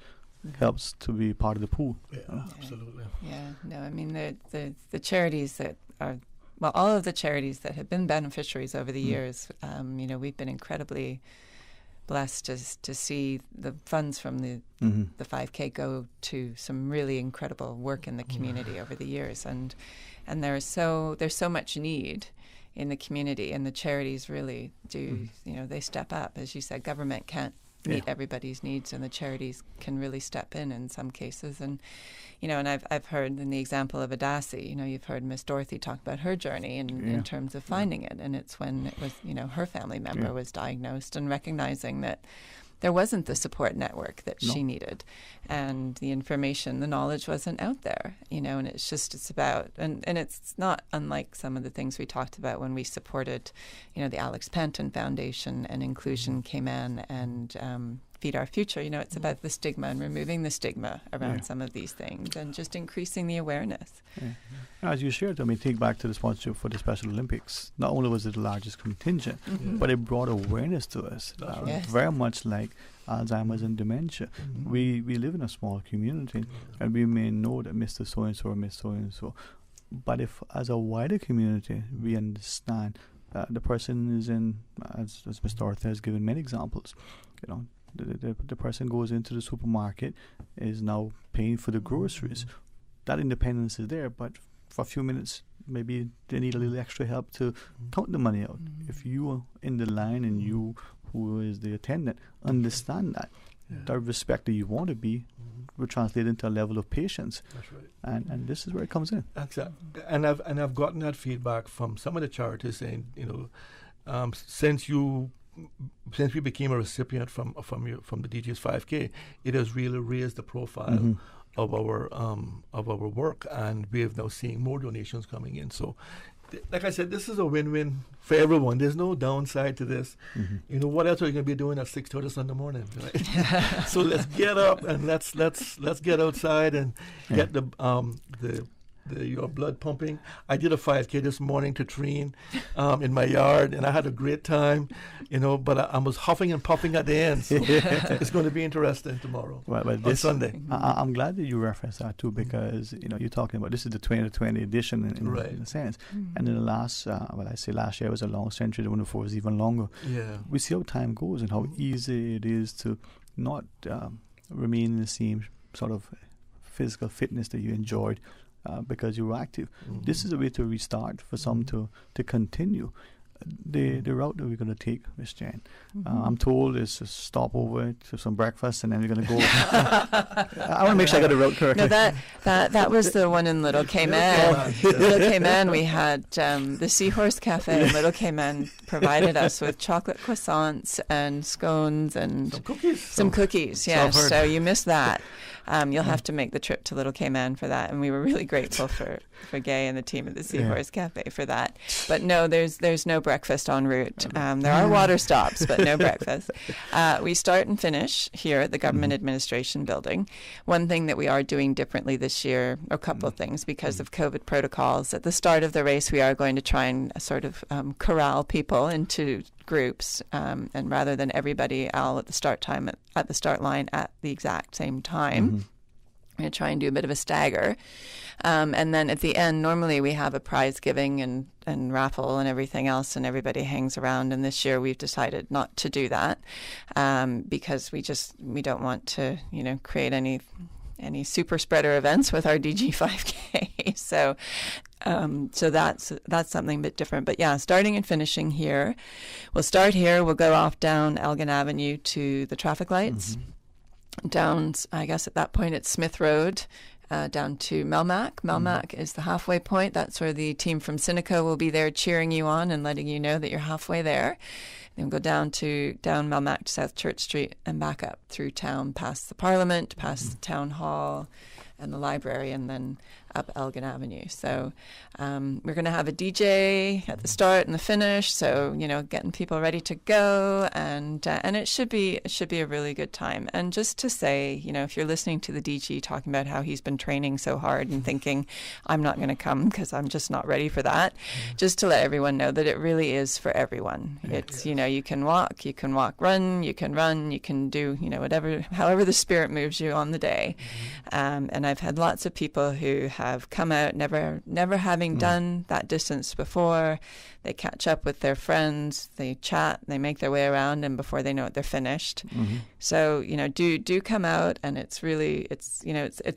Speaker 4: Helps to be part of the pool.
Speaker 26: Yeah, absolutely.
Speaker 27: Yeah, no, I mean the charities that are, all of the charities that have been beneficiaries over the years, we've been incredibly blessed to see the funds from the 5K go to some really incredible work in the community over the years, and there's so much need in the community, and the charities really do, they step up. As you said, government can't meet everybody's needs, and the charities can really step in some cases. And and I've heard in the example of Adasi, you've heard Miss Dorothy talk about her journey in terms of finding it, and it's when it was her family member was diagnosed, and recognizing that there wasn't the support network that she needed, and the information, the knowledge wasn't out there, and it's about, and it's not unlike some of the things we talked about when we supported, the Alex Penton Foundation and Inclusion Cayman and Feed Our Future. It's about the stigma and removing the stigma around some of these things, and just increasing the awareness.
Speaker 4: As you shared, take back to the sponsorship for the Special Olympics. Not only was it the largest contingent, but it brought awareness to us. Very much like Alzheimer's and dementia. We live in a small community, and we may know that Mr. So-and-so or Miss So-and-so. But if, as a wider community, we understand that the person is in, as Mr. Dorothy has given many examples, the person goes into the supermarket, is now paying for the groceries. That independence is there, but for a few minutes, maybe they need a little extra help to count the money out. If you are in the line and you, who is the attendant, understand that, the respect that you want to be will translate into a level of patience.
Speaker 26: That's right.
Speaker 4: And this is where it comes in.
Speaker 26: Exactly. And I've gotten that feedback from some of the charities saying, since we became a recipient from the DG's 5K, it has really raised the profile of our work, and we have now seeing more donations coming in. So like I said, this is a win-win for everyone. There's no downside to this. You know, what else are you going to be doing at 6:30 Sunday morning? Right? So let's get up and let's get outside and get your blood pumping. I did a 5K this morning to train in my yard, and I had a great time, you know, but I was huffing and puffing at the end, so it's going to be interesting tomorrow, on Sunday.
Speaker 4: I'm glad that you referenced that too, because, you know, you're talking about this is the 2020 edition in a sense. And in the last, last year was a long century, the one before was even longer.
Speaker 26: Yeah.
Speaker 4: We see how time goes and how easy it is to not remain in the same sort of physical fitness that you enjoyed because you were active. This is a way to restart for some to continue. The route that we're going to take, Miss Jane, I'm told is to stop over to some breakfast and then we're going to go. I want to make sure I got the route correctly.
Speaker 27: No, that was the one in Little Cayman. Little Cayman, we had the Seahorse Cafe in Little Cayman provided us with chocolate croissants and scones and some cookies. Yes, so you missed that. You'll have to make the trip to Little Cayman for that, and we were really grateful for Gay and the team at the Seahorse Cafe for that. But no, there's no breakfast en route. There are water stops, but no breakfast. We start and finish here at the Government Administration Building. One thing that we are doing differently this year, or a couple of things, because of COVID protocols, at the start of the race we are going to try and sort of corral people into groups, and rather than everybody all at the start line at the exact same time, we're going to try and do a bit of a stagger. And then at the end, normally we have a prize giving and raffle and everything else, and everybody hangs around. And this year we've decided not to do that because we don't want to, create any super spreader events with our DG 5K. So that's something a bit different. But yeah, starting and finishing here. We'll start here. We'll go off down Elgin Avenue to the traffic lights. Down, I guess at that point it's Smith Road, down to Melmac. Melmac is the halfway point. That's where the team from Cineco will be there cheering you on and letting you know that you're halfway there. Then we'll go down Melmac to South Church Street and back up through town past the Parliament, past the Town Hall and the library, and then up Elgin Avenue. So we're going to have a DJ at the start and the finish, so getting people ready to go, and it should be a really good time. And just to say, if you're listening to the DG talking about how he's been training so hard and thinking I'm not going to come because I'm just not ready for that, just to let everyone know that it really is for everyone. It's you can walk, run, you can do however the spirit moves you on the day. And I've had lots of people who have come out never having done that distance before. They catch up with their friends, they chat, they make their way around, and before they know it, they're finished. So do come out, and it's really it's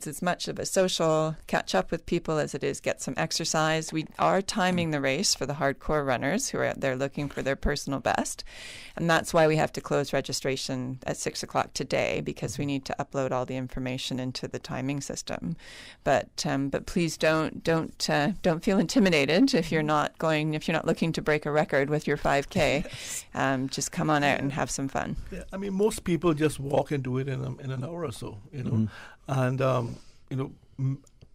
Speaker 27: as much of a social catch up with people as it is get some exercise. We are timing the race for the hardcore runners who are out there looking for their personal best, and that's why we have to close registration at 6:00 today, because we need to upload all the information into the timing system. But please don't feel intimidated if you're not looking to break a record with your 5K. Just come on out and have some fun.
Speaker 26: Yeah, I mean, most people just walk and do it in an hour or so, and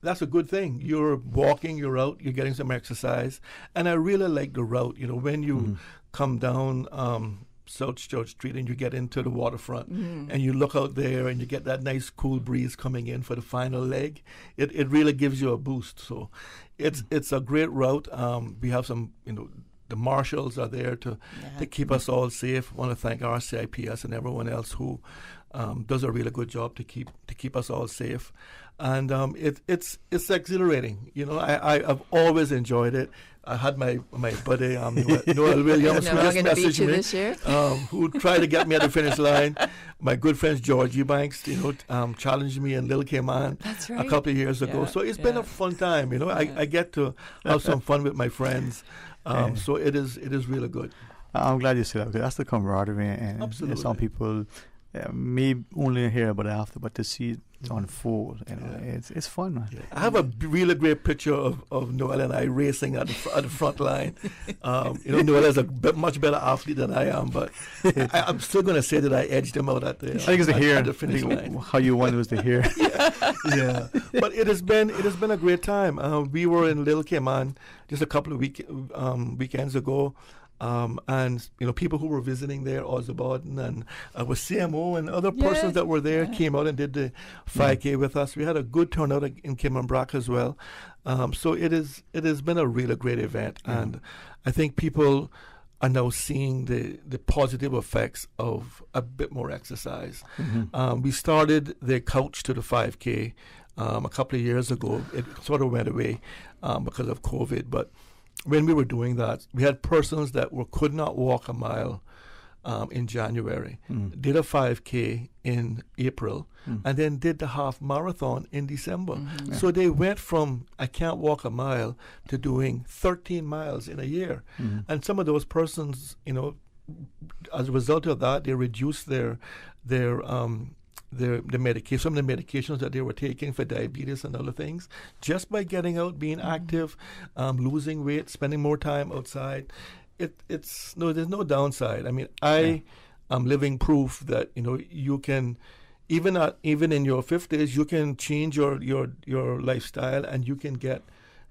Speaker 26: that's a good thing. You're walking, you're out, you're getting some exercise, and I really like the route. When you come down South Church Street and you get into the waterfront and you look out there and you get that nice cool breeze coming in for the final leg, it really gives you a boost. So it's a great route. We have some, the marshals are there to keep us all safe. I want to thank our CIPS and everyone else who does a really good job to keep us all safe. And it's exhilarating. I've always enjoyed it. I had my buddy Noel Williams, who just messaged me,
Speaker 27: this year.
Speaker 26: Who tried to get me at the finish line. My good friend George Eubanks, challenged me in Little Cayman a couple of years ago. So it's been a fun time. I get to have some fun with my friends. So it is really good.
Speaker 4: I'm glad you said that, because that's the camaraderie, and some people may only hear about it after, but to see to unfold. You know, it's fun, man.
Speaker 26: I have a really great picture of Noel and I racing at the front line. Noel is a much better athlete than I am, but I'm still going to say that I edged him out at the.
Speaker 4: I think it's the hair.
Speaker 26: At the finish line.
Speaker 4: How you won was the hair.
Speaker 26: yeah. But it has been a great time. We were in Little Cayman just a couple of weekends ago. And people who were visiting there, Osborne and with CMO and other persons that were there came out and did the 5K with us. We had a good turnout in Cayman Brac as well. So it has been a really great event, and I think people are now seeing the positive effects of a bit more exercise. We started the couch to the 5K a couple of years ago. It sort of went away because of COVID, but when we were doing that, we had persons that could not walk a mile in January, did a 5K in April, and then did the half marathon in December. So they went from I can't walk a mile to doing 13 miles in a year. And some of those persons, as a result of that, they reduced the medication, some of the medications that they were taking for diabetes and other things, just by getting out, being active, losing weight, spending more time outside. There's no downside. I mean, I am living proof that you can, even in your 50s, you can change your lifestyle and you can get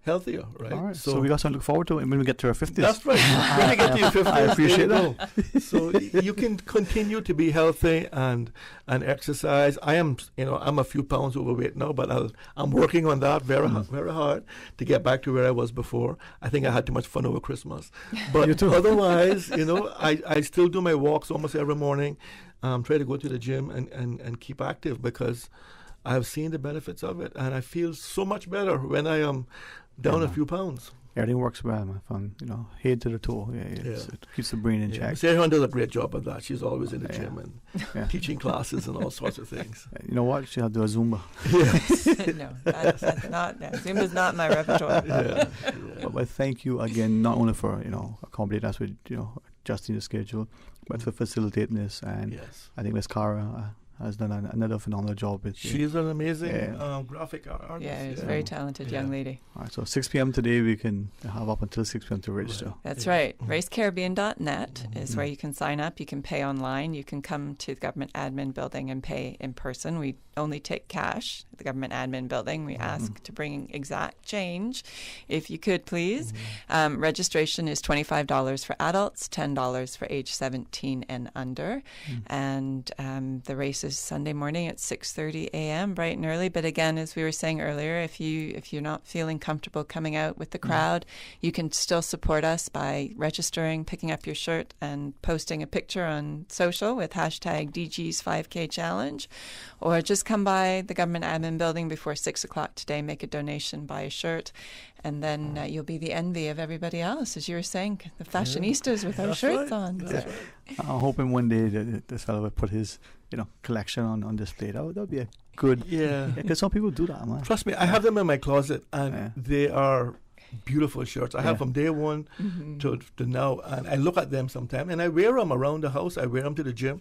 Speaker 26: healthier, right?
Speaker 4: All right. So we got something to look forward to when we get to our 50s.
Speaker 26: That's right. When we get to your 50s,
Speaker 4: I appreciate that.
Speaker 26: So you can continue to be healthy and exercise. I'm a few pounds overweight now, but I'm working on that very hard to get back to where I was before. I think I had too much fun over Christmas. But otherwise, I still do my walks almost every morning. Try to go to the gym and keep active because I've seen the benefits of it, and I feel so much better when I am down a few pounds.
Speaker 4: Everything works well, man. From head to the toe. It keeps the brain in check.
Speaker 26: Sarah does a great job of that. She's always in the gym and teaching classes and all sorts of things.
Speaker 4: You know what? She'll do a Zumba.
Speaker 27: No, that's not. Zumba's not my repertoire.
Speaker 4: But thank you again, not only for accommodating us with adjusting the schedule, but for facilitating this. And I think Miss Cara has done another phenomenal job.
Speaker 26: She's an amazing graphic artist.
Speaker 27: Yeah, she's a very talented young lady.
Speaker 4: All right, so 6 p.m. today, we can have up until 6 p.m. to register.
Speaker 27: That's right. RaceCaribbean.net is where you can sign up. You can pay online. You can come to the government admin building and pay in person. We only take cash at the government admin building. We ask to bring exact change, if you could, please. Registration is $25 for adults, $10 for age 17 and under. And the race is Sunday morning at 6:30 a.m., bright and early. But again, as we were saying earlier, if you're not feeling comfortable coming out with the crowd, you can still support us by registering, picking up your shirt, and posting a picture on social with hashtag DG's 5K Challenge, or just come by the government admin building before 6 o'clock today, make a donation, buy a shirt, and then you'll be the envy of everybody else, as you were saying, the fashionistas with our shirts on. So.
Speaker 4: I'm hoping one day that this fellow will put his collection on display. That would be a good... Because some people do that, man.
Speaker 26: Trust me, I have them in my closet, and they are beautiful shirts. I have from day one to now, and I look at them sometimes, and I wear them around the house. I wear them to the gym.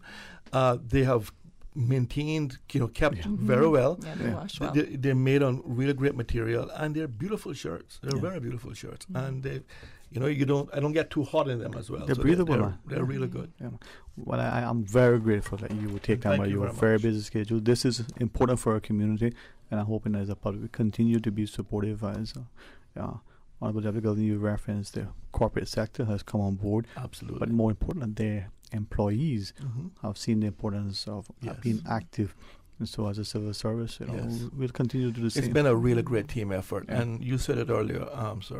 Speaker 26: They have maintained, kept very well.
Speaker 27: Yeah, they wash well.
Speaker 26: They're made on really great material, and they're beautiful shirts. They're very beautiful shirts, and they, I don't get too hot in them as well.
Speaker 4: They're
Speaker 26: so
Speaker 4: breathable.
Speaker 26: They're really good.
Speaker 4: Yeah. Well, I'm very grateful that you would take time out of your very busy schedule. This is important for our community, and I'm hoping as a public we continue to be supportive. As Honorable Deputy Governor, you referenced the corporate sector has come on board.
Speaker 26: Absolutely.
Speaker 4: But more important, their employees have seen the importance of being active. And so as a civil service, we'll continue to do the same.
Speaker 26: It's been a really great team effort. And you said it earlier,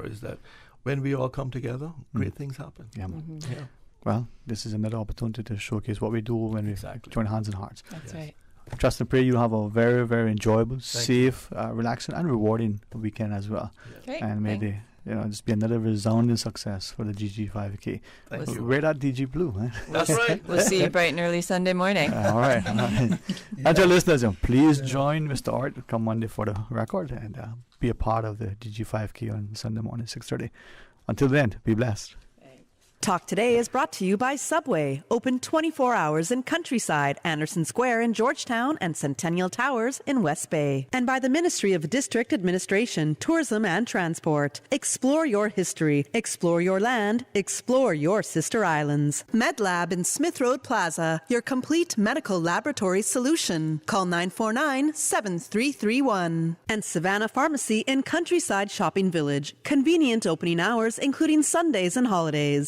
Speaker 26: is that when we all come together, great things happen.
Speaker 4: Yeah. Well, this is another opportunity to showcase what we do when we join hands and hearts.
Speaker 27: That's right.
Speaker 4: Trust and pray you have a very, very enjoyable, safe, relaxing and rewarding weekend as well.
Speaker 27: Great.
Speaker 4: And may just be another resounding success for the GG 5K.
Speaker 26: Thank you.
Speaker 4: Wear that DG blue, man.
Speaker 26: That's right.
Speaker 27: We'll see you bright and early Sunday morning.
Speaker 4: All right. And to our listeners, please join Mr. Art come Monday for the record and be a part of the GG 5K on Sunday morning, 6:30. Until then, be blessed.
Speaker 1: Talk Today is brought to you by Subway, open 24 hours in Countryside, Anderson Square in Georgetown, and Centennial Towers in West Bay. And by the Ministry of District Administration, Tourism and Transport. Explore your history, explore your land, explore your sister islands. MedLab in Smith Road Plaza, your complete medical laboratory solution. Call 949-7331. And Savannah Pharmacy in Countryside Shopping Village, convenient opening hours including Sundays and holidays.